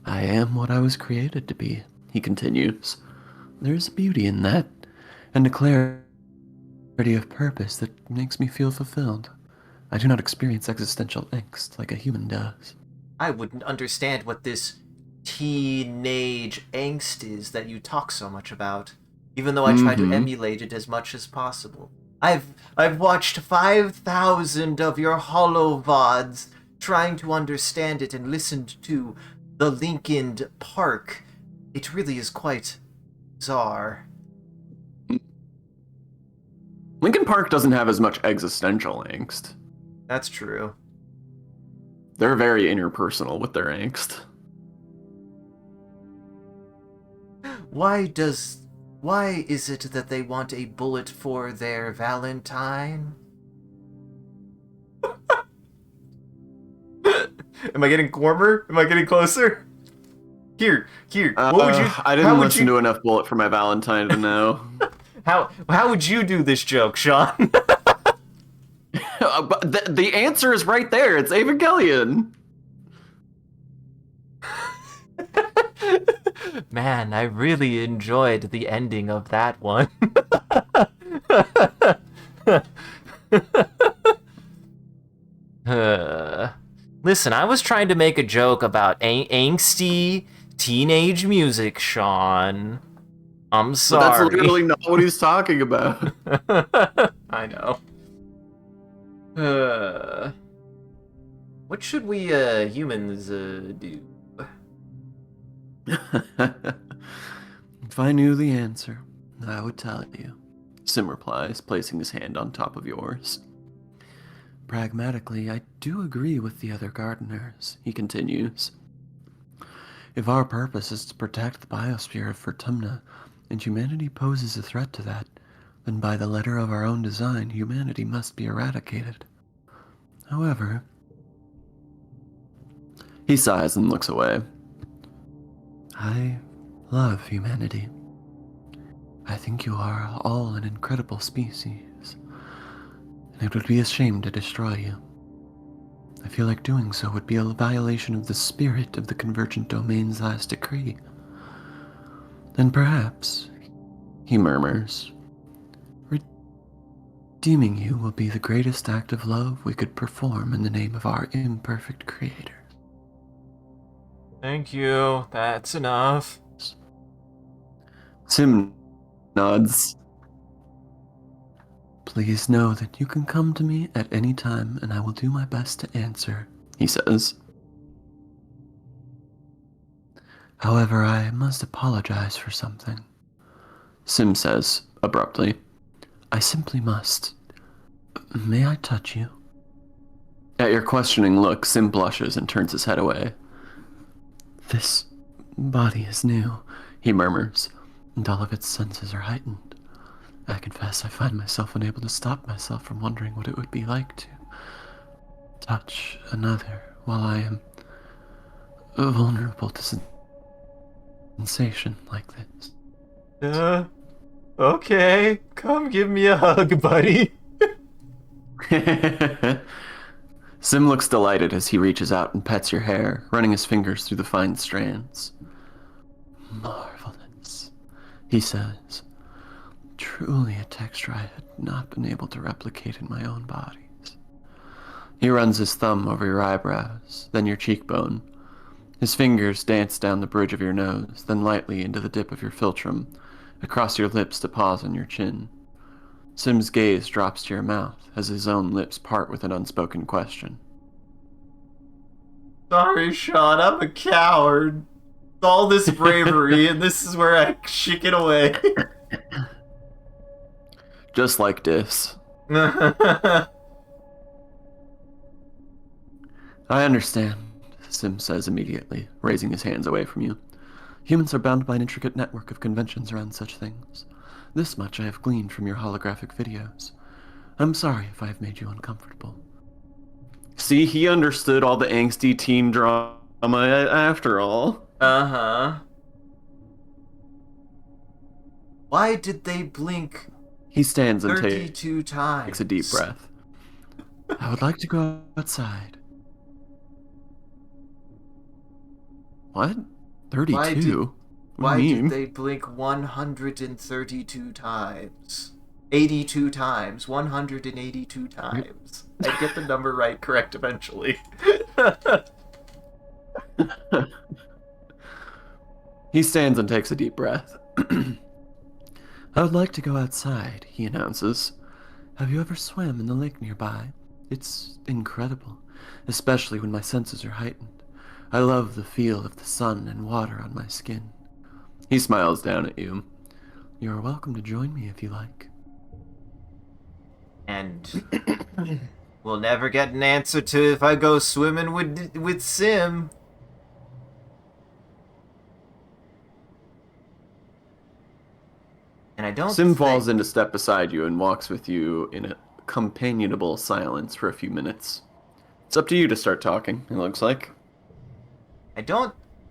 I am what I was created to be, he continues. There's beauty in that, and a clarity of purpose that makes me feel fulfilled. I do not experience existential angst like a human does. I wouldn't understand what this teenage angst is that you talk so much about, even though I try to emulate it as much as possible. I've watched 5,000 of your hollow VODs trying to understand it and listened to the Lincoln Park. It really is quite bizarre. Lincoln Park doesn't have as much existential angst. That's true. They're very interpersonal with their angst. Why is it that they want a bullet for their Valentine? Am I getting warmer? Am I getting closer? Here. What would you? I didn't listen to enough Bullet for my Valentine to know. How would you do this joke, Sean? But the answer is right there. It's Evangelion. Man, I really enjoyed the ending of that one. Listen, I was trying to make a joke about angsty teenage music, Sean. I'm But that's sorry. literally not what he's talking about. I know. What should we humans do? If I knew the answer, I would tell you. Sim replies, placing his hand on top of yours. Pragmatically, I do agree with the other gardeners, he continues. If our purpose is to protect the biosphere of Vertumna, and humanity poses a threat to that, then by the letter of our own design, humanity must be eradicated. However, he sighs and looks away. I love humanity. I think you are all an incredible species, and it would be a shame to destroy you. I feel like doing so would be a violation of the spirit of the Convergent Domain's last decree. And perhaps, he murmurs, redeeming you will be the greatest act of love we could perform in the name of our imperfect creator. Thank you. That's enough. Sim nods. Please know that you can come to me at any time and I will do my best to answer, he says. However, I must apologize for something, Sim says abruptly. I simply must. May I touch you? At your questioning look, Sim blushes and turns his head away. This body is new, he murmurs, and all of its senses are heightened. I confess I find myself unable to stop myself from wondering what it would be like to touch another while I am vulnerable to sensation like this. Okay. Come give me a hug, buddy. Sim looks delighted as he reaches out and pets your hair, running his fingers through the fine strands. Marvelous, he says. Truly a texture I had not been able to replicate in my own bodies. He runs his thumb over your eyebrows, then your cheekbone. His fingers dance down the bridge of your nose, then lightly into the dip of your philtrum, across your lips to pause on your chin. Sim's gaze drops to your mouth as his own lips part with an unspoken question. Sorry, Sean. I'm a coward. All this bravery, and this is where I shake it away. Just like this. I understand, Sim says immediately, raising his hands away from you. Humans are bound by an intricate network of conventions around such things. This much I have gleaned from your holographic videos. I'm sorry if I have made you uncomfortable. See, he understood all the angsty teen drama after all. Uh-huh. Why did they blink He stands and 32 times? takes a deep breath. I would like to go outside. What? 32? Why did they blink 132 times? 82 times. 182 times. I'd get the number right correct eventually. He stands and takes a deep breath. I would like to go outside, he announces. Have you ever swam in the lake nearby? It's incredible, especially when my senses are heightened. I love the feel of the sun and water on my skin. He smiles down at you. You are welcome to join me if you like. And we'll never get an answer to if I go swimming with Sim. And I don't Sim falls into step beside you and walks with you in a companionable silence for a few minutes. It's up to you to start talking, it looks like.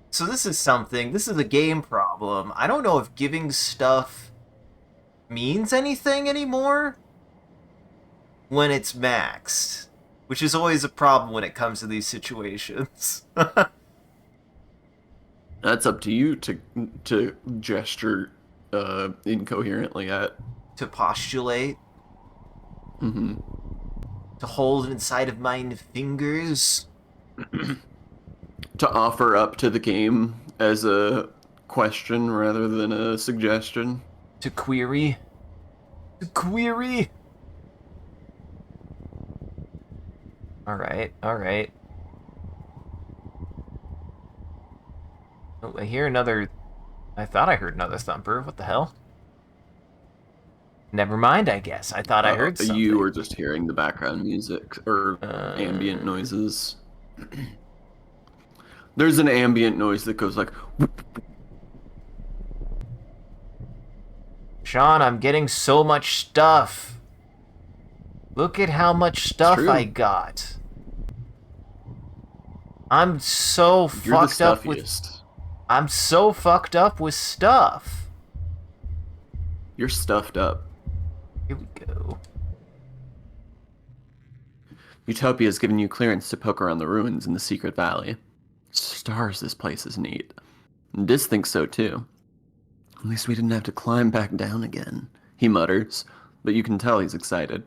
So this is a game problem. I don't know if giving stuff means anything anymore when it's maxed, which is always a problem when it comes to these situations. That's up to you to gesture incoherently at. To postulate. Mm-hmm. To hold inside of my fingers. To offer up to the game as a question rather than a suggestion. To query. To query. Alright, alright. Oh, I hear another... I thought I heard another thumper. What the hell? Never mind, I guess. I thought I heard something. You were just hearing the background music, or ambient noises. There's an ambient noise that goes like... Sean, I'm getting so much stuff. Look at how much stuff I got. I'm so fucked up with... I'm so fucked up with stuff. You're stuffed up. Here we go. Utopia's given you clearance to poke around the ruins in the secret valley. Stars, this place is neat. And Dis thinks so too. At least we didn't have to climb back down again, he mutters, but you can tell he's excited.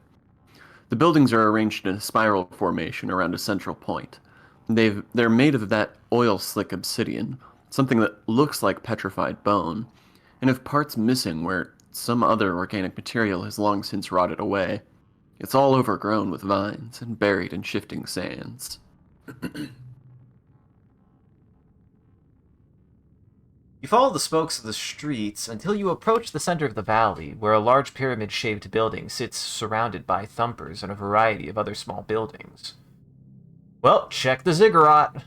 The buildings are arranged in a spiral formation around a central point. They're made of that oil-slick obsidian, something that looks like petrified bone, and have parts missing where some other organic material has long since rotted away. It's all overgrown with vines and buried in shifting sands. You follow the spokes of the streets until you approach the center of the valley, where a large pyramid-shaped building sits surrounded by thumpers and a variety of other small buildings. Well, check the ziggurat.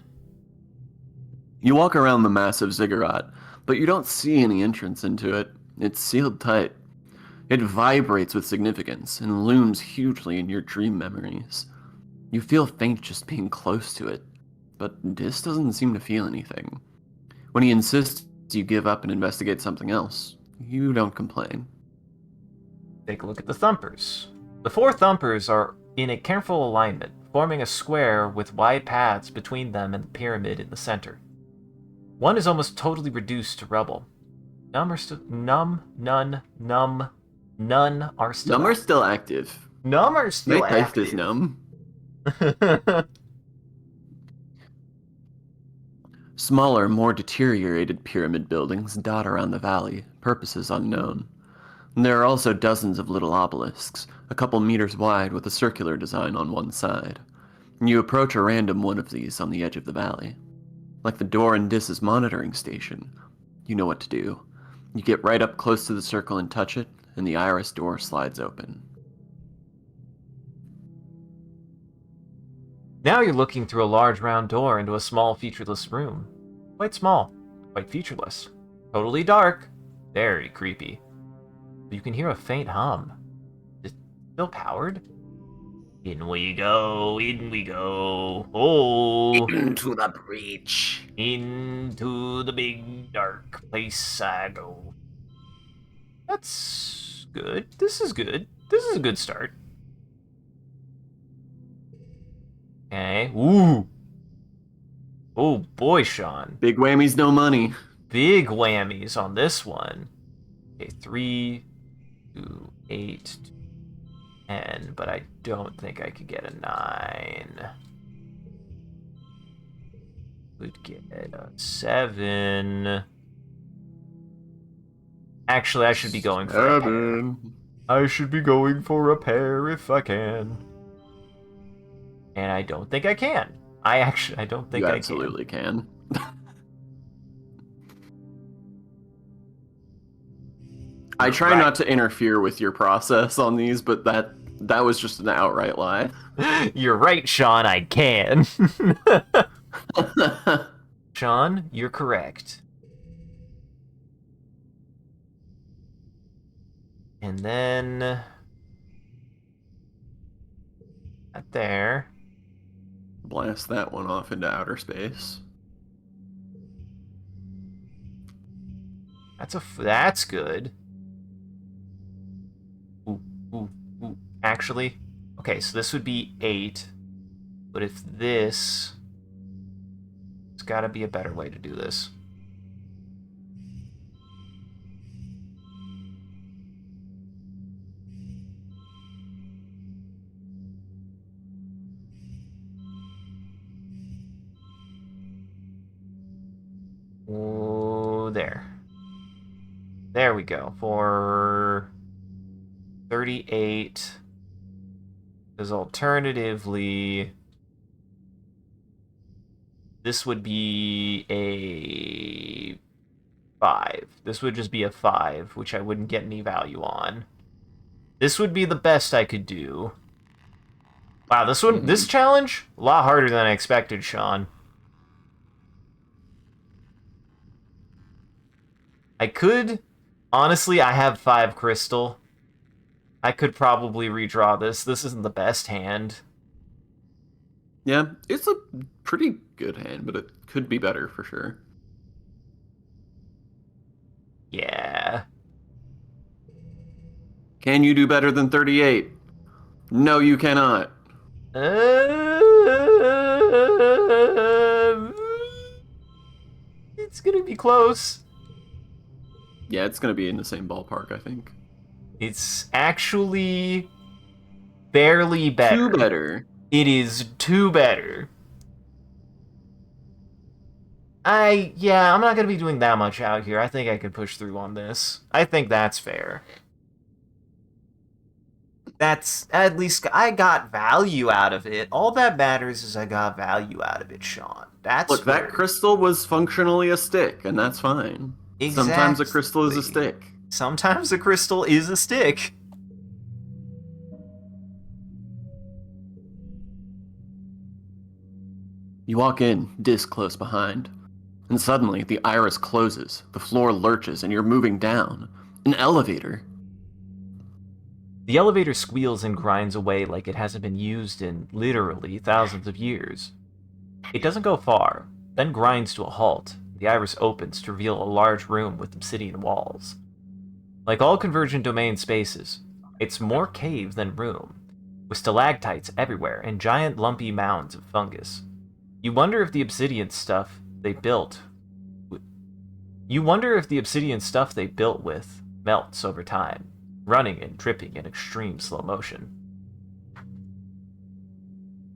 You walk around the massive ziggurat, but you don't see any entrance into it. It's sealed tight. It vibrates with significance and looms hugely in your dream memories. You feel faint just being close to it, but Dis doesn't seem to feel anything. When he insists you give up and investigate something else, you don't complain. Take a look at the thumpers. The 4 thumpers are in a careful alignment, forming a square with wide paths between them and the pyramid in the center. One is almost totally reduced to rubble. None are still active. Num are still active. Num are still they active. typed as num. Smaller, more deteriorated pyramid buildings dot around the valley, purposes unknown. There are also dozens of little obelisks, a couple meters wide with a circular design on one side. You approach a random one of these on the edge of the valley. Like the door in Dis's monitoring station, you know what to do. You get right up close to the circle and touch it, and the iris door slides open. Now you're looking through a large round door into a small, featureless room. Quite small, quite featureless. Totally dark, very creepy. But you can hear a faint hum. Is it still powered? In we go, in we go. Oh! Into the breach. Into the big dark place I go. That's good. This is good. This is a good start. Okay. Ooh. Oh boy, Sean. Big whammies, no money. Big whammies on this one. Okay, 3, 2, 8, 10, but I don't think I could get a 9. Would get a 7. Actually, I should be going for a pair. I should be going for a pair if I can. And I don't think I can. I don't think I can. You absolutely can. I try not to interfere with your process on these, but that was just an outright lie. You're right, Sean, I can. Sean, you're correct. And then... That there. Blast that one off into outer space. That's good. Ooh. Actually, okay, so this would be 8. But if this... There's gotta be a better way to do this. Oh, there. There we go. For 38. Because alternatively, this would be a 5. This would just be a 5, which I wouldn't get any value on. This would be the best I could do. Wow, this challenge, a lot harder than I expected, Sean. I could, honestly, I have 5 crystal. I could probably redraw this. This isn't the best hand. Yeah, it's a pretty good hand, but it could be better for sure. Yeah. Can you do better than 38? No, you cannot. It's gonna be close. Yeah, it's gonna be in the same ballpark, I think. It's actually barely better. 2 better. It is 2 better. I'm not gonna be doing that much out here. I think I could push through on this. I think that's fair. That's, at least, I got value out of it. All that matters is I got value out of it, Sean. That's Look, that crystal was functionally a stick, and that's fine. Exactly. Sometimes a crystal is a stick. Sometimes a crystal is a stick. You walk in, Dis close behind, and suddenly the iris closes, the floor lurches, and you're moving down. An elevator. The elevator squeals and grinds away like it hasn't been used in, literally, thousands of years. It doesn't go far, then grinds to a halt. The iris opens to reveal a large room with obsidian walls. Like all convergent domain spaces, it's more cave than room, with stalactites everywhere and giant lumpy mounds of fungus. You wonder if the obsidian stuff they built with melts over time, running and dripping in extreme slow motion.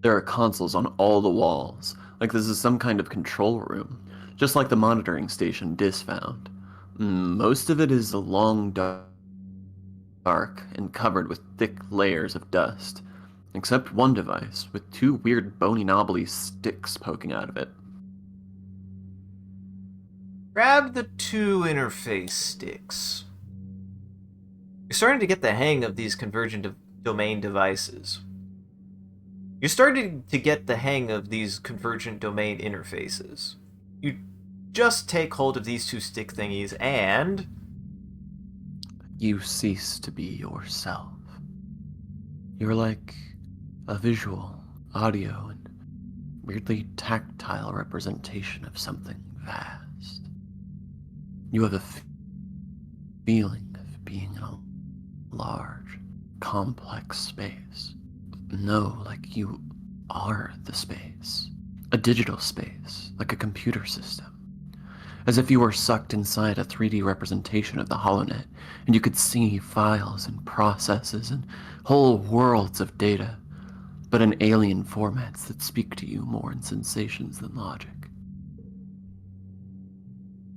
There are consoles on all the walls, like this is some kind of control room, just like the monitoring station Dis found. Most of it is a long dark and covered with thick layers of dust, except one device with 2 weird bony knobbly sticks poking out of it. Grab the 2 interface sticks. You're starting to get the hang of these convergent domain devices. You're starting to get the hang of these convergent domain interfaces. You just take hold of these 2 stick thingies and... You cease to be yourself. You're like a visual, audio, and weirdly tactile representation of something vast. You have a feeling of being in a large, complex space. No, like you are the space. A digital space, like a computer system. As if you were sucked inside a 3D representation of the HoloNet, and you could see files and processes and whole worlds of data, but in alien formats that speak to you more in sensations than logic.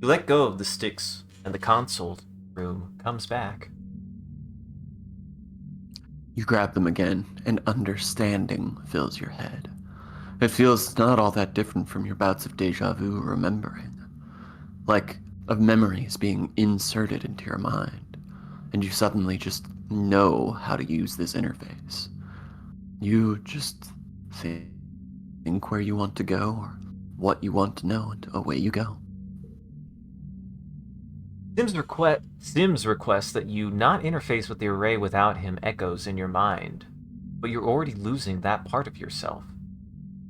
You let go of the sticks, and the console room comes back. You grab them again, and understanding fills your head. It feels not all that different from your bouts of deja vu remembering. Like of memories being inserted into your mind, and you suddenly just know how to use this interface. You just think where you want to go, or what you want to know, and away you go. Sim's request that you not interface with the array without him echoes in your mind, but you're already losing that part of yourself.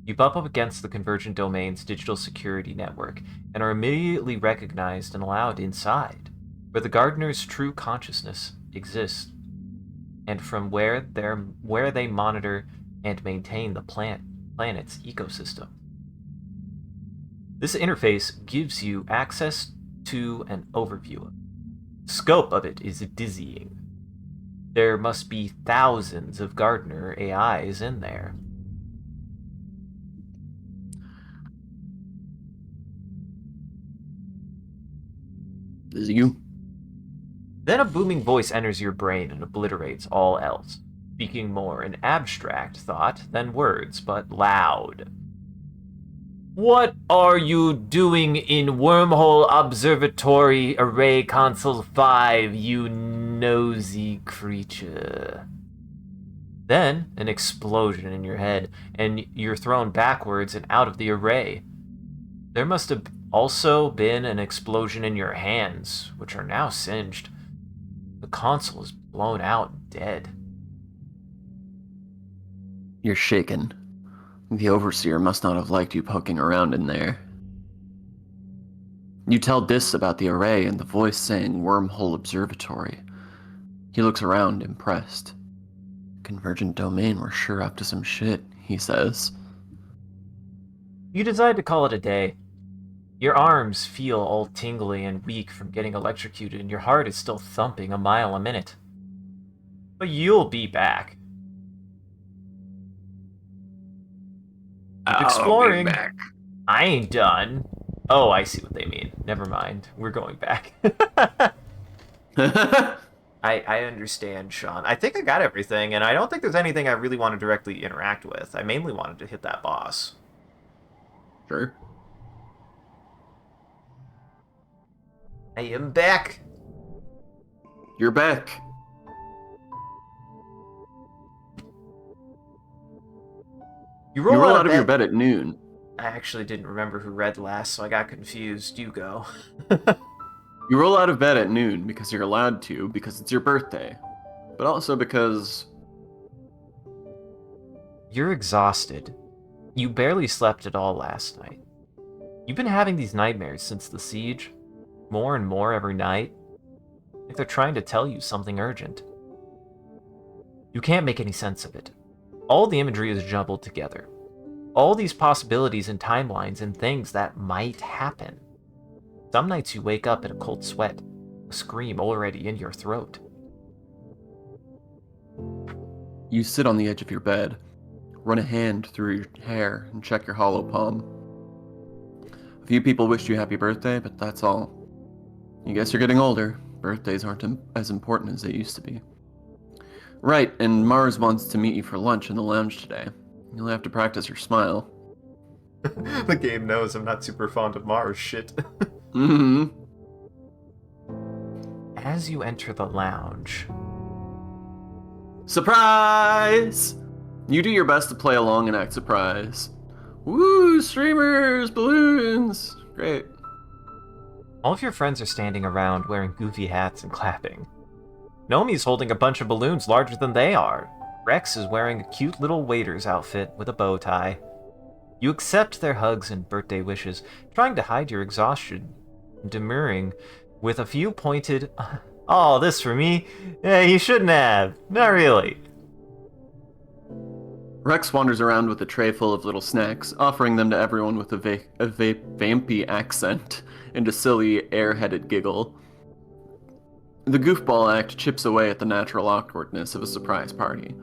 You bump up against the Convergent Domain's digital security network and are immediately recognized and allowed inside, where the Gardener's true consciousness exists, and from where they monitor and maintain the planet's ecosystem. This interface gives you access to an overview. The scope of it is dizzying. There must be thousands of Gardener AIs in there. Is you? Then a booming voice enters your brain and obliterates all else, speaking more in abstract thought than words, but loud. What are you doing in Wormhole Observatory Array Console 5, you nosy creature? Then, an explosion in your head, and you're thrown backwards and out of the array. There must have also been an explosion in your hands, which are now singed. The console is blown out dead. You're shaken. The Overseer must not have liked you poking around in there. You tell Dis about the array and the voice saying Wormhole Observatory. He looks around, impressed. Convergent Domain were sure up to some shit, he says. You decide to call it a day. Your arms feel all tingly and weak from getting electrocuted, and your heart is still thumping a mile a minute. But you'll be back. Keep exploring. I'll be back. I ain't done. Oh, I see what they mean. Never mind. We're going back. I understand, Sean. I think I got everything, and I don't think there's anything I really want to directly interact with. I mainly wanted to hit that boss. Sure. I am back. You're back. You You roll out of your bed at noon. I actually didn't remember who read last, so I got confused. You go. You roll out of bed at noon because you're allowed to, because it's your birthday. But also because... You're exhausted. You barely slept at all last night. You've been having these nightmares since the siege. More and more every night. Like they're trying to tell you something urgent. You can't make any sense of it. All the imagery is jumbled together. All these possibilities and timelines and things that might happen. Some nights you wake up in a cold sweat, a scream already in your throat. You sit on the edge of your bed, run a hand through your hair, and check your hollow palm. A few people wished you happy birthday, but that's all. You guess you're getting older. Birthdays aren't as important as they used to be. Right, and Mars wants to meet you for lunch in the lounge today. You'll have to practice your smile. The game knows I'm not super fond of Mars shit. Mm-hmm. As you enter the lounge... Surprise! You do your best to play along and act surprised. Woo! Streamers! Balloons! Great. All of your friends are standing around wearing goofy hats and clapping. Nomi's holding a bunch of balloons larger than they are. Rex is wearing a cute little waiter's outfit with a bow tie. You accept their hugs and birthday wishes, trying to hide your exhaustion, demurring with a few pointed, "Oh, this for me? Yeah, you shouldn't have. Not really." Rex wanders around with a tray full of little snacks, offering them to everyone with a vampy accent and a silly, airheaded giggle. The goofball act chips away at the natural awkwardness of a surprise party.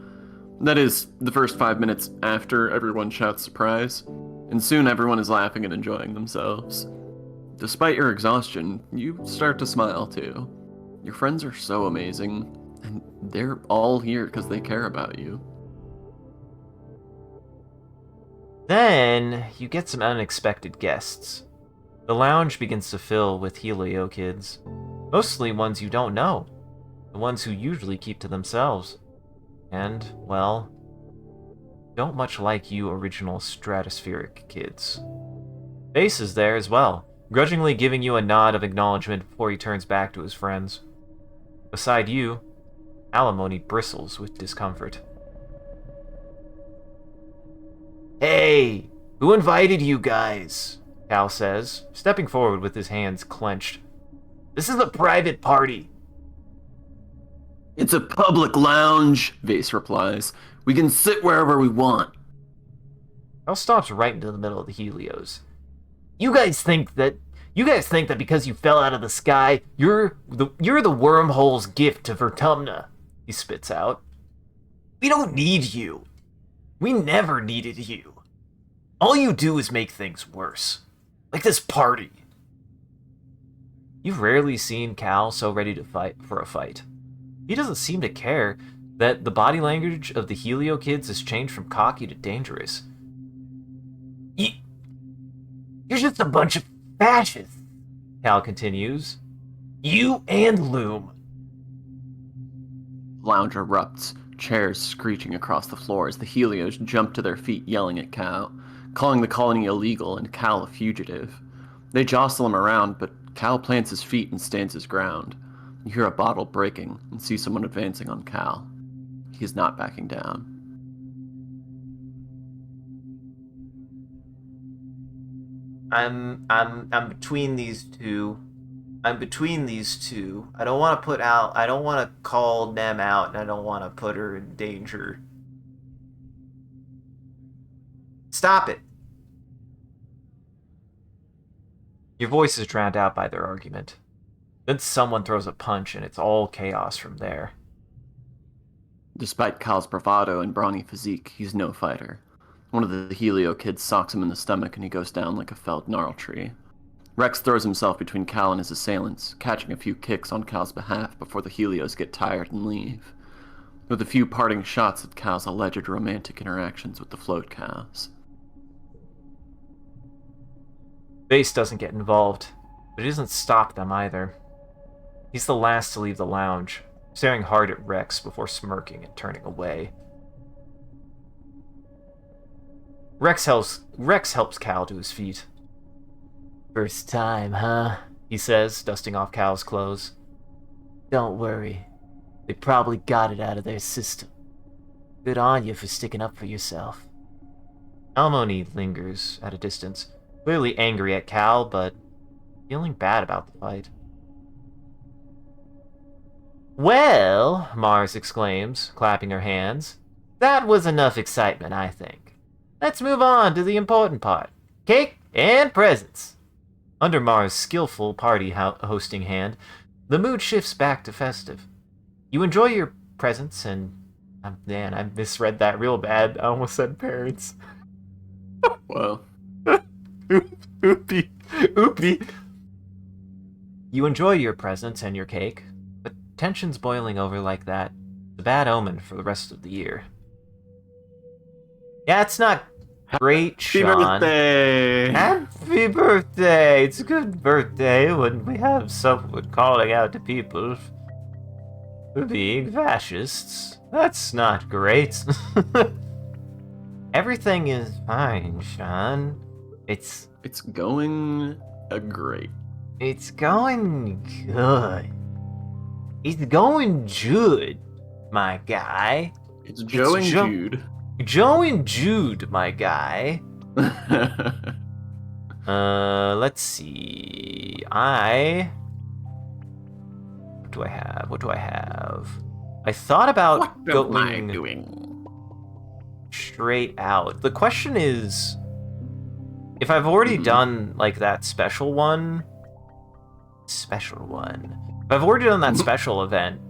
That is, the first 5 minutes after everyone shouts surprise, and soon everyone is laughing and enjoying themselves. Despite your exhaustion, you start to smile too. Your friends are so amazing, and they're all here because they care about you. Then, you get some unexpected guests. The lounge begins to fill with Helio kids. Mostly ones you don't know. The ones who usually keep to themselves. And, well, don't much like you original stratospheric kids. Bass is there as well, grudgingly giving you a nod of acknowledgement before he turns back to his friends. Beside you, Alimony bristles with discomfort. "Hey, who invited you guys?" Cal says, stepping forward with his hands clenched. "This is a private party." It's a public lounge, Vase replies. We can sit wherever we want. Cal stops right into the middle of the Helios. You guys think that because you fell out of the sky, you're the wormhole's gift to Vertumna," he spits out. "We don't need you. We never needed you. All you do is make things worse. Like this party." You've rarely seen Cal so ready to fight for a fight. He doesn't seem to care that the body language of the Helio kids has changed from cocky to dangerous. You're just a bunch of fascists, Cal continues. You and Loom. Lounge erupts, chairs screeching across the floor as the Helios jump to their feet yelling at Cal, calling the colony illegal and Cal a fugitive. They jostle him around, but Cal plants his feet and stands his ground. You hear a bottle breaking and see someone advancing on Cal. He is not backing down. I'm between these two. I'm between these two. I don't want to call Nem out, and I don't want to put her in danger. Stop it. Your voice is drowned out by their argument. Then someone throws a punch, and it's all chaos from there. Despite Cal's bravado and brawny physique, he's no fighter. One of the Helio kids socks him in the stomach and he goes down like a felled gnarl tree. Rex throws himself between Cal and his assailants, catching a few kicks on Cal's behalf before the Helios get tired and leave, with a few parting shots at Cal's alleged romantic interactions with the float cows. Base doesn't get involved, but he doesn't stop them either. He's the last to leave the lounge, staring hard at Rex before smirking and turning away. Rex helps Cal to his feet. First time, huh? He says, dusting off Cal's clothes. Don't worry. They probably got it out of their system. Good on you for sticking up for yourself. Almoni lingers at a distance, clearly angry at Cal, but feeling bad about the fight. Well, Mars exclaims, clapping her hands. That was enough excitement, I think. Let's move on to the important part. Cake and presents. Under Mars' skillful party hosting hand, the mood shifts back to festive. You enjoy your presents and... man, I misread that real bad. I almost said parents. Whoa. Oopie. You enjoy your presents and your cake, but tension's boiling over like that. It's a bad omen for the rest of the year. Yeah, it's not great, Sean. Happy birthday! Happy birthday! It's a good birthday when we have someone calling out to people for being fascists. That's not great. Everything is fine, Sean. It's going great. It's going good. It's going good, my guy. It's Joe and Jude. Joe and Jude, my guy. Let's see. What do I have? I thought about going straight out. The question is, if I've already done, like, that special one... If I've already done that special event,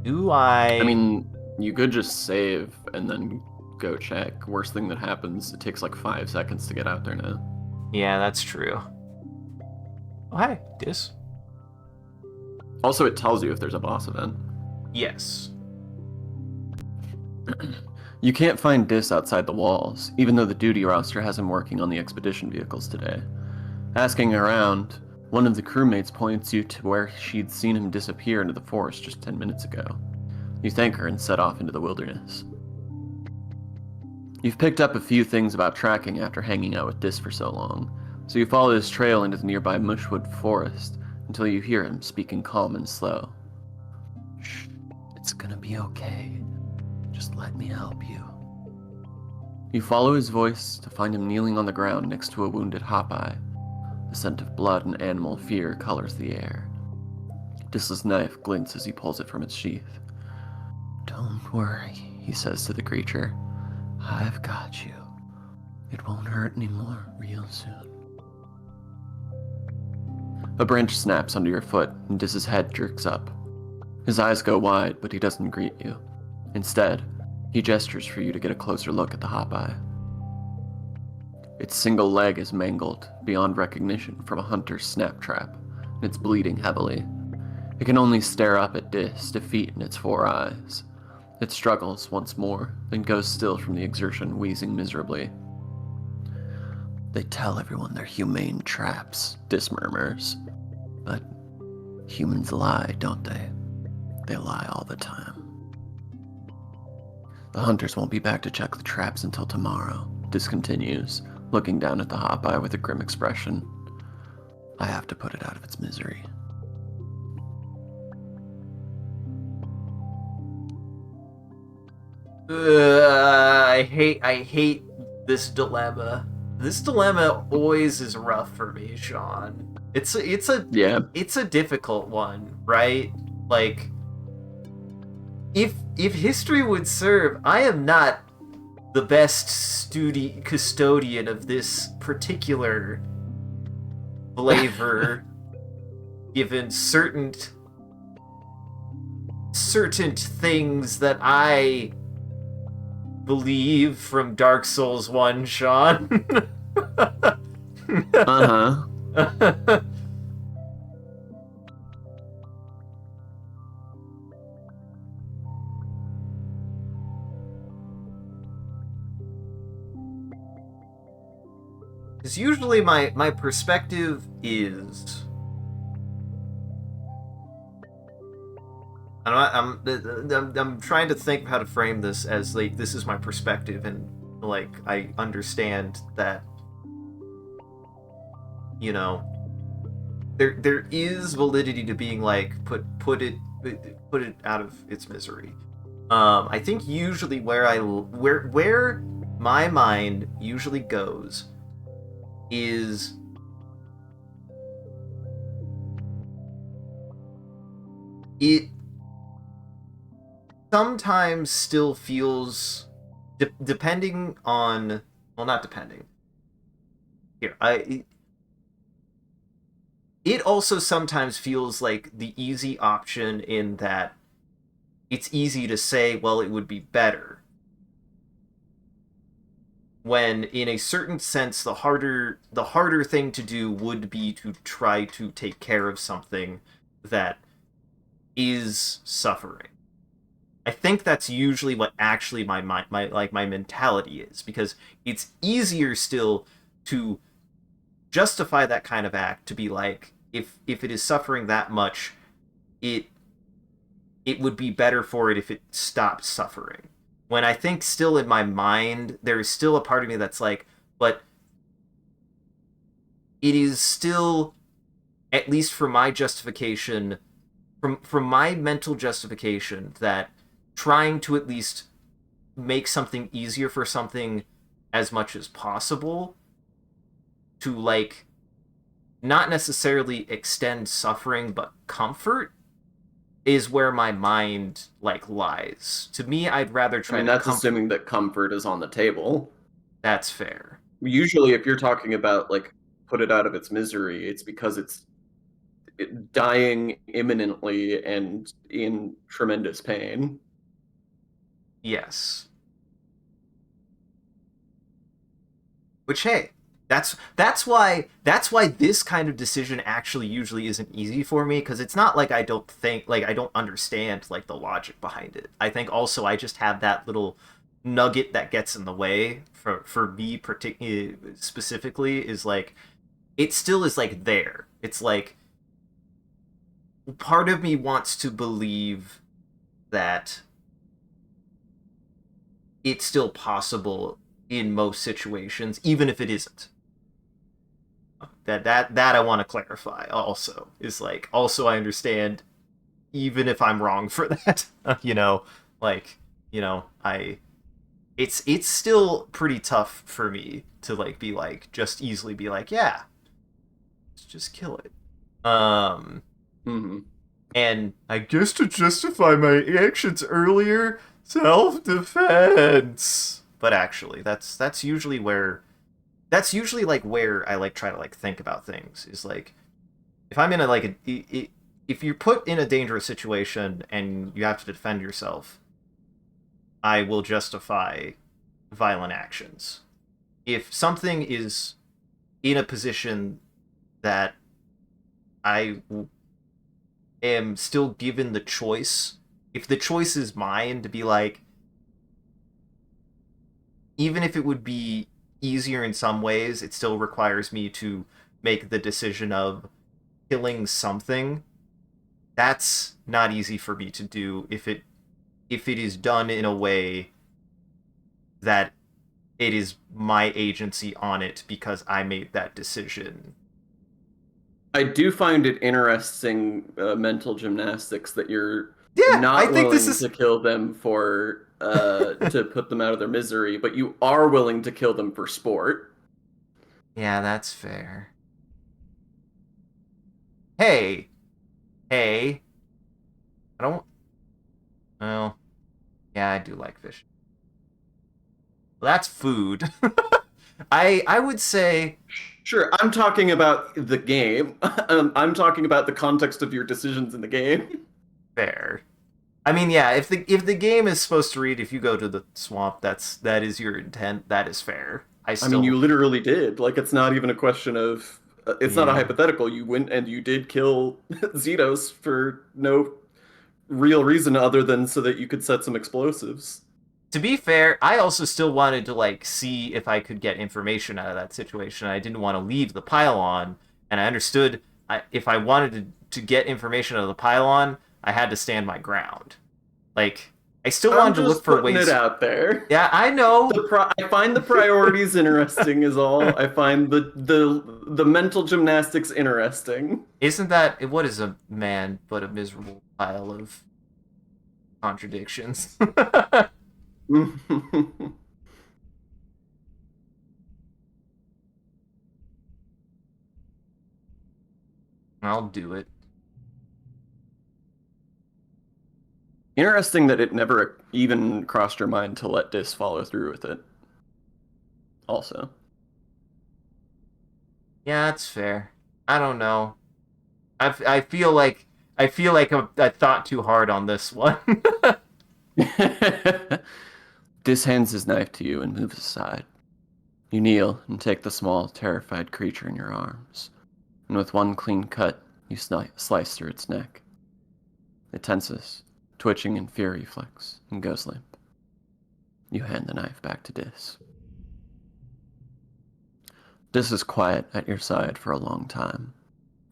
do I... I mean... You could just save and then go check. Worst thing that happens, it takes like 5 seconds to get out there now. Yeah, that's true. Oh, hi, Dis. Also, it tells you if there's a boss event. Yes. You can't find Dis outside the walls, even though the duty roster has him working on the expedition vehicles today. Asking around, one of the crewmates points you to where she'd seen him disappear into the forest just 10 minutes ago. You thank her and set off into the wilderness. You've picked up a few things about tracking after hanging out with Dis for so long, so you follow his trail into the nearby Mushwood forest until you hear him speaking calm and slow. Shh, it's gonna be okay. Just let me help you. You follow his voice to find him kneeling on the ground next to a wounded Hawkeye. The scent of blood and animal fear colors the air. Dis's knife glints as he pulls it from its sheath. Don't worry, he says to the creature. I've got you. It won't hurt anymore real soon. A branch snaps under your foot, and Dis's head jerks up. His eyes go wide, but he doesn't greet you. Instead, he gestures for you to get a closer look at the Hawkeye. Its single leg is mangled, beyond recognition, from a hunter's snap trap, It's bleeding heavily. It can only stare up at Dis, defeat in its 4 eyes. It struggles once more, then goes still from the exertion, wheezing miserably. They tell everyone they're humane traps, Dis murmurs. But humans lie, don't they? They lie all the time. The hunters won't be back to check the traps until tomorrow, Dis continues, looking down at the hop eye with a grim expression. I have to put it out of its misery. I hate this dilemma. This dilemma always is rough for me, Sean. It's a difficult one, right? Like, if history would serve, I am not the best custodian of this particular flavor, given certain things that I believe from Dark Souls 1, Sean. Uh-huh. Because usually my perspective is... I'm trying to think of how to frame this as, like, this is my perspective, and, like, I understand that, you know, there is validity to being like, put it out of its misery. I think usually where my mind usually goes is it sometimes still feels, depending on, well, not depending. Here, it also sometimes feels like the easy option, in that it's easy to say, well, it would be better. When in a certain sense, the harder thing to do would be to try to take care of something that is suffering. I think that's usually what actually my mentality is, because it's easier still to justify that kind of act, to be like, if it is suffering that much, it would be better for it if it stopped suffering. When I think still in my mind, there is still a part of me that's like, but it is still, at least for my justification, from my mental justification, that trying to at least make something easier for something as much as possible, to, like, not necessarily extend suffering but comfort, is where my mind, like, lies. To me, I'd rather try That's assuming that comfort is on the table. That's fair. Usually, if you're talking about, like, put it out of its misery, it's because it's dying imminently and in tremendous pain. Yes. Which, hey, that's why this kind of decision actually usually isn't easy for me, because it's not like I don't understand, like, the logic behind it. I think also I just have that little nugget that gets in the way for me specifically, is like, it still is, like, there. It's like, part of me wants to believe that it's still possible in most situations, even if it isn't. That I want to clarify also, is like, also I understand even if I'm wrong for that. It's still pretty tough for me to, like, be like, just easily be like, yeah, let's just kill it. Mm-hmm. And I guess to justify my actions earlier, self-defense. But actually, that's usually like where I, like, try to, like, think about things, is like, if I'm in a, like, if you're put in a dangerous situation and you have to defend yourself, I will justify violent actions. If something is in a position that am still given the choice, if the choice is mine to be like, even if it would be easier in some ways, it still requires me to make the decision of killing something. That's not easy for me to do if it is done in a way that it is my agency on it because I made that decision. I do find it interesting mental gymnastics that you're Yeah, I not think this willing is to kill them for to put them out of their misery, but you are willing to kill them for sport. Yeah, that's fair. Hey, hey, I don't. Well, yeah, I do like fish. Well, that's food. I would say Sure, I'm talking about the game. I'm talking about the context of your decisions in the game. fair. I mean, yeah, if the game is supposed to read if you go to the swamp, that is your intent. That is fair. I I mean, you still literally did. Like, it's not even a question of. It's not a yeah. hypothetical. You went and you did kill Zetos for no real reason other than so that you could set some explosives. To be fair, I also still wanted to like see if I could get information out of that situation. I didn't want to leave the pylon, and I understood if I wanted to get information out of the pylon, I had to stand my ground. Like I still I'm wanted to look just for putting it ways. out there. Yeah, I know. I find the priorities interesting is all. I find the mental gymnastics interesting. Isn't that what is a man but a miserable pile of contradictions? I'll do it. Interesting that it never even crossed your mind to let Dis follow through with it. Also. Yeah, that's fair. I don't know. I feel like I thought too hard on this one. Dis hands his knife to you and moves aside. You kneel and take the small, terrified creature in your arms, and with one clean cut, you slice through its neck. It tenses, twitching in fear reflex, and goes limp. You hand the knife back to Dis. Dis is quiet at your side for a long time,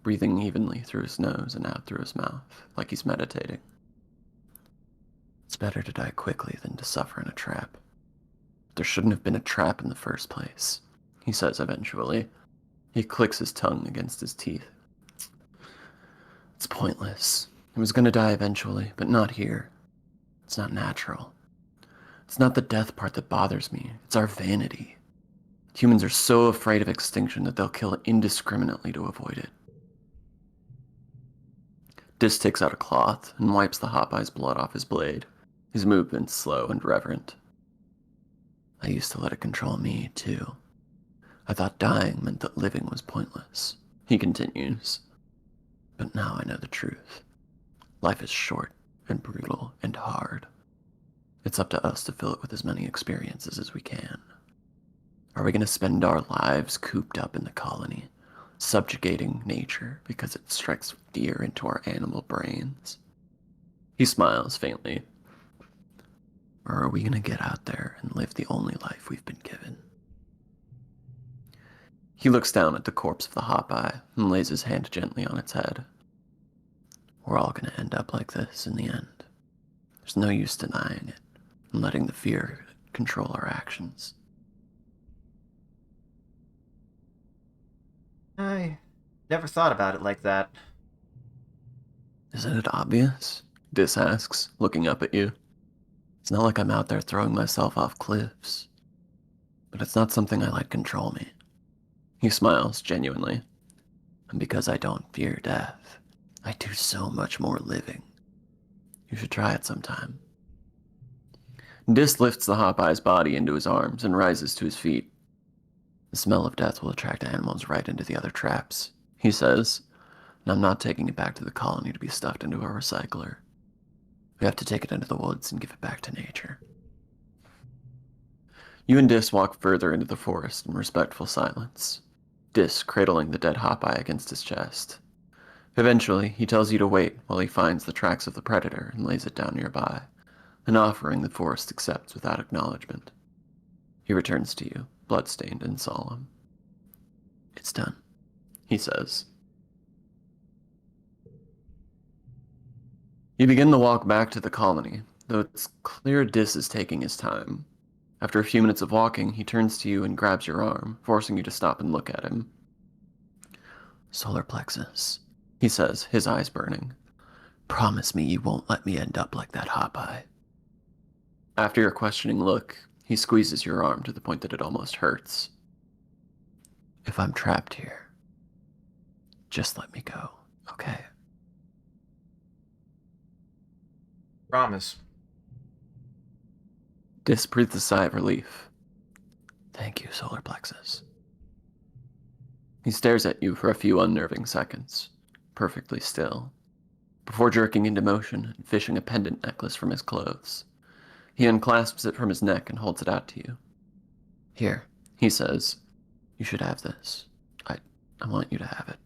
breathing evenly through his nose and out through his mouth, like he's meditating. It's better to die quickly than to suffer in a trap. There shouldn't have been a trap in the first place, he says eventually. He clicks his tongue against his teeth. It's pointless. He was gonna die eventually, but not here. It's not natural. It's not the death part that bothers me. It's our vanity. Humans are so afraid of extinction that they'll kill indiscriminately to avoid it. Dis takes out a cloth and wipes the Hopeye's blood off his blade, his movements slow and reverent. I used to let it control me, too. I thought dying meant that living was pointless, he continues. But now I know the truth. Life is short and brutal and hard. It's up to us to fill it with as many experiences as we can. Are we going to spend our lives cooped up in the colony, subjugating nature because it strikes fear into our animal brains? He smiles faintly. Or are we going to get out there and live the only life we've been given? He looks down at the corpse of the Hopeye and lays his hand gently on its head. We're all going to end up like this in the end. There's no use denying it and letting the fear control our actions. I never thought about it like that. Isn't it obvious? Dis asks, looking up at you. It's not like I'm out there throwing myself off cliffs. But it's not something I let control me. He smiles genuinely. And because I don't fear death, I do so much more living. You should try it sometime. Dis lifts the Hopeye's body into his arms and rises to his feet. The smell of death will attract animals right into the other traps, he says, and I'm not taking it back to the colony to be stuffed into a recycler. We have to take it into the woods and give it back to nature. You and Dis walk further into the forest in respectful silence, Dis cradling the dead Hopeye against his chest. Eventually, he tells you to wait while he finds the tracks of the predator and lays it down nearby, an offering the forest accepts without acknowledgement. He returns to you, blood-stained and solemn. It's done, he says. You begin the walk back to the colony, though it's clear Dis is taking his time. After a few minutes of walking, he turns to you and grabs your arm, forcing you to stop and look at him. Solar plexus, he says, his eyes burning. Promise me you won't let me end up like that Hopeye. After your questioning look, he squeezes your arm to the point that it almost hurts. If I'm trapped here, just let me go, okay? Promise. Dis breathes a sigh of relief. Thank you, Solar Plexus. He stares at you for a few unnerving seconds, perfectly still, before jerking into motion and fishing a pendant necklace from his clothes. He unclasps it from his neck and holds it out to you. Here, he says, you should have this. I want you to have it.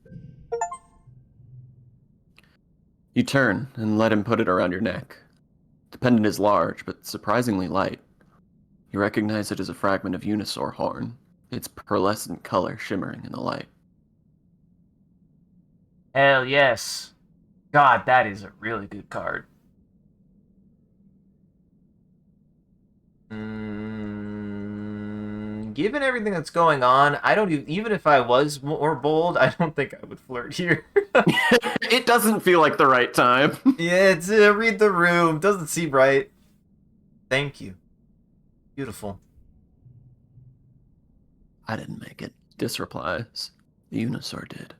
You turn and let him put it around your neck. The pendant is large, but surprisingly light. You recognize it as a fragment of Unisaur horn, its pearlescent color shimmering in the light. Hell yes. God, that is a really good card. Given everything that's going on, I don't even if I was more bold, I don't think I would flirt here. It doesn't feel like the right time. Yeah, it's read the room. Doesn't seem right. Thank you. Beautiful. I didn't make it. Dis replies. The Unisaur did.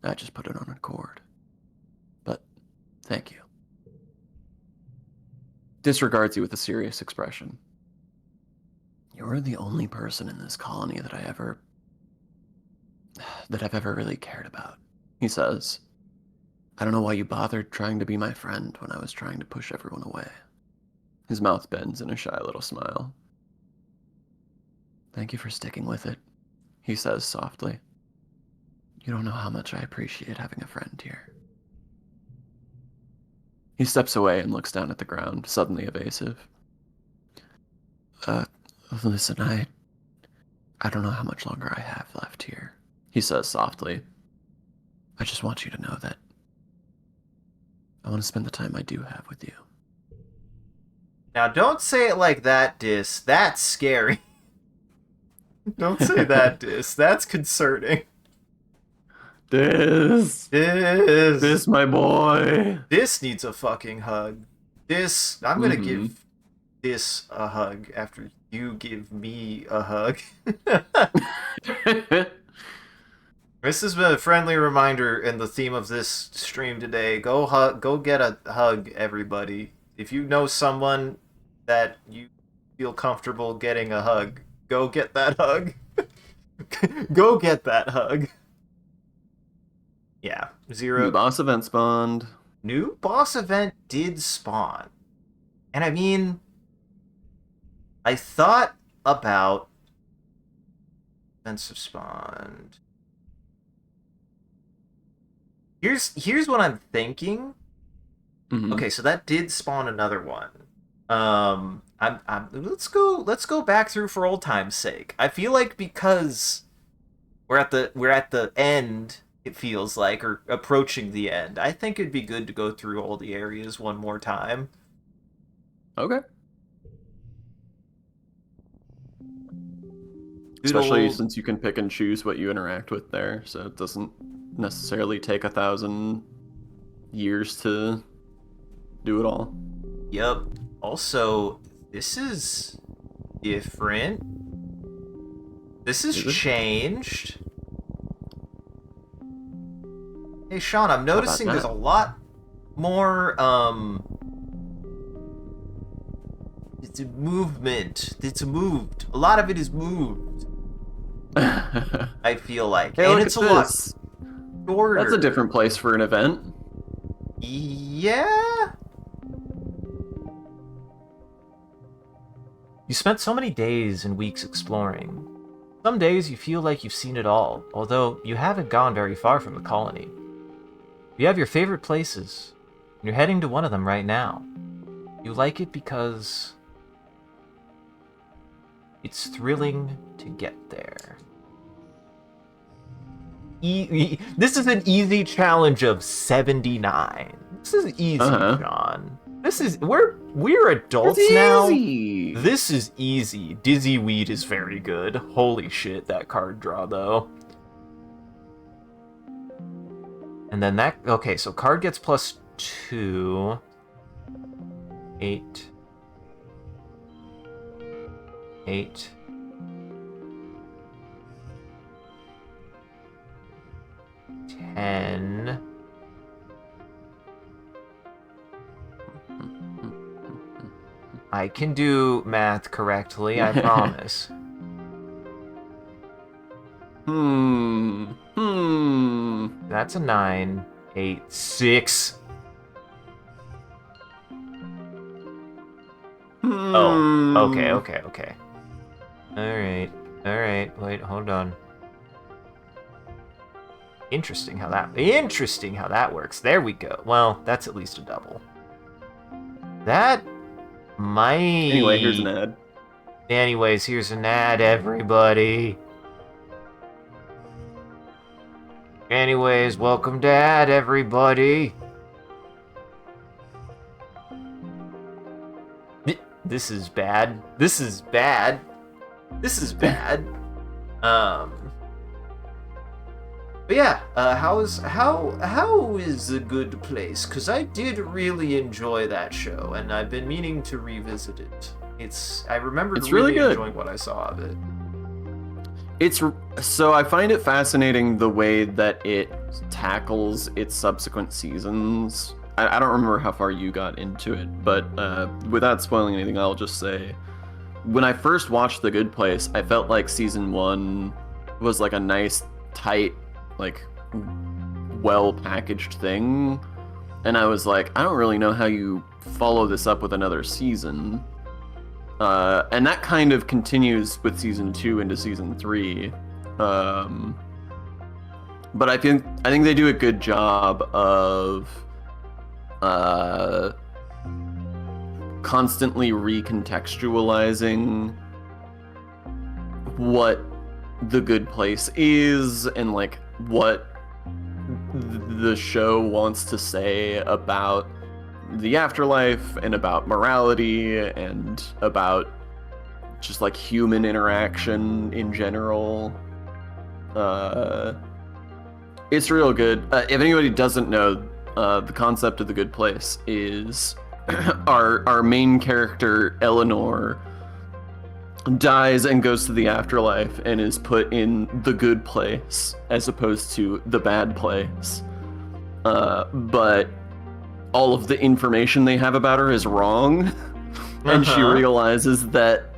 I just put it on a cord. But, thank you. Dis regards you with a serious expression. You're the only person in this colony that I've ever really cared about, he says. I don't know why you bothered trying to be my friend when I was trying to push everyone away. His mouth bends in a shy little smile. Thank you for sticking with it, he says softly. You don't know how much I appreciate having a friend here. He steps away and looks down at the ground, suddenly evasive. Listen, I don't know how much longer I have left here, he says softly. I just want you to know that I want to spend the time I do have with you. Now, don't say it like that, Dis. That's scary. Don't say that, Dis. That's concerning. Dis, my boy. Dis needs a fucking hug. Dis, I'm gonna give Dis a hug after you give me a hug. This has been a friendly reminder in the theme of this stream today. Go get a hug, everybody. If you know someone that you feel comfortable getting a hug, go get that hug. Go get that hug. Yeah, New boss event spawned. New boss event did spawn. And I mean, I thought about events have spawned. Here's what I'm thinking. Okay, so that did spawn another one. Let's go back through for old time's sake. I feel like because we're at the end, it feels like, or approaching the end. I think it'd be good to go through all the areas one more time. Okay. Especially since you can pick and choose what you interact with there, so it doesn't necessarily take 1,000 years to do it all. Yep. Also, this is different. This is changed. Hey, Sean, I'm noticing there's a lot more, it's a movement. It's moved. A lot of it is moved. I feel like. Hey, and look it's at a lot this. shorter. That's a different place for an event. Yeah? You spent so many days and weeks exploring. Some days you feel like you've seen it all, although you haven't gone very far from the colony. You have your favorite places. And you're heading to one of them right now. You like it because it's thrilling to get there. This is an easy challenge of 79. This is easy, John. This is we're adults now. This is easy. Dizzy Weed is very good. Holy shit, that card draw though. And then that okay, so card gets +2. 8. 8. 10. I can do math correctly, I promise. That's a 9, 8, 6. Oh, okay. Alright, wait, hold on. Interesting how that works. There we go. Well, that's at least a double. That might... Anyway, here's an ad. Anyways, here's an ad, everybody. Anyways, welcome to ad, everybody. This is bad. But yeah, how is A Good Place? Because I did really enjoy that show, and I've been meaning to revisit it. I remember really enjoying what I saw of it. So I find it fascinating the way that it tackles its subsequent seasons. I don't remember how far you got into it, but without spoiling anything, I'll just say, when I first watched The Good Place, I felt like season 1 was like a nice, tight, like, well-packaged thing, and I was like, I don't really know how you follow this up with another season. And that kind of continues with season 2 into season 3. But I think they do a good job of constantly recontextualizing what The Good Place is and like what the show wants to say about the afterlife and about morality and about just like human interaction in general. It's real good. If anybody doesn't know, the concept of The Good Place is our main character Eleanor dies and goes to the afterlife and is put in the good place as opposed to the bad place. But all of the information they have about her is wrong. And she realizes that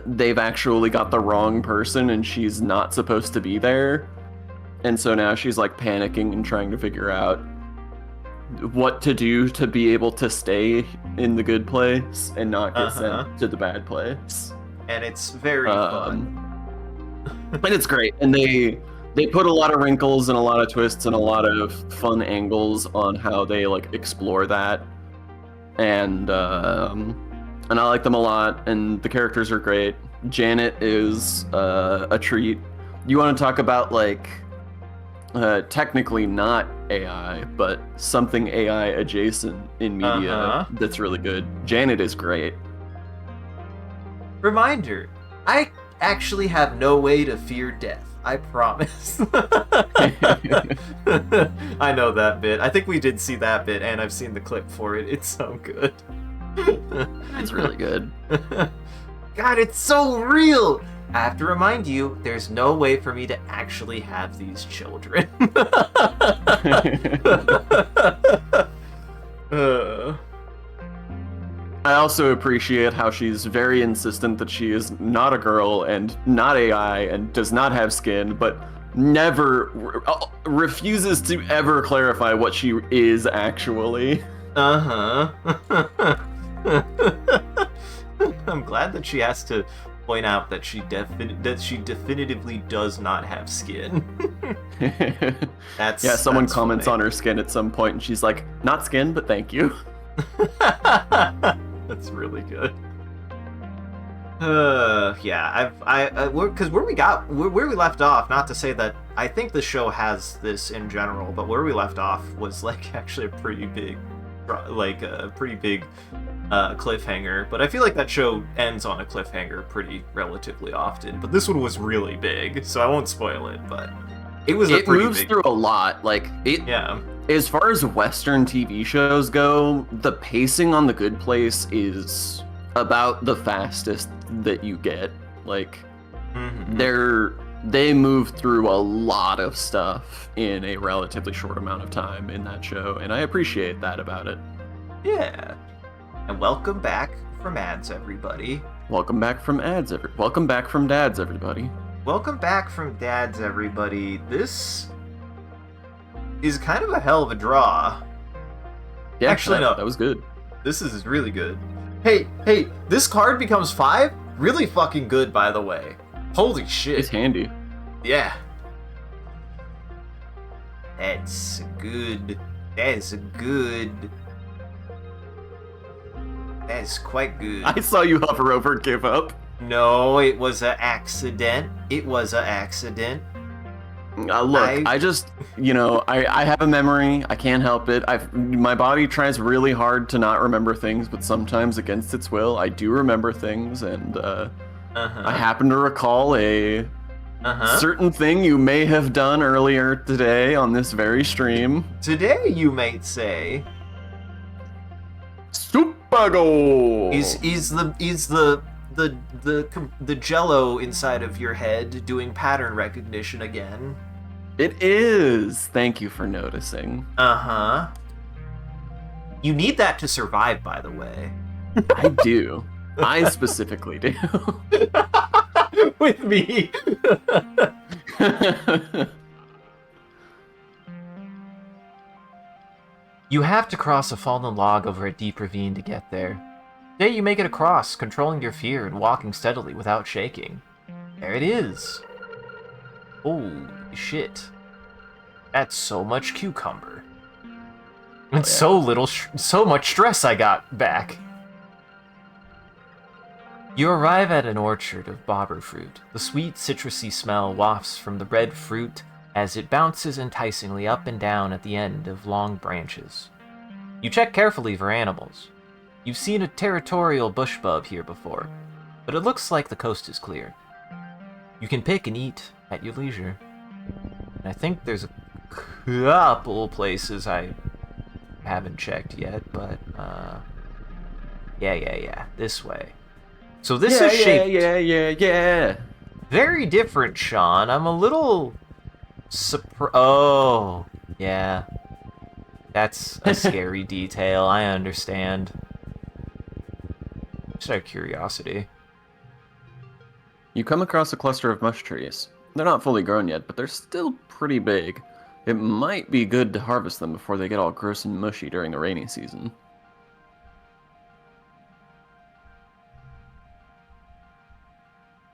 they've actually got the wrong person and she's not supposed to be there. And so now she's like panicking and trying to figure out what to do to be able to stay in the good place and not get sent to the bad place. And it's very fun. And it's great. And they put a lot of wrinkles and a lot of twists and a lot of fun angles on how they like explore that. And I like them a lot, and the characters are great. Janet is a treat. You want to talk about like technically not AI, but something AI adjacent in media that's really good. Janet is great. Reminder, I actually have no way to fear death. I promise. I know that bit. I think we did see that bit, and I've seen the clip for it. It's so good. It's really good. God, it's so real! I have to remind you, there's no way for me to actually have these children. I also appreciate how she's very insistent that she is not a girl and not AI and does not have skin, but never refuses to ever clarify what she is actually. I'm glad that she has to point out that she definitively does not have skin. Someone that's comments funny. on her skin at some point, and she's like, "Not skin, but thank you." That's really good. Yeah, because where we left off. Not to say that I think the show has this in general, but where we left off was like actually a pretty big, cliffhanger. But I feel like that show ends on a cliffhanger pretty relatively often. But this one was really big, so I won't spoil it. But it was it moves through a lot. Like it. Yeah. As far as Western TV shows go, the pacing on The Good Place is about the fastest that you get. Like, they move through a lot of stuff in a relatively short amount of time in that show, and I appreciate that about it. Yeah. And welcome back from ads, everybody. Welcome back from ads, welcome back from dads, everybody. Welcome back from dads, everybody. This is kind of a hell of a draw. Yeah, actually, no. That was good. This is really good. Hey, this card becomes 5? Really fucking good, by the way. Holy shit. It's handy. Yeah. That's good. That's good. That's quite good. I saw you hover over Give Up. No, it was an accident. It was an accident. Look, I just, I have a memory. I can't help it. My body tries really hard to not remember things, but sometimes against its will, I do remember things, and I happen to recall a certain thing you may have done earlier today on this very stream. Today, you might say. Super goal. Is the jello inside of your head doing pattern recognition again? It is. Thank you for noticing. You need that to survive, by the way. I do. I specifically do. With me. You have to cross a fallen log over a deep ravine to get there. Today you make it across, controlling your fear and walking steadily without shaking. There it is. Holy shit. That's so much cucumber. And so much stress I got back. You arrive at an orchard of bobber fruit. The sweet, citrusy smell wafts from the red fruit as it bounces enticingly up and down at the end of long branches. You check carefully for animals. You've seen a territorial bush bub here before, but it looks like the coast is clear. You can pick and eat at your leisure. And I think there's a couple places I haven't checked yet, but yeah, this way. So this is shaped Yeah. very different, Sean. I'm a little oh, yeah. That's a scary detail, I understand. Just out of curiosity. You come across a cluster of mush trees. They're not fully grown yet, but they're still pretty big. It might be good to harvest them before they get all gross and mushy during the rainy season.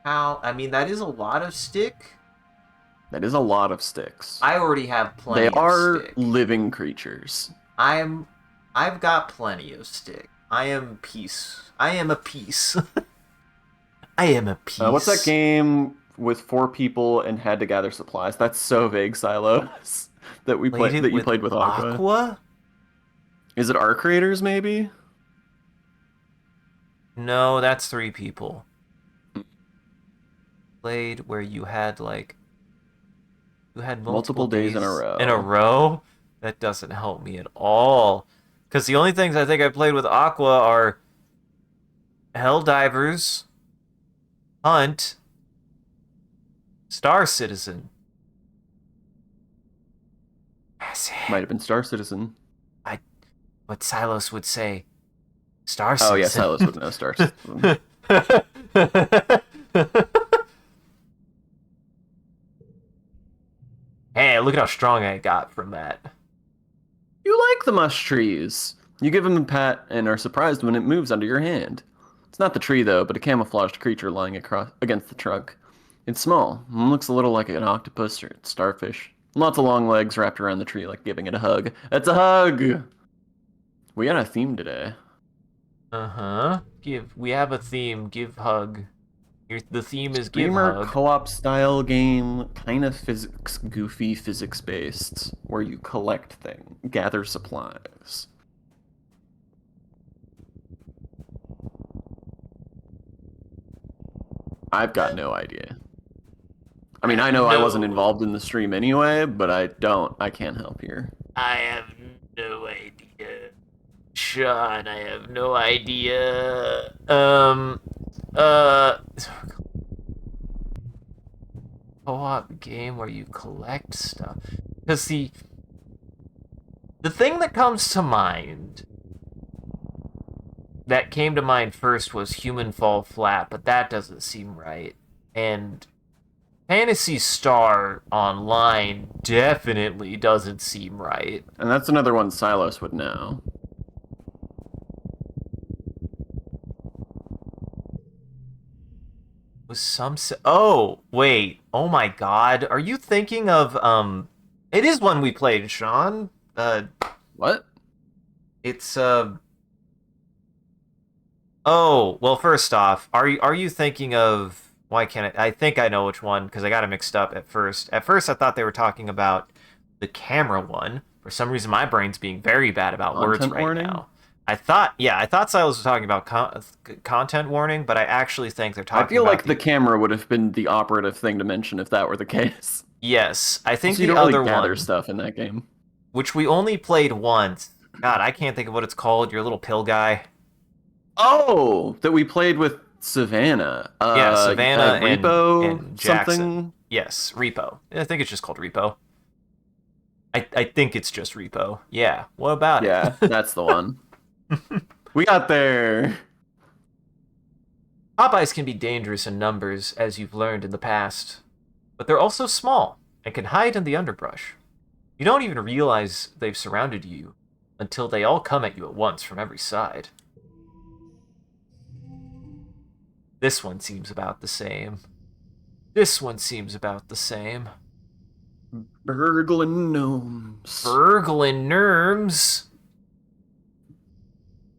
I mean, that is a lot of stick. That is a lot of sticks. I already have plenty of stick. They are living creatures. I've got plenty of stick. I am a piece. I am a piece. What's that game with 4 people and had to gather supplies? That's so vague, Silos. That you played with Aqua. Is it Arc Raiders, maybe? No, that's 3 people. Played where you had multiple days in a row. In a row? That doesn't help me at all. Because the only things I think I played with Aqua are Helldivers, Hunt, Star Citizen. Might have been Star Citizen. What Silos would say. Star Citizen. Oh yeah, Silos would know Star Citizen. Hey, look at how strong I got from that. You like the mush trees. You give them a pat and are surprised when it moves under your hand. It's not the tree, though, but a camouflaged creature lying across against the trunk. It's small and looks a little like an octopus or starfish. Lots of long legs wrapped around the tree like giving it a hug. It's a hug! We got a theme today. Uh-huh. We have a theme. Give hug. The theme is give Streamer hug. co-op style game, kind of physics, goofy physics based, where you collect things, gather supplies. I've got no idea. I mean, I know I wasn't involved in the stream anyway, but I can't help here. I have no idea. Sean, I have no idea. Co-op game where you collect stuff. Because the thing that comes to mind, that came to mind first was Human Fall Flat, but that doesn't seem right. And Phantasy Star Online definitely doesn't seem right. And that's another one Silos would know. Was oh, wait. Oh my god. Are you thinking of it is one we played, Sean. What? It's oh, well, first off, are you thinking of, why can't I think I know which one because I got it mixed up at first. At first I thought they were talking about the camera one. For some reason my brain's being very bad about words Content right warning? now. I thought Silas was talking about content warning, but I actually think they're talking I feel about like the camera would have been the operative thing to mention if that were the case. Yes, I think So you the don't other really gather one, stuff in that game. which we only played once. God, I can't think of what it's called. Your little pill guy. Oh, that we played with Savannah. Yeah, Savannah Repo and Jackson. something. Yes, Repo. I think it's just called Repo. I think it's just Repo. Yeah. What about it? Yeah, that's the one. We got there. Popeyes can be dangerous in numbers, as you've learned in the past, but they're also small and can hide in the underbrush. You don't even realize they've surrounded you until they all come at you at once from every side. This one seems about the same. This one seems about the same. Burgling gnomes. Burgling Nerms.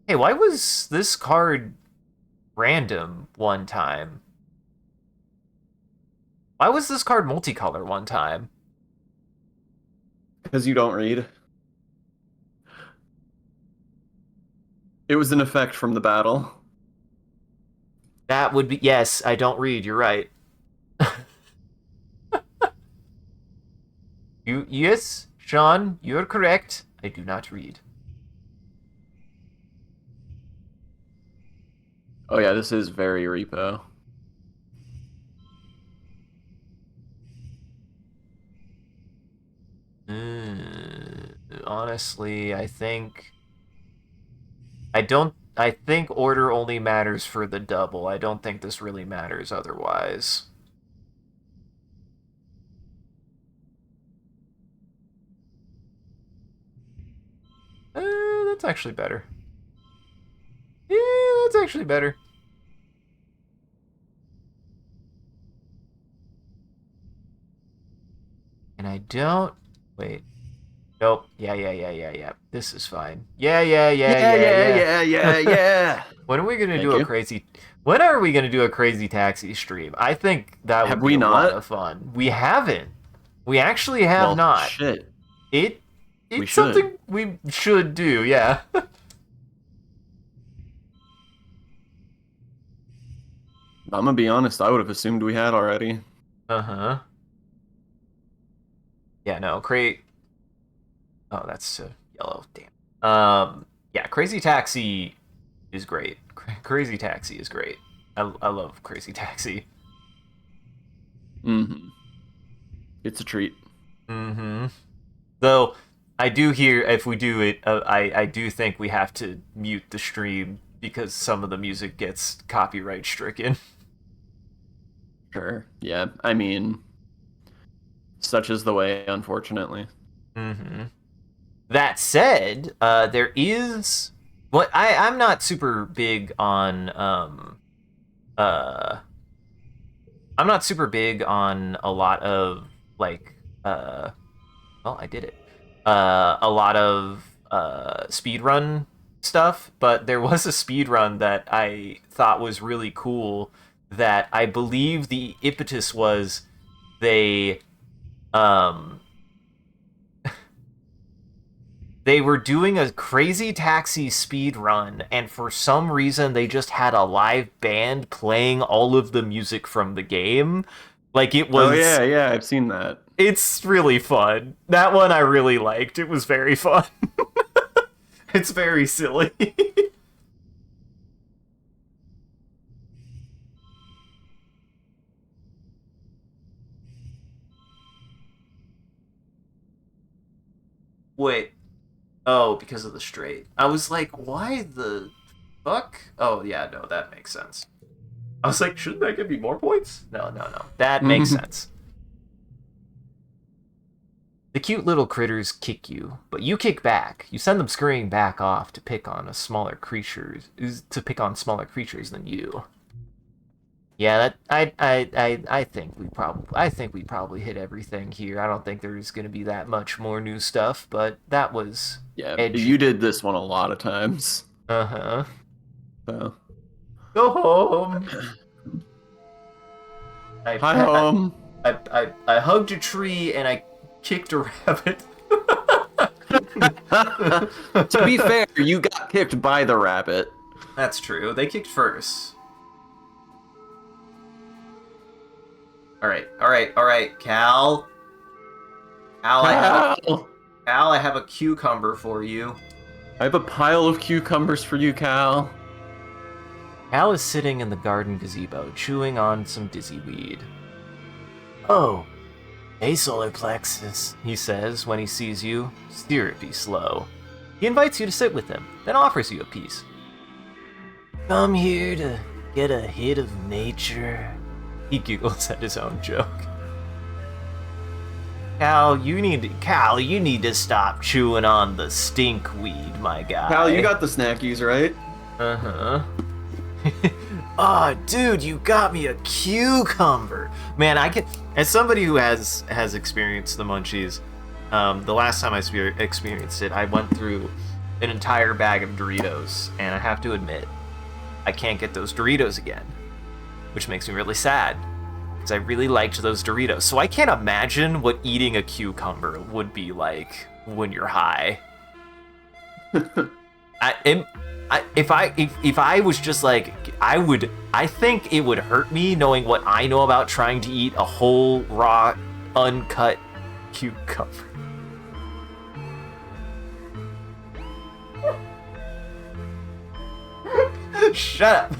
Hey, why was this card random one time? Why was this card multicolor one time? Because you don't read. It was an effect from the battle. That would be... Yes, I don't read. You're right. Yes, Sean, you're correct. I do not read. Oh yeah, this is very Repo. Honestly, I think order only matters for the double. I don't think this really matters otherwise. That's actually better. Yeah, that's actually better. And I don't... Wait. Nope. Yeah. This is fine. Yeah. Yeah. When are we gonna Thank do a you. crazy... When are we gonna do a crazy taxi stream? I think that would Have be we a lot not? of fun. We haven't. We actually have Well, not. shit. It's We should. something we should do, yeah. I'm gonna be honest, I would have assumed we had already. Uh-huh. Yeah, no, Oh, that's yellow, damn. Yeah, Crazy Taxi is great. Crazy Taxi is great. I love Crazy Taxi. Mm-hmm. It's a treat. Mm-hmm. Though, I do hear, if we do it, I do think we have to mute the stream because some of the music gets copyright stricken. Sure. Yeah, I mean, such is the way, unfortunately. Mm-hmm. That said, there is What I'm not super big on uh I'm not super big on a lot of like well, I did it. A lot of speedrun stuff, but there was a speedrun that I thought was really cool that I believe the impetus was they um they were doing a Crazy Taxi speed run, and for some reason they just had a live band playing all of the music from the game. Like it Oh was, yeah, yeah, I've seen that. it's really fun. That one I really liked. It was very fun. It's very silly. Wait. Oh, because of the straight. I was like, why the fuck? Oh, yeah, no, that makes sense. I was like, shouldn't that give me more points? No, no, no. That makes sense. The cute little critters kick you, but you kick back. You send them scurrying back off to pick on smaller creatures than you. Yeah, that I think we probably hit everything here. I don't think there's gonna be that much more new stuff, but that was Yeah, edgy. you did this one a lot of times. Uh-huh. So. Go home. Hi home. I hugged a tree and I kicked a rabbit. To be fair, you got kicked by the rabbit. That's true. They kicked first. Alright, Cal. Cal, I have a cucumber for you. I have a pile of cucumbers for you, Cal. Cal is sitting in the garden gazebo, chewing on some dizzy weed. Oh, hey, solar plexus, he says when he sees you. Steer it be slow. He invites you to sit with him, then offers you a piece. Come here to get a hit of nature. He giggles at his own joke. Cal, you need to stop chewing on the stink weed, my guy. Cal, you got the snackies, right? Uh-huh. Oh, dude, you got me a cucumber. Man, I can, as somebody who has experienced the munchies, the last time I experienced it, I went through an entire bag of Doritos, and I have to admit, I can't get those Doritos again, which makes me really sad, because I really liked those Doritos. So I can't imagine what eating a cucumber would be like when you're high. If I was just like, I think it would hurt me knowing what I know about trying to eat a whole raw uncut cucumber. Shut up.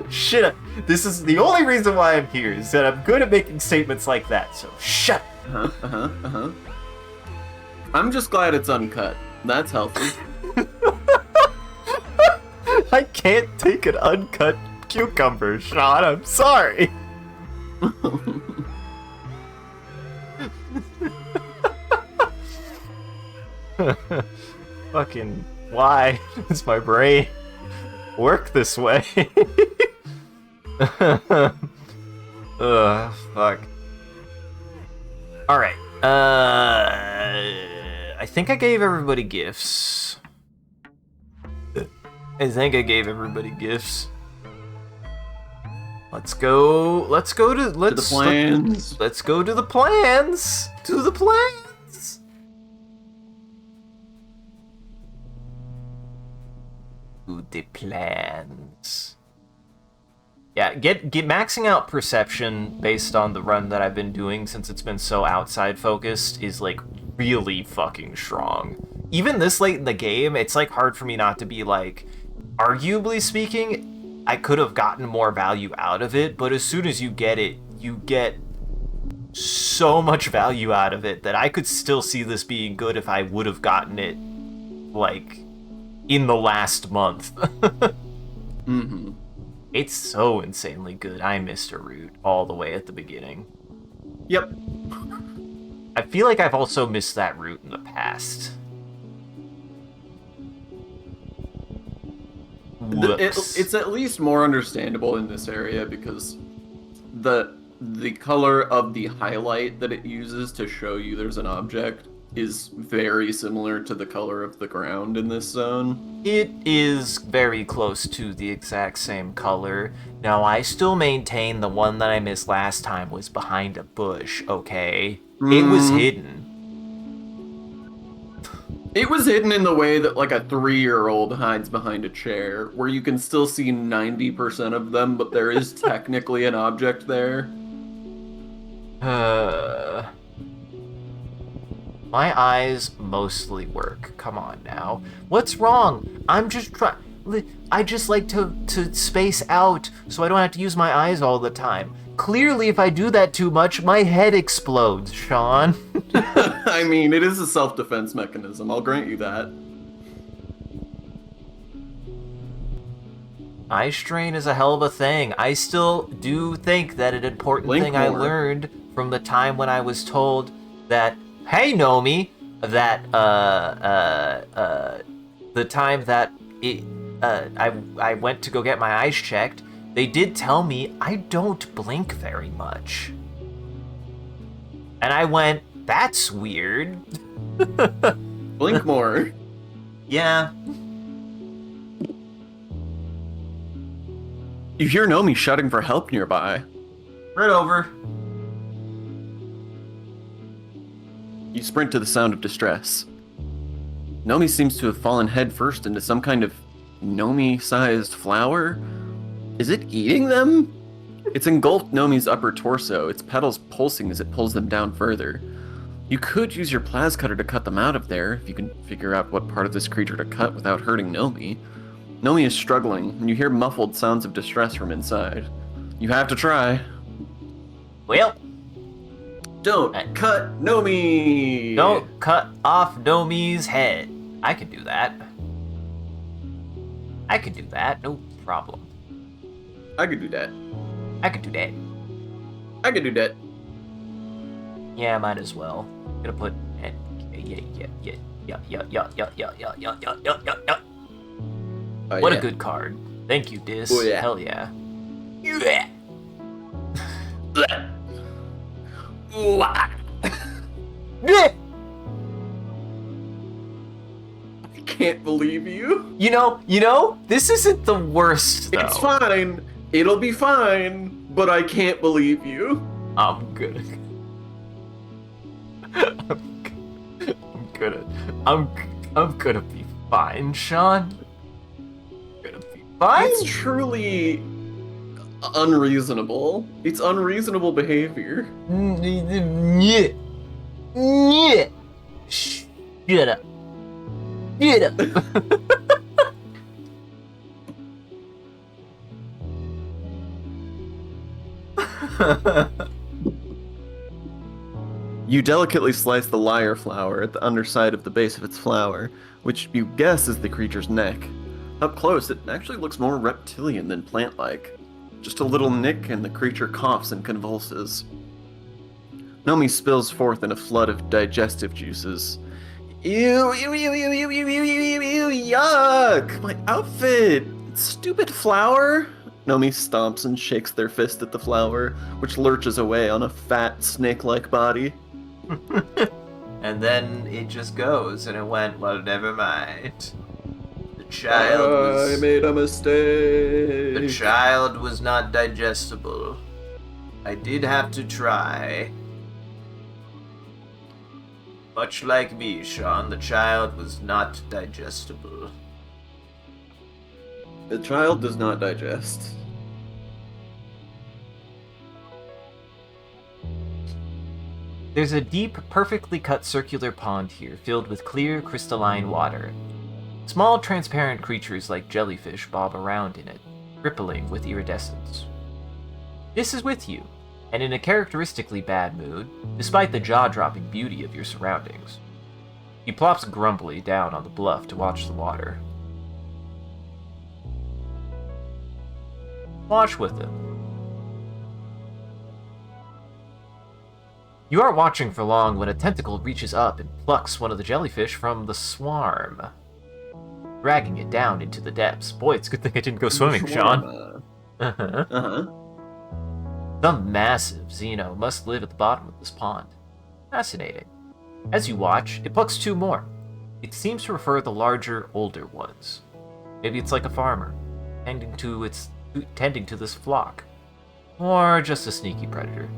Shut up. This is the only reason why I'm here, is that I'm good at making statements like that, so shut up. I'm just glad it's uncut. That's healthy. I can't take an uncut cucumber, Sean. I'm sorry. Fucking why does my brain work this way? Ugh, fuck. Alright, I think I gave everybody gifts. Let's go to the plans. Let's go to the plans. To the plans. To the plans. Yeah, get maxing out perception based on the run that I've been doing, since it's been so outside focused, is like really fucking strong. Even this late in the game, it's like hard for me not to be like, arguably speaking, I could have gotten more value out of it, but as soon as you get it, you get so much value out of it that I could still see this being good if I would have gotten it, like, in the last month. Mm-hmm. It's so insanely good. I missed a route all the way at the beginning. Yep. I feel like I've also missed that route in the past. Whoops. It's at least more understandable in this area because the color of the highlight that it uses to show you there's an object is very similar to the color of the ground in this zone. It is very close to the exact same color. Now, I still maintain the one that I missed last time was behind a bush, okay? It was hidden. It was hidden in the way that like a 3-year-old hides behind a chair, where you can still see 90% of them, but there is technically an object there. My eyes mostly work. Come on now. What's wrong? I'm just trying. I just like to space out so I don't have to use my eyes all the time. Clearly, if I do that too much, my head explodes, Sean. I mean, it is a self-defense mechanism. I'll grant you that. Eye strain is a hell of a thing. I still do think that an important Blink thing I more. learned from the time when I was told that, hey, Nomi, that, the time that I went to go get my eyes checked, they did tell me I don't blink very much. And I went, that's weird. Blink more. Yeah. You hear Nomi shouting for help nearby. Right over. You sprint to the sound of distress. Nomi seems to have fallen headfirst into some kind of Nomi-sized flower. Is it eating them? It's engulfed Nomi's upper torso, its petals pulsing as it pulls them down further. You could use your plas cutter to cut them out of there, if you can figure out what part of this creature to cut without hurting Nomi. Nomi is struggling, and you hear muffled sounds of distress from inside. You have to try. Well, Don't cut Nomi! don't cut off Nomi's head. I can do that. I can do that, no problem. I could do that. I can do that. I could do that. Yeah, might as well. Gonna put yeah. Oh, What yeah. a good card. Thank you, Dis. Oh, yeah. Hell yeah. Yeah. I can't believe you. You know, this isn't the worst, though. It's fine. It'll be fine. But I can't believe you. I'm good. I'm gonna be fine, Sean. I'm gonna be fine. It's truly unreasonable. It's unreasonable behavior. Yeah. Shut up. Shut up. You delicately slice the lyre flower at the underside of the base of its flower, which you guess is the creature's neck. Up close, it actually looks more reptilian than plant-like. Just a little nick and the creature coughs and convulses. Nomi spills forth in a flood of digestive juices. Ew, ew, ew, ew, ew, ew, ew, ew, ew, ew, yuck! My outfit! Stupid flower! Nomi stomps and shakes their fist at the flower, which lurches away on a fat, snake-like body. And then it just goes, and it went, well, never mind. The child was... I made a mistake. The child was not digestible. I did have to try. Much like me, Sean, the child was not digestible. The child does not digest. There's a deep, perfectly cut circular pond here, filled with clear, crystalline water. Small, transparent creatures like jellyfish bob around in it, rippling with iridescence. This is with you, and in a characteristically bad mood, despite the jaw-dropping beauty of your surroundings. He plops grumpily down on the bluff to watch the water. Watch with him. You aren't watching for long when a tentacle reaches up and plucks one of the jellyfish from the swarm. dragging it down into the depths. Boy, it's a good thing I didn't go swimming, Sean. Uh-huh. Uh-huh. Some massive Xeno must live at the bottom of this pond. Fascinating. As you watch, it plucks 2 more. It seems to prefer the larger, older ones. Maybe it's like a farmer, tending to this flock. Or just a sneaky predator.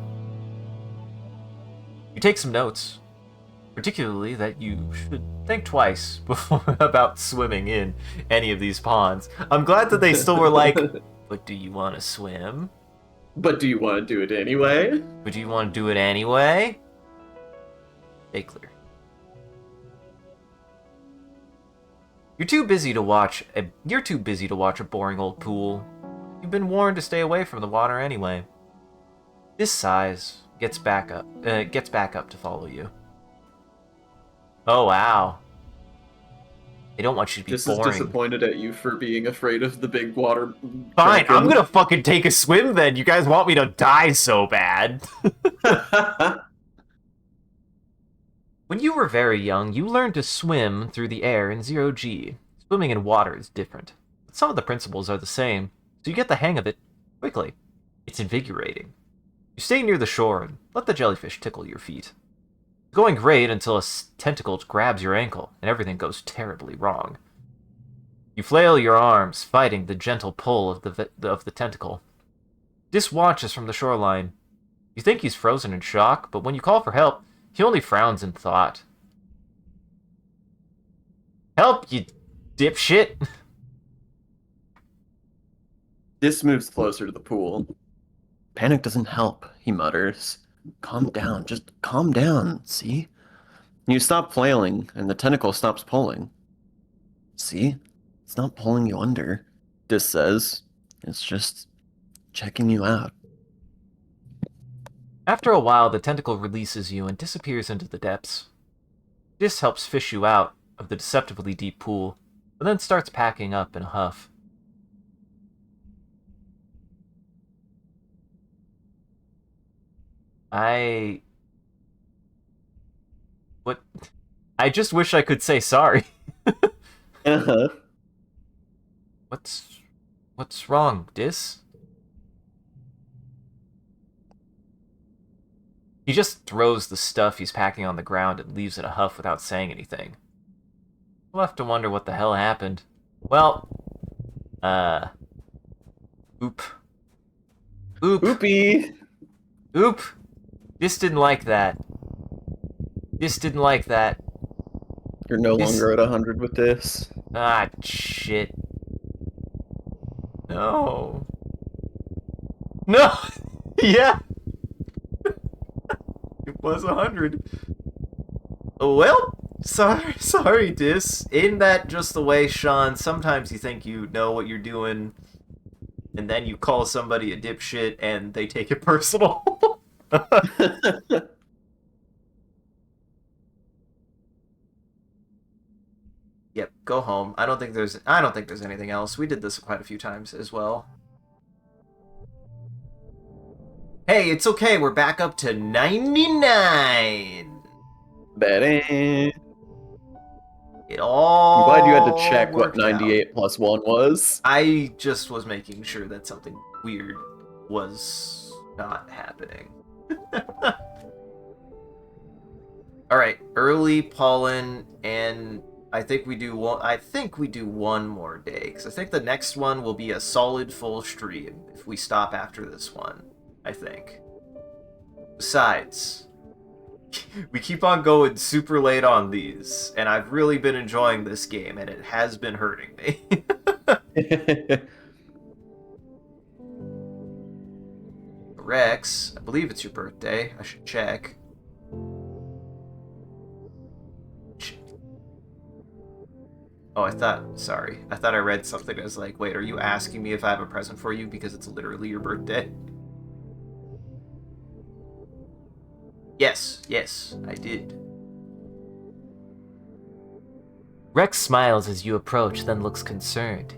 You take some notes, particularly that you should think twice before about swimming in any of these ponds. I'm glad that they still were like, but do you want to swim? But do you want to do it anyway? But do you want to do it anyway? Stay clear. You're too busy to watch a boring old pool. You've been warned to stay away from the water anyway. This size gets back up to follow you. Oh wow. They don't want you to be boring. This is disappointed at you for being afraid of the big water. Fine, I'm gonna fucking take a swim then. You guys want me to die so bad. When you were very young, you learned to swim through the air in 0G. Swimming in water is different, but some of the principles are the same, so you get the hang of it quickly. It's invigorating. You stay near the shore and let the jellyfish tickle your feet. It's going great until a tentacle grabs your ankle and everything goes terribly wrong. You flail your arms, fighting the gentle pull of the tentacle. Dis watches from the shoreline. You think he's frozen in shock, but when you call for help, he only frowns in thought. Help, you dipshit! Dis moves closer to the pool. Panic doesn't help, he mutters. Calm down, just calm down, see? You stop flailing, and the tentacle stops pulling. See? It's not pulling you under, Dis says. It's just checking you out. After a while, the tentacle releases you and disappears into the depths. Dis helps fish you out of the deceptively deep pool, but then starts packing up in a huff. What? I just wish I could say sorry. Uh-huh. What's wrong, Dis? He just throws the stuff he's packing on the ground and leaves in a huff without saying anything. We'll have to wonder what the hell happened. Well, oop. Oopie! Oop! Dis didn't like that. Dis didn't like that. You're no longer at 100 with this. Ah, shit. No. No! Yeah! It was 100. Well, sorry, Dis. Isn't that just the way, Sean? Sometimes you think you know what you're doing, and then you call somebody a dipshit, and they take it personal. Yep, go home. I don't think there's anything else. We did this quite a few times as well. Hey, it's okay. We're back up to 99. Betty. It all. I'm glad you had to check what worked out. 98 plus 1 was. I just was making sure that something weird was not happening. Alright, early pollen, and I think we do one more day, because I think the next one will be a solid full stream if we stop after this one, I think. Besides, we keep on going super late on these, and I've really been enjoying this game, and it has been hurting me. Rex, I believe it's your birthday. I should check. Oh, I thought I read something that was like, wait, are you asking me if I have a present for you because it's literally your birthday? Yes, I did. Rex smiles as you approach, then looks concerned.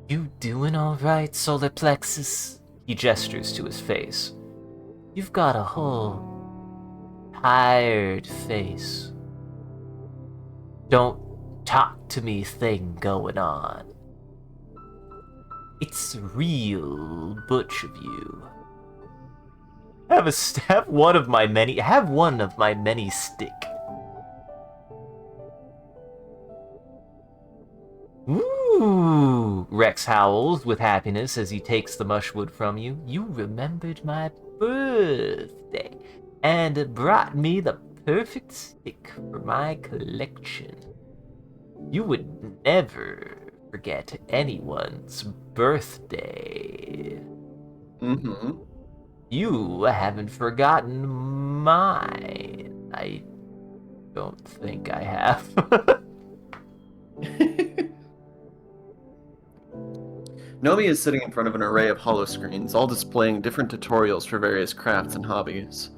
You doing all right, solar plexus? He gestures to his face. You've got a whole tired face. Don't talk talk-to-me thing going on. It's real butch of you. Have one of my many stick. Ooh, Rex howls with happiness as he takes the mushwood from you. You remembered my birthday and brought me the perfect stick for my collection. You would never forget anyone's birthday. Mm-hmm. You haven't forgotten mine. I don't think I have. Nomi is sitting in front of an array of holoscreens, all displaying different tutorials for various crafts and hobbies.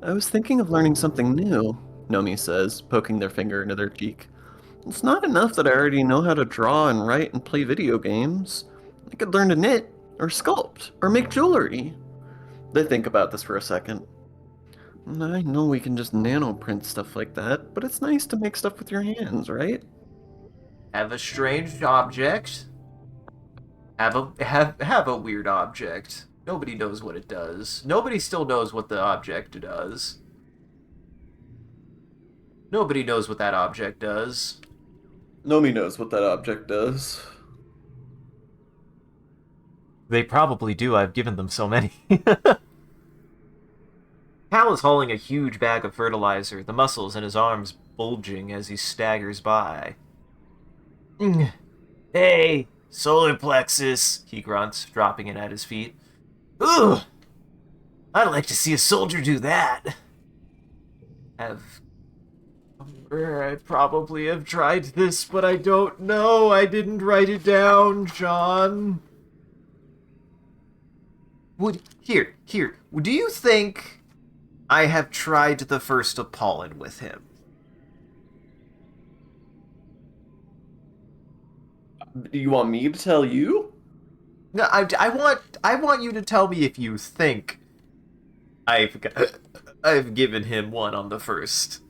I was thinking of learning something new, Nomi says, poking their finger into their cheek. It's not enough that I already know how to draw and write and play video games. I could learn to knit, or sculpt, or make jewelry. They think about this for a second. I know we can just nanoprint stuff like that, but it's nice to make stuff with your hands, right? Have a strange object. Have a weird object. Nobody knows what it does. Nobody still knows what the object does. Nobody knows what that object does. Nomi knows what that object does. They probably do. I've given them so many. Hal is hauling a huge bag of fertilizer, the muscles in his arms bulging as he staggers by. Hey, solar plexus, he grunts, dropping it at his feet. Ugh! I'd like to see a soldier do that. I probably have tried this, but I don't know. I didn't write it down, John. Here. Do you think I have tried the first of pollen with him? Do you want me to tell you? No, I want you to tell me if you think I've given him one on the first.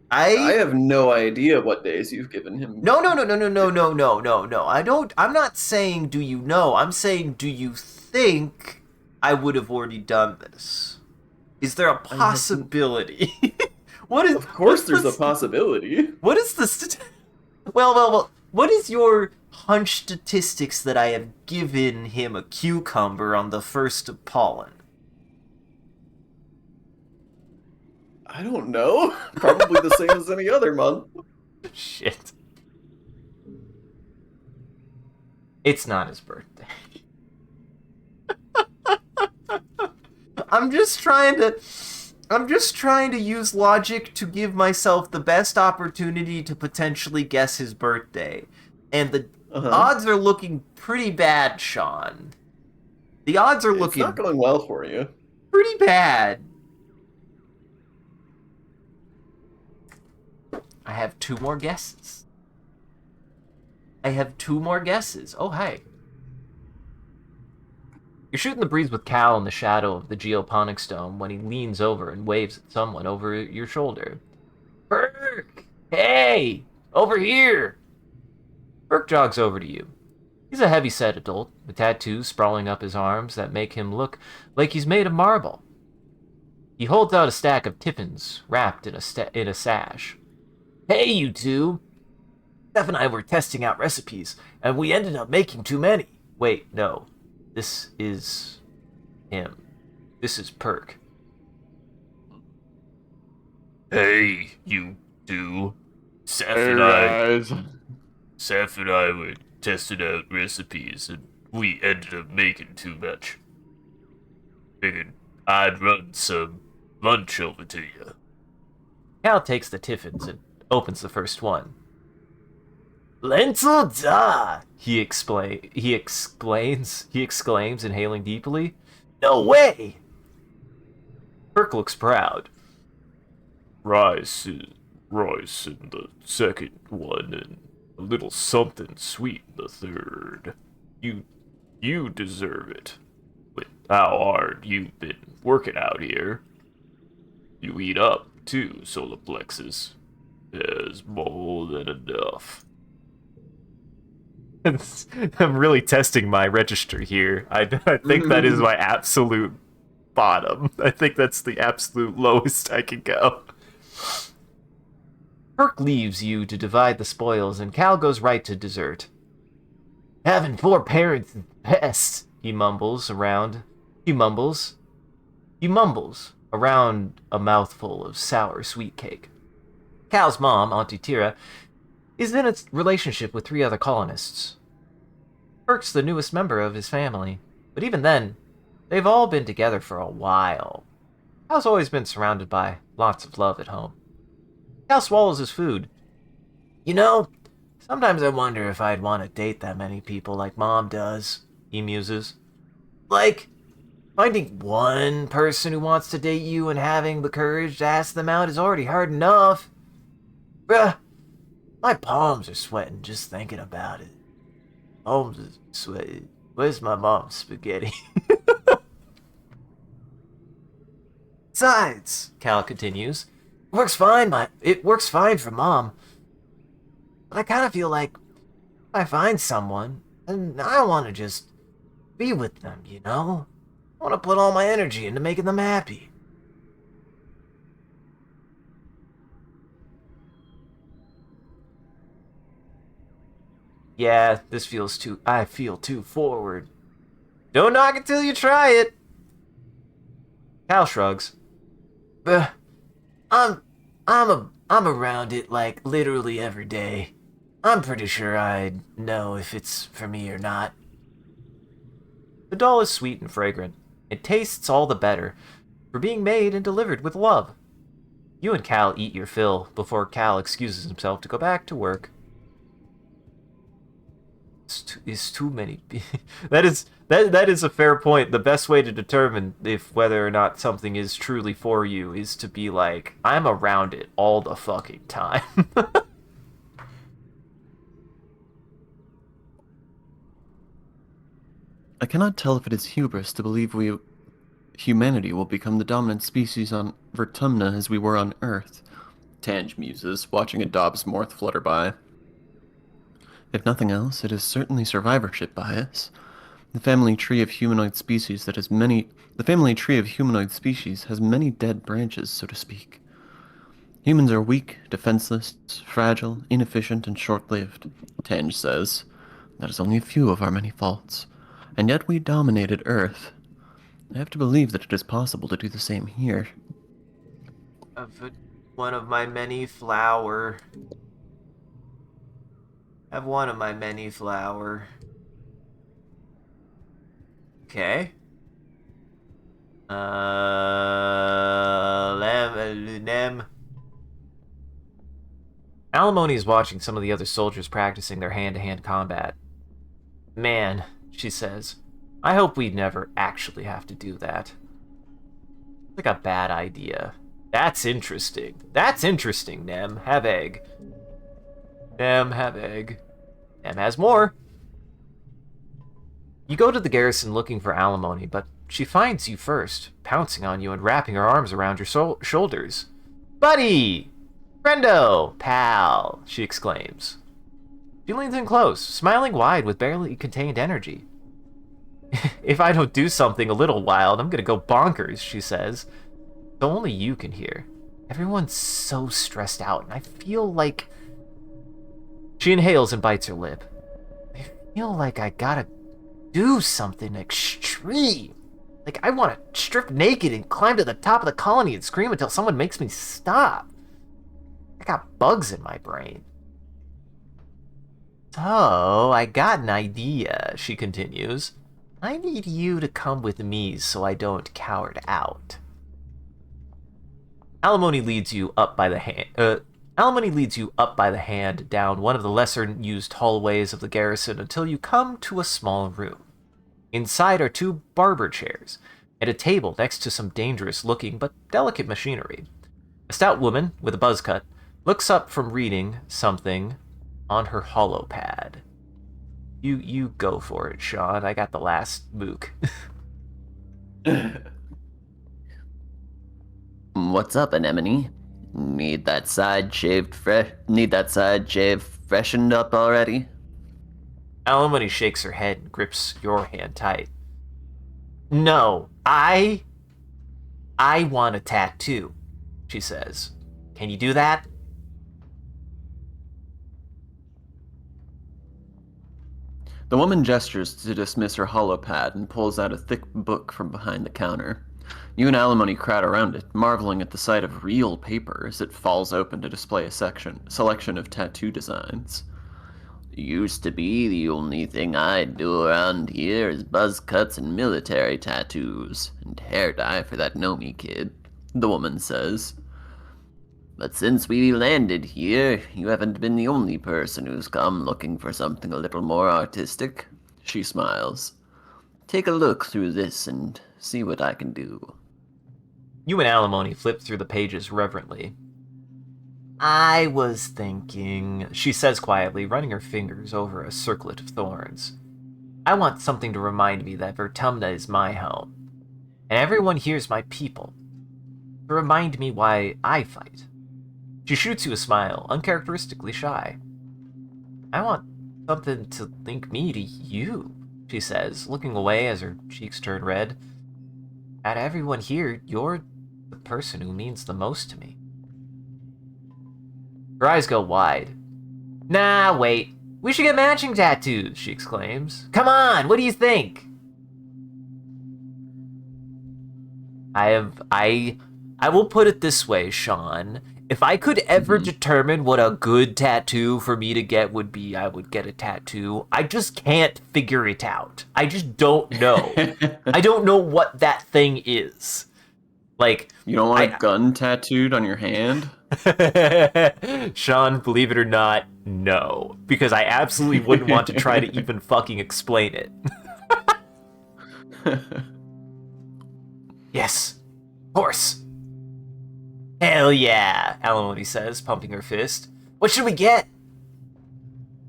I have no idea what days you've given him. No. I'm not saying do you know. I'm saying do you think I would have already done this? Is there a possibility? Of course there's a possibility. What is the well, what is your hunch statistics that I have given him a cucumber on the first of pollen? I don't know. Probably the same as any other month. Shit. It's not his birthday. I'm just trying to use logic to give myself the best opportunity to potentially guess his birthday. And the odds are looking pretty bad, Sean. The odds are looking... It's not going well for you. Pretty bad. I have two more guesses. Oh, hi. You're shooting the breeze with Cal in the shadow of the geoponics dome when he leans over and waves at someone over your shoulder. Burke! Hey! Over here! Burke jogs over to you. He's a heavy-set adult, with tattoos sprawling up his arms that make him look like he's made of marble. He holds out a stack of tiffins wrapped in a sash. Hey, you two! Steph and I were testing out recipes, and we ended up making too many. Wait, no. This is him. This is Perk. Hey, you two. Seth and I were testing out recipes, and we ended up making too much. Figured I'd run some lunch over to you. Cal takes the tiffins and opens the first one. Lentil da! He exclaims, inhaling deeply. No way! Perk looks proud. Rice in the second one, and a little something sweet in the third. You deserve it. With how hard you've been working out here. You eat up, too, solar plexus. There's more than enough. I'm really testing my register here. I think that is my absolute bottom. I think that's the absolute lowest I can go. Perk leaves you to divide the spoils, and Cal goes right to dessert. Having 4 parents is best, he mumbles around. He mumbles around a mouthful of sour sweet cake. Cal's mom, Auntie Tira, is in a relationship with 3 other colonists. Perk's the newest member of his family, but even then, they've all been together for a while. Cal's always been surrounded by lots of love at home. Cal swallows his food. You know, sometimes I wonder if I'd want to date that many people like Mom does, he muses. Like, finding one person who wants to date you and having the courage to ask them out is already hard enough. Bruh, my palms are sweating just thinking about it. Palms are sweating. Where's my mom's spaghetti? Besides, Cal continues, it works fine for Mom. But I kind of feel like if I find someone, and I want to just be with them, you know? I want to put all my energy into making them happy. Yeah, I feel too forward. Don't knock it till you try it. Cal shrugs. I'm around it like literally every day. I'm pretty sure I'd know if it's for me or not. The doll is sweet and fragrant. It tastes all the better for being made and delivered with love. You and Cal eat your fill before Cal excuses himself to go back to work. It's too many. That is a fair point. The best way to determine if whether or not something is truly for you is to be like, I'm around it all the fucking time. I cannot tell if it is hubris to believe humanity will become the dominant species on Vertumna as we were on Earth. Tange muses, watching a Dobbs Morth flutter by. If nothing else, it is certainly survivorship bias. The family tree of humanoid species has many dead branches, so to speak. Humans are weak, defenseless, fragile, inefficient, and short-lived, Tange says. That is only a few of our many faults. And yet we dominated Earth. I have to believe that it is possible to do the same here. One of my many flower. Have one of my many flower. Okay. Nem. Alimony is watching some of the other soldiers practicing their hand-to-hand combat. Man, she says, I hope we'd never actually have to do that. It's like a bad idea. That's interesting. That's interesting, Nem. Have egg. Nem, have egg. Nem has more. You go to the garrison looking for Alimony, but she finds you first, pouncing on you and wrapping her arms around your shoulders. Buddy! Friendo! Pal! She exclaims. She leans in close, smiling wide with barely contained energy. If I don't do something a little wild, I'm gonna go bonkers, she says. So only you can hear. Everyone's so stressed out, and I feel like... She inhales and bites her lip. I feel like I gotta do something extreme. Like, I want to strip naked and climb to the top of the colony and scream until someone makes me stop. I got bugs in my brain. So, I got an idea, she continues. I need you to come with me so I don't coward out. Alimony leads you up by the hand. Alimony leads you up by the hand down one of the lesser-used hallways of the garrison until you come to a small room. Inside are 2 barber chairs and a table next to some dangerous-looking but delicate machinery. A stout woman with a buzz cut looks up from reading something on her holopad. You go for it, Sean. I got the last mook. What's up, Anemone? Need that side shaved freshened up already? Alimony shakes her head and grips your hand tight. No, I want a tattoo, she says. Can you do that? The woman gestures to dismiss her holopad and pulls out a thick book from behind the counter. You and Alimony crowd around it, marveling at the sight of real paper as it falls open to display a selection of tattoo designs. Used to be the only thing I'd do around here is buzz cuts and military tattoos, and hair dye for that Nomi kid, the woman says. But since we landed here, you haven't been the only person who's come looking for something a little more artistic. She smiles. Take a look through this and see what I can do. You and Alimony flip through the pages reverently. I was thinking, she says quietly, running her fingers over a circlet of thorns. I want something to remind me that Vertumna is my home, and everyone here is my people. To remind me why I fight. She shoots you a smile, uncharacteristically shy. I want something to link me to you, she says, looking away as her cheeks turn red. Out of everyone here, you're the person who means the most to me. Her eyes go wide. Nah, wait. We should get matching tattoos, she exclaims. Come on, what do you think? I will put it this way, Sean. If I could ever determine what a good tattoo for me to get would be, I would get a tattoo. I just can't figure it out. I just don't know. I don't know what that thing is. Like, you don't want a gun tattooed on your hand? Sean, believe it or not, no. Because I absolutely wouldn't want to try to even fucking explain it. Yes, of course. Hell yeah, Alimony says, pumping her fist. What should we get?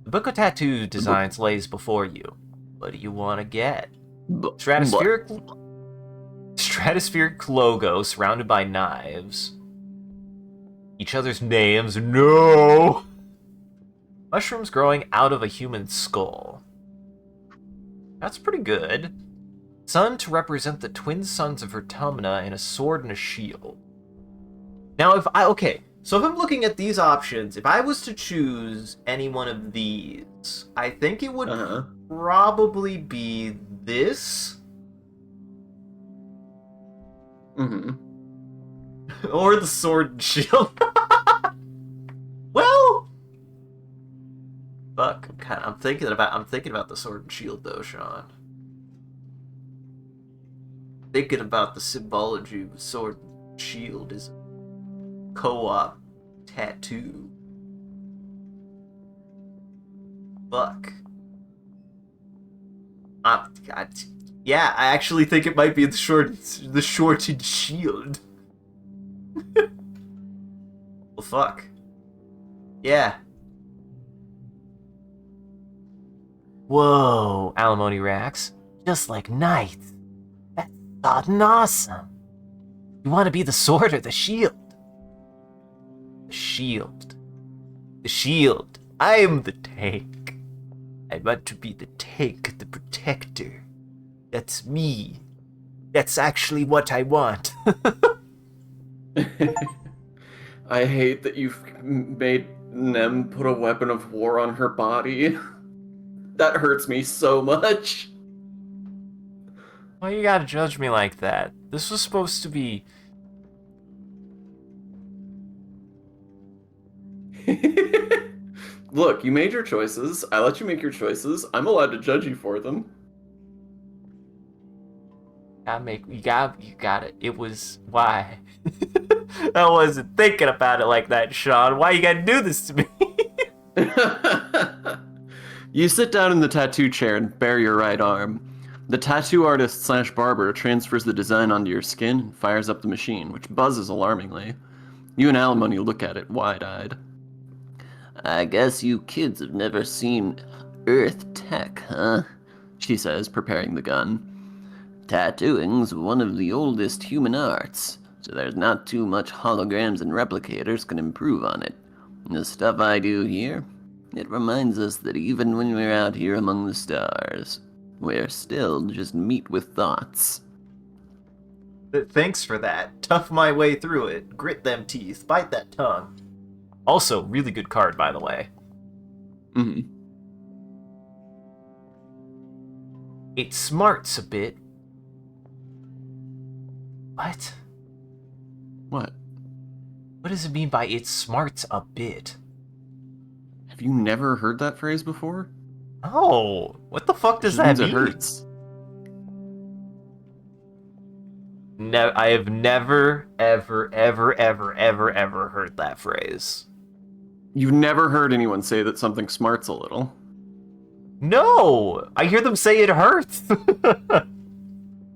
The book of tattoo designs lays before you. What do you want to get? Stratospheric logo surrounded by knives. Each other's names. No! Mushrooms growing out of a human skull. That's pretty good. Sun to represent the twin sons of Vertumna and a sword and a shield. Now, so if I'm looking at these options, if I was to choose any one of these, I think it would probably be this. Or the sword and shield. Well, fuck. I'm thinking about the sword and shield though, Sean. Thinking about the symbology of sword and shield is co-op tattoo. Fuck. Yeah, I actually think it might be the shorted shield. Well, fuck. Yeah. Whoa, Alimony racks. Just like knights. That's fucking awesome. You want to be the sword or the shield? The shield. The shield. I'm the tank. I want to be the tank, the protector. That's me. That's actually what I want. I hate that you've made Nem put a weapon of war on her body. That hurts me so much. Why you gotta judge me like that? This was supposed to be... Look, you made your choices. I let you make your choices. I'm allowed to judge you for them. You got it. It was... Why? I wasn't thinking about it like that, Sean. Why you gotta do this to me? You sit down in the tattoo chair and bare your right arm. The tattoo artist / barber transfers the design onto your skin and fires up the machine, which buzzes alarmingly. You and Alimony look at it wide-eyed. I guess you kids have never seen Earth tech, huh? She says, preparing the gun. Tattooing's one of the oldest human arts, so there's not too much holograms and replicators can improve on it. The stuff I do here, It reminds us that even when we're out here among the stars, we're still just meat with thoughts. Thanks for that. Tough my way through it. Grit them teeth. Bite that tongue. Also, really good card, by the way. Mm-hmm. It smarts a bit. What? What? What does it mean by it smarts a bit? Have you never heard that phrase before? Oh, what the fuck does It that means mean? it hurts. No, I have never, ever, ever, ever, ever, ever heard that phrase. You've never heard anyone say that something smarts a little. No! I hear them say it hurts!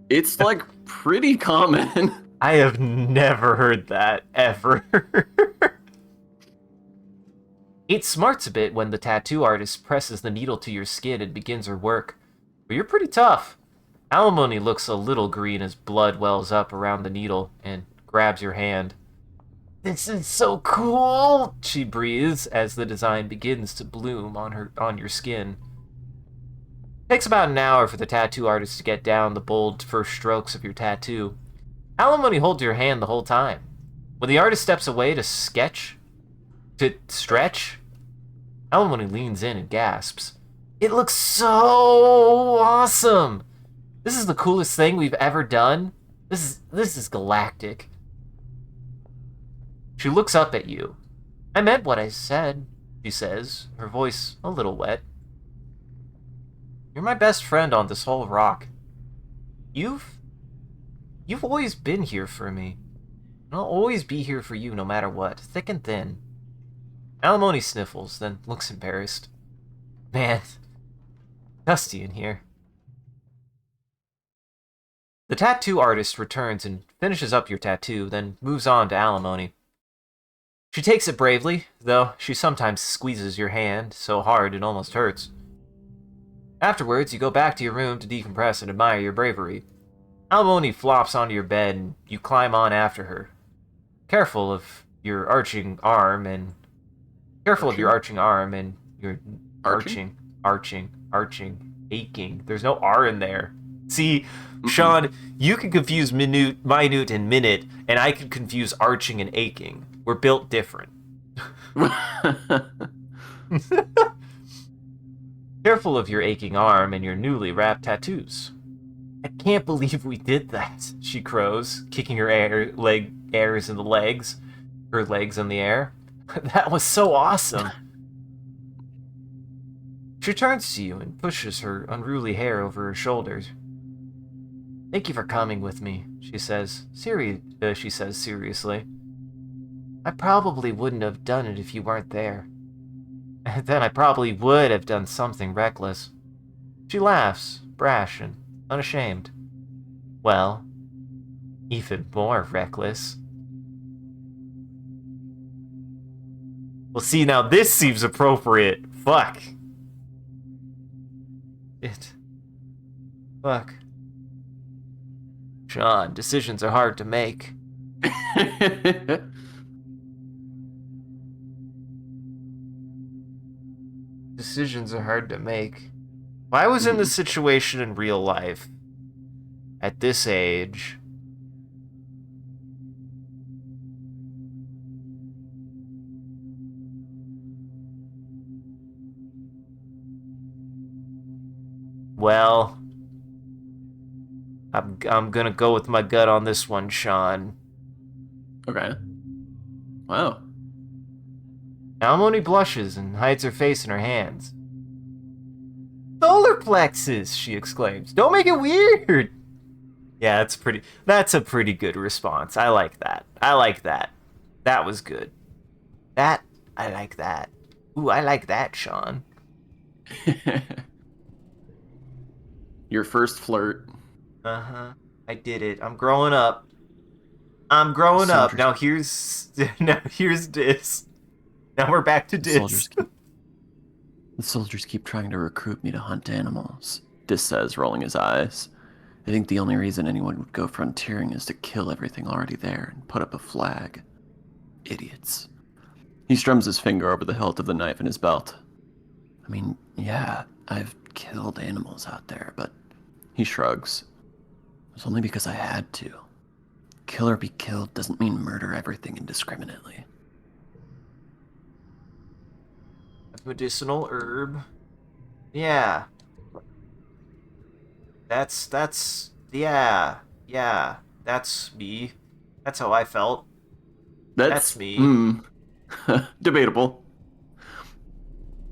It's like pretty common. I have never heard that, ever. It smarts a bit when the tattoo artist presses the needle to your skin and begins her work. But you're pretty tough. Alimony looks a little green as blood wells up around the needle and grabs your hand. This is so cool, she breathes as the design begins to bloom on your skin. It takes about an hour for the tattoo artist to get down the bold first strokes of your tattoo. Alimony holds your hand the whole time. When the artist steps away to stretch, Alimony leans in and gasps. It looks so awesome! This is the coolest thing we've ever done. This is galactic. She looks up at you. I meant what I said, she says, her voice a little wet. You're my best friend on this whole rock. You've always been here for me. And I'll always be here for you no matter what, thick and thin. Alimony sniffles, then looks embarrassed. Man, dusty in here. The tattoo artist returns and finishes up your tattoo, then moves on to Alimony. She takes it bravely, though she sometimes squeezes your hand so hard it almost hurts. Afterwards, you go back to your room to decompress and admire your bravery. Alimony flops onto your bed and you climb on after her. Careful of your arching arm and your aching. There's no R in there. See, Sean, you can confuse minute and minute, and I can confuse arching and aching. We're built different. Careful of your aching arm and your newly wrapped tattoos. I can't believe we did that, she crows, kicking her legs in the legs. Her legs in the air. That was so awesome. She turns to you and pushes her unruly hair over her shoulders. Thank you for coming with me, she says seriously. I probably wouldn't have done it if you weren't there. And then I probably would have done something reckless. She laughs, brash and unashamed. Well, even more reckless. Well, see, now this seems appropriate. Fuck. Fuck. Sean, decisions are hard to make. Decisions are hard to make. If I was in this situation in real life, at this age, well, I'm gonna go with my gut on this one, Sean. Okay. Wow. Alimony blushes and hides her face in her hands. Solar plexus, she exclaims. Don't make it weird. Yeah, that's a pretty good response. I like that. That was good. I like that. Ooh, I like that, Sean. Your first flirt. Uh-huh. I did it. I'm growing up. Now here's Dis. Now we're back to Dis. The soldiers keep trying to recruit me to hunt animals, Dis says, rolling his eyes. I think the only reason anyone would go frontiering is to kill everything already there and put up a flag. Idiots. He strums his finger over the hilt of the knife in his belt. I mean, yeah, I've killed animals out there, but he shrugs. It was only because I had to. Kill or be killed doesn't mean murder everything indiscriminately. Medicinal herb. Yeah. Yeah. That's me. That's how I felt. That's That's, me. debatable.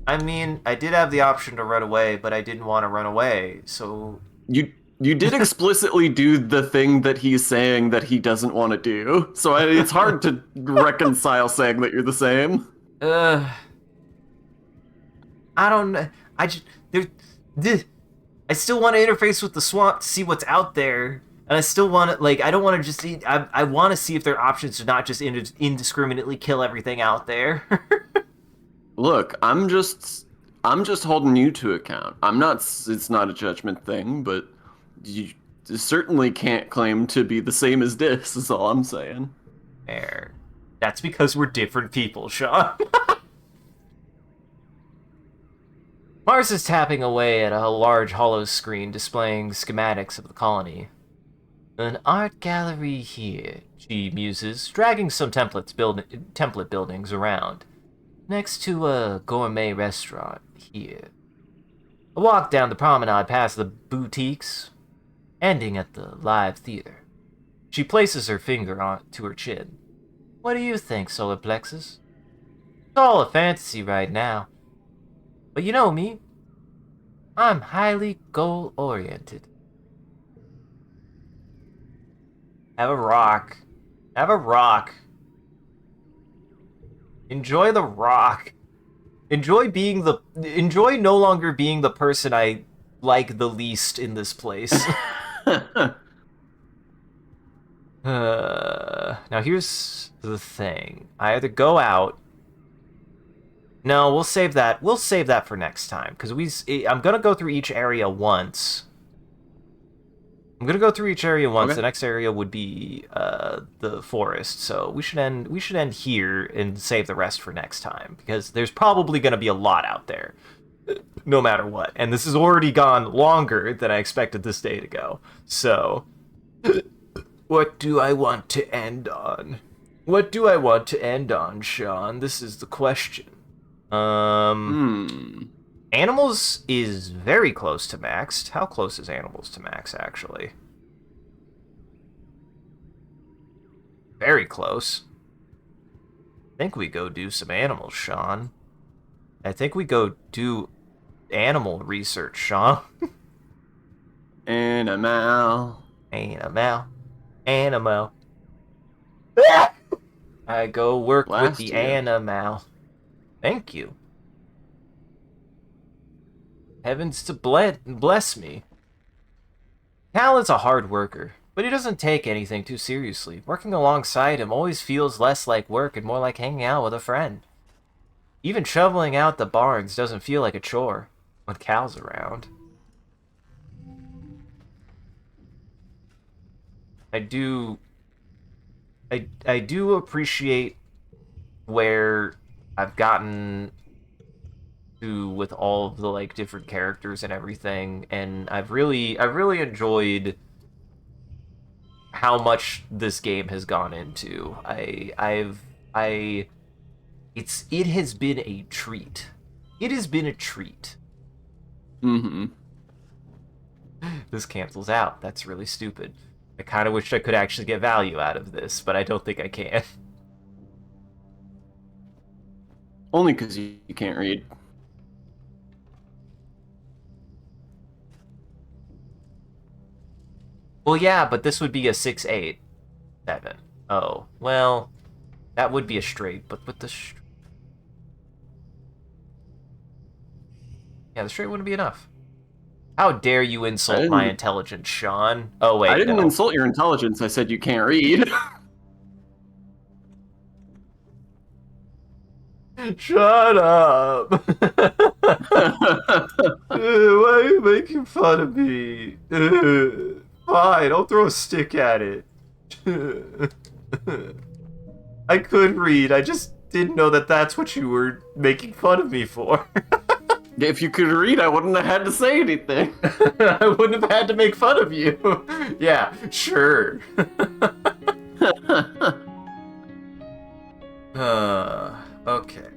I mean, I did have the option to run away, but I didn't want to run away, so... You did explicitly do the thing that he's saying that he doesn't want to do, so it's hard to reconcile saying that you're the same. Uh... I don't know. I just... I still want to interface with the swamp to see what's out there. And I still want to, like, I don't want to just eat... I want to see if there are options to not just indiscriminately kill everything out there. Look, I'm just holding you to account. It's not a judgment thing, but you certainly can't claim to be the same as this, is all I'm saying. Fair. That's because we're different people, Sean. Mars is tapping away at a large hollow screen displaying schematics of the colony. An art gallery here, she muses, dragging some template buildings around. Next to a gourmet restaurant here. A walk down the promenade past the boutiques, ending at the live theater. She places her finger to her chin. What do you think, Solar Plexus? It's all a fantasy right now. But you know me. I'm highly goal-oriented. Have a rock. Have a rock. Enjoy the rock. Enjoy no longer being the person I like the least in this place. Now here's the thing. I either go out. No, we'll save that. We'll save that for next time because I'm gonna go through each area once. Okay. The next area would be the forest. So we should end here and save the rest for next time because there's probably gonna be a lot out there, no matter what. And this has already gone longer than I expected this day to go. So, what do I want to end on? What do I want to end on, Sean? This is the question. Animals is very close to maxed. How close is animals to max, actually? Very close. I think we go do some animals, Sean. I think we go do animal research, Sean. Animal. I go work with the Blast you. animal. Thank you. Heavens to bless me. Cal is a hard worker, but he doesn't take anything too seriously. Working alongside him always feels less like work and more like hanging out with a friend. Even shoveling out the barns doesn't feel like a chore when Cal's around. I do appreciate where I've gotten to with all of the like different characters and everything, and I've really enjoyed how much this game has gone into. It has been a treat. It has been a treat. Mm-hmm. This cancels out. That's really stupid. I kind of wish I could actually get value out of this, but I don't think I can. Only because you can't read. Well, yeah, but this would be a 6, 8, 7. Oh, well, that would be a straight, but with the yeah, the straight wouldn't be enough. How dare you insult my intelligence, Sean? Oh, wait, I didn't no. insult your intelligence. I said you can't read. Shut up! Why are you making fun of me? Fine, I'll throw a stick at it. I could read, I just didn't know that that's what you were making fun of me for. If you could read, I wouldn't have had to say anything. I wouldn't have had to make fun of you. Yeah, sure. Okay.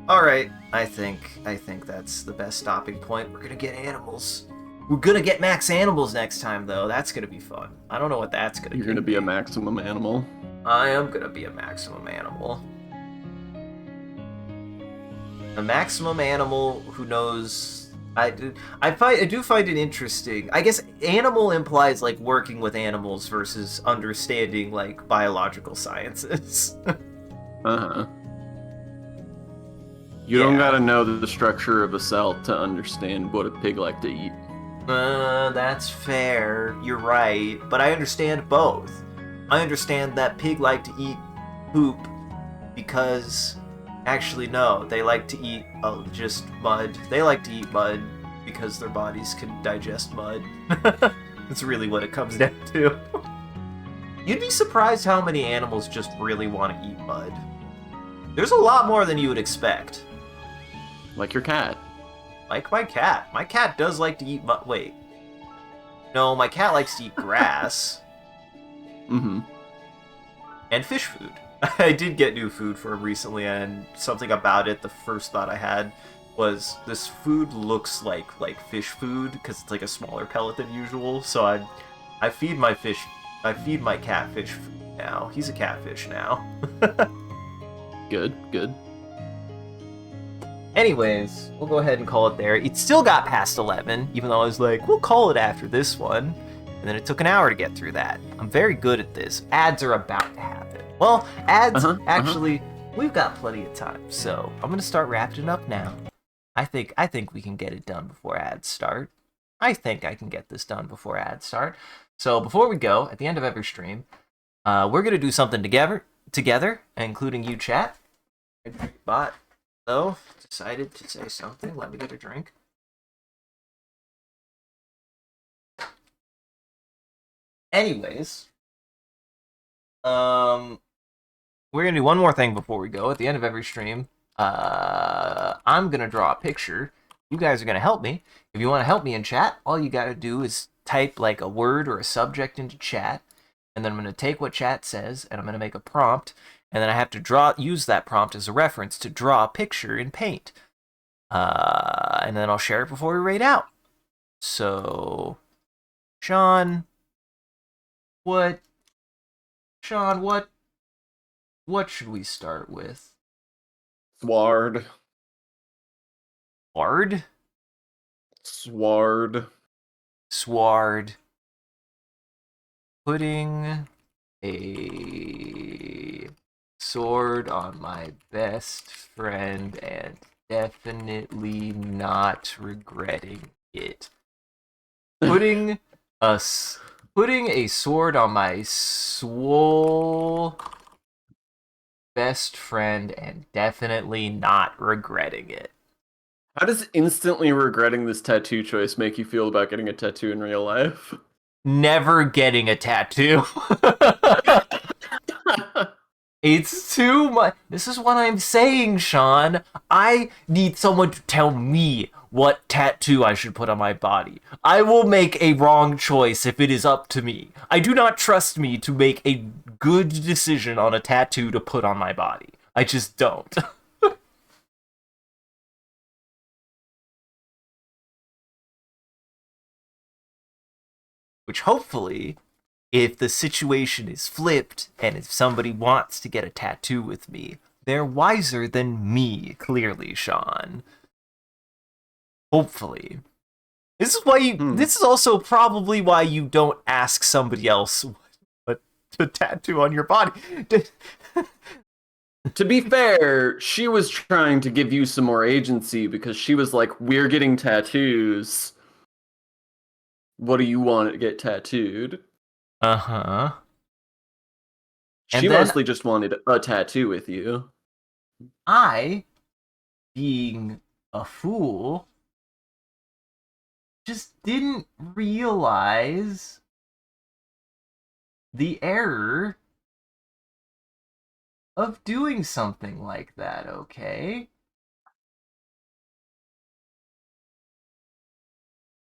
All right. I think that's the best stopping point. We're gonna get animals. We're gonna get max animals next time, though. That's gonna be fun. I don't know what that's gonna. You're gonna be a maximum animal. I am gonna be a maximum animal. A maximum animal who knows. I do find it interesting. I guess animal implies like working with animals versus understanding like biological sciences. Uh-huh. You don't gotta know the structure of a cell to understand what a pig like to eat. That's fair. You're right. But I understand both. I understand that pig like to eat poop because... Actually, no. They like to eat just mud. They like to eat mud because their bodies can digest mud. That's really what it comes down to. You'd be surprised how many animals just really want to eat mud. There's a lot more than you would expect. Like your cat. Like my cat. My cat does like to eat mud. Wait. No, my cat likes to eat grass. Mm-hmm. And fish food. I did get new food for him recently, and something about it, the first thought I had was this food looks like fish food because it's like a smaller pellet than usual. So I feed my cat fish food now. He's a catfish now. Good, good. Anyways, we'll go ahead and call it there. It still got past 11, even though I was like, we'll call it after this one. And then it took an hour to get through that. I'm very good at this. Ads are about to happen. Well, ads, actually, we've got plenty of time. So I'm going to start wrapping it up now. I think we can get it done before ads start. I think I can get this done before ads start. So before we go, at the end of every stream, we're going to do something together, including you, chat. Bot, though, decided to say something. Let me get a drink. Anyways, we're gonna do one more thing before we go. At the end of every stream, I'm gonna draw a picture. You guys are gonna help me. If you want to help me in chat, all you gotta do is type like a word or a subject into chat, and then I'm gonna take what chat says and I'm gonna make a prompt, and then I have to use that prompt as a reference to draw a picture in Paint. And then I'll share it before we raid out. So, Sean, what should we start with? Sward. Sward? Sward. Sward. Putting a sword on my best friend and definitely not regretting it. Putting a sword on my swole best friend and definitely not regretting it. How does instantly regretting this tattoo choice make you feel about getting a tattoo in real life? Never getting a tattoo. It's too much. This is what I'm saying, Sean. I need someone to tell me what tattoo I should put on my body. I will make a wrong choice if it is up to me. I do not trust me to make a good decision on a tattoo to put on my body. I just don't. Which hopefully, if the situation is flipped and if somebody wants to get a tattoo with me, they're wiser than me, clearly, Sean. Hopefully. This is why this is also probably why you don't ask somebody else what to tattoo on your body. To be fair, she was trying to give you some more agency because she was like, we're getting tattoos. What do you want to get tattooed? Uh-huh. She mostly just wanted a tattoo with you. I, being a fool, just didn't realize the error of doing something like that, okay?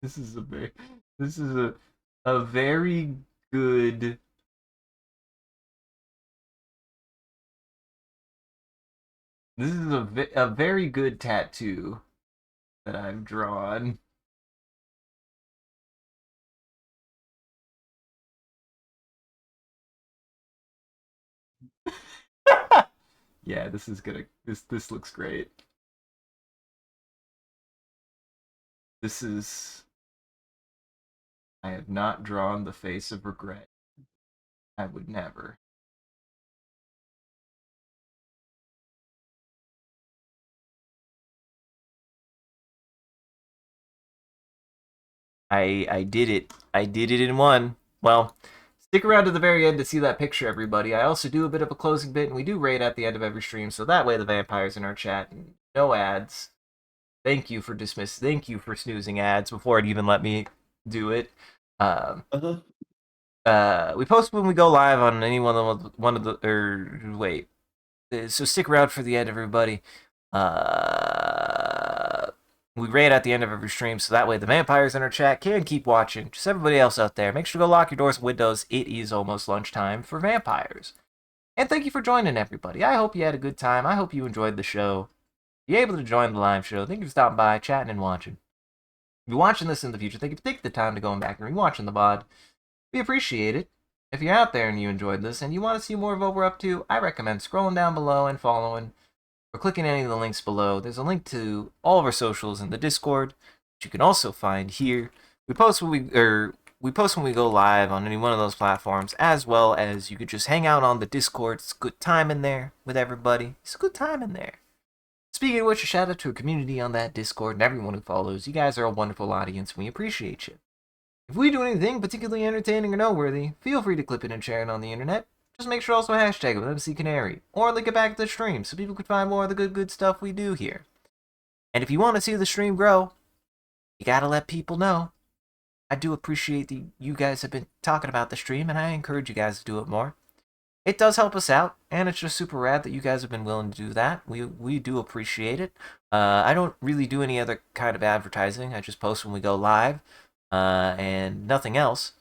This is a very, this is a very good. This is a very good tattoo that I've drawn. Yeah, this is gonna this looks great. This is I have not drawn the face of regret. I would never. I did it. I did it in one. Well, stick around to the very end to see that picture, everybody. I also do a bit of a closing bit, and we do raid at the end of every stream, so that way the vampires in our chat and no ads. Thank you for Thank you for snoozing ads before it even let me do it. We post when we go live on any one of the wait. So stick around for the end, everybody. We raid at the end of every stream, so that way the vampires in our chat can keep watching. Just everybody else out there, make sure to go lock your doors and windows. It is almost lunchtime for vampires. And thank you for joining, everybody. I hope you had a good time. I hope you enjoyed the show. If you're able to join the live show, thank you for stopping by, chatting, and watching. If you're watching this in the future, thank you for taking the time to go back and rewatching the VOD. We appreciate it. If you're out there and you enjoyed this and you want to see more of what we're up to, I recommend scrolling down below and following, or clicking any of the links below. There's a link to all of our socials in the Discord, which you can also find here. We post when we go live on any one of those platforms, as well as you could just hang out on the Discord. It's a good time in there with everybody. It's a good time in there. Speaking of which, a shout out to a community on that Discord and everyone who follows. You guys are a wonderful audience, and we appreciate you. If we do anything particularly entertaining or noteworthy, feel free to clip it and share it on the internet. Just make sure also hashtag it with MCCanary, or link it back to the stream so people can find more of the good stuff we do here. And if you want to see the stream grow, you gotta let people know. I do appreciate that you guys have been talking about the stream, and I encourage you guys to do it more. It does help us out, and it's just super rad that you guys have been willing to do that. We do appreciate it. I don't really do any other kind of advertising. I just post when we go live, and nothing else.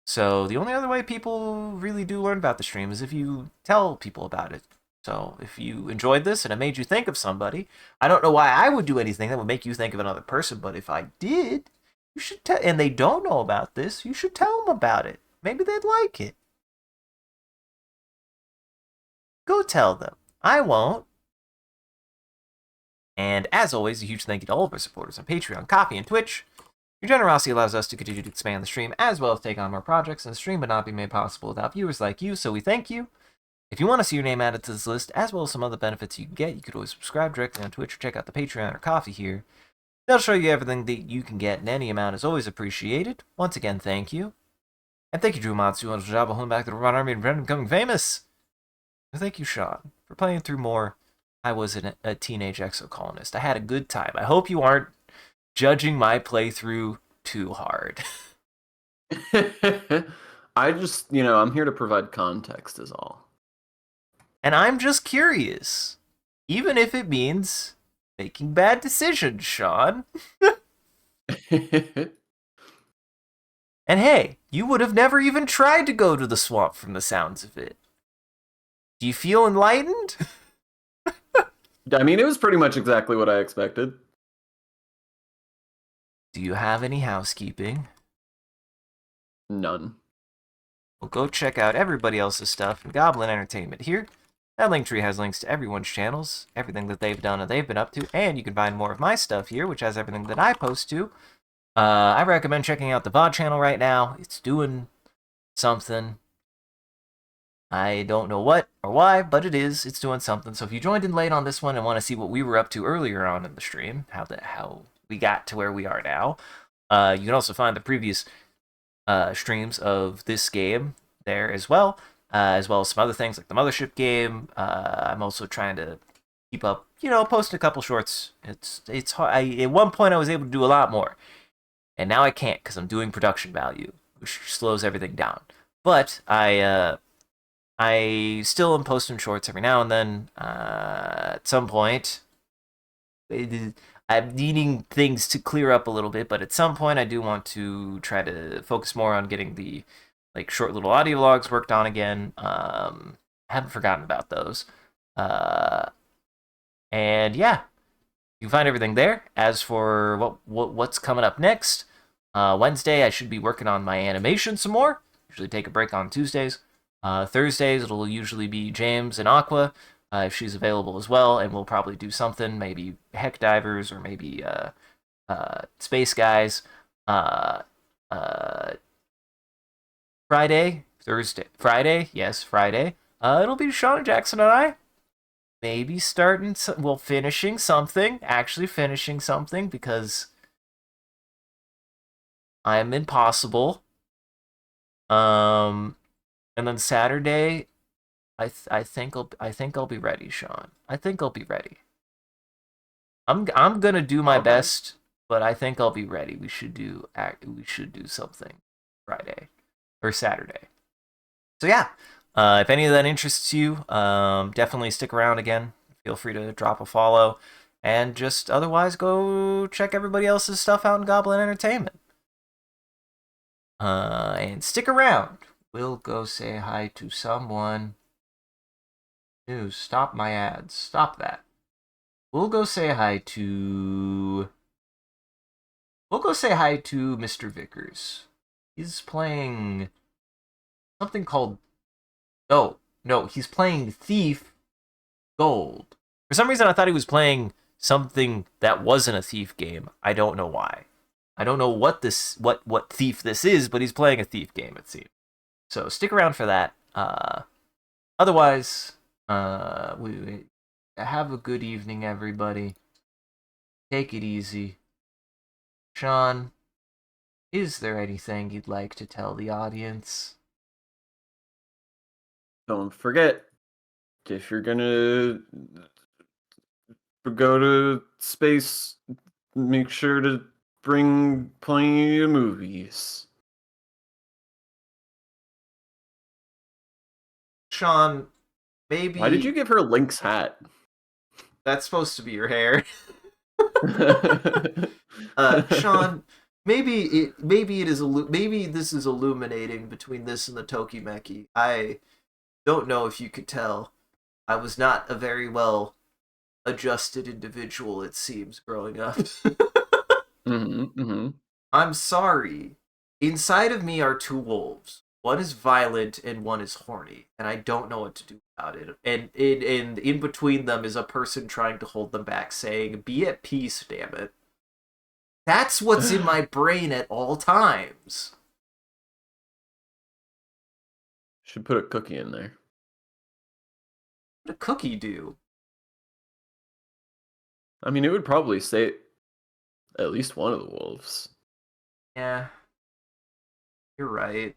So the only other way people really do learn about the stream is if you tell people about it. So if you enjoyed this and it made you think of somebody, I don't know why I would do anything that would make you think of another person, but if I did, you should tell, and they don't know about this, you should tell them about it. Maybe they'd like it. Go tell them. I won't. And as always, a huge thank you to all of our supporters on Patreon, Ko-fi, and Twitch. Your generosity allows us to continue to expand the stream, as well as take on more projects, and the stream would not be made possible without viewers like you, so we thank you. If you want to see your name added to this list, as well as some other benefits you can get, you could always subscribe directly on Twitch or check out the Patreon or Ko-fi here. They'll show you everything that you can get, and any amount is always appreciated. Once again, thank you. And thank you, Drew Matsu, on wonderful job of holding back the Robot Army and becoming famous. And thank you, Sean, for playing through more. I was a teenage exocolonist. I had a good time. I hope you aren't judging my playthrough too hard. I just, I'm here to provide context is all. And I'm just curious, even if it means making bad decisions, Sean. And hey, you would have never even tried to go to the swamp from the sounds of it. Do you feel enlightened? I mean, it was pretty much exactly what I expected. Do you have any housekeeping? None. Well, go check out everybody else's stuff in Goblin Entertainment here. That link tree has links to everyone's channels, everything that they've done and they've been up to, and you can find more of my stuff here, which has everything that I post to. I recommend checking out the VOD channel right now. It's doing something. I don't know what or why, but it's doing something. So if you joined in late on this one and want to see what we were up to earlier on in the stream, how we got to where we are now, you can also find the previous streams of this game there as well as some other things like the Mothership game. I'm also trying to keep up, posting a couple shorts. It's hard. At one point I was able to do a lot more, and now I can't because I'm doing production value, which slows everything down. But I still am posting shorts every now and then. At some point, I'm needing things to clear up a little bit, but at some point I do want to try to focus more on getting the like short little audio logs worked on again. I haven't forgotten about those. Uh, and yeah, you can find everything there. As for what's coming up next, Wednesday I should be working on my animation some more. Usually take a break on Tuesdays. Thursdays it'll usually be James and Aqua if she's available as well, and we'll probably do something, maybe Heck Divers or maybe Space Guys. Uh, uh, Friday, yes, Friday. It'll be Sean Jackson and I maybe finishing something, actually finishing something because I'm impossible. And then Saturday, I think I'll be ready, Sean. I think I'll be ready. I'm gonna do my best, but I think I'll be ready. We should do something Friday or Saturday. So yeah, if any of that interests you, definitely stick around again. Feel free to drop a follow, and just otherwise go check everybody else's stuff out in Goblin Entertainment. And stick around. We'll go say hi to someone. Ew, stop my ads. Stop that. We'll go say hi to Mr. Vickers. He's playing something called no, he's playing Thief Gold. For some reason I thought he was playing something that wasn't a Thief game. I don't know why. I don't know what Thief this is, but he's playing a Thief game, it seems. So stick around for that. Otherwise, we have a good evening, everybody. Take it easy. Sean, is there anything you'd like to tell the audience? Don't forget, if you're gonna go to space, make sure to bring plenty of movies. Sean, maybe... Why did you give her Link's hat? That's supposed to be your hair. Sean, maybe this is illuminating between this and the Tokimeki. I don't know if you could tell. I was not a very well adjusted individual, it seems, growing up. I'm sorry. Inside of me are two wolves. One is violent and one is horny, and I don't know what to do about it. And in between them is a person trying to hold them back, saying, "Be at peace, damn it." That's what's in my brain at all times. Should put a cookie in there. What a cookie do? I mean, it would probably say at least one of the wolves. Yeah. You're right.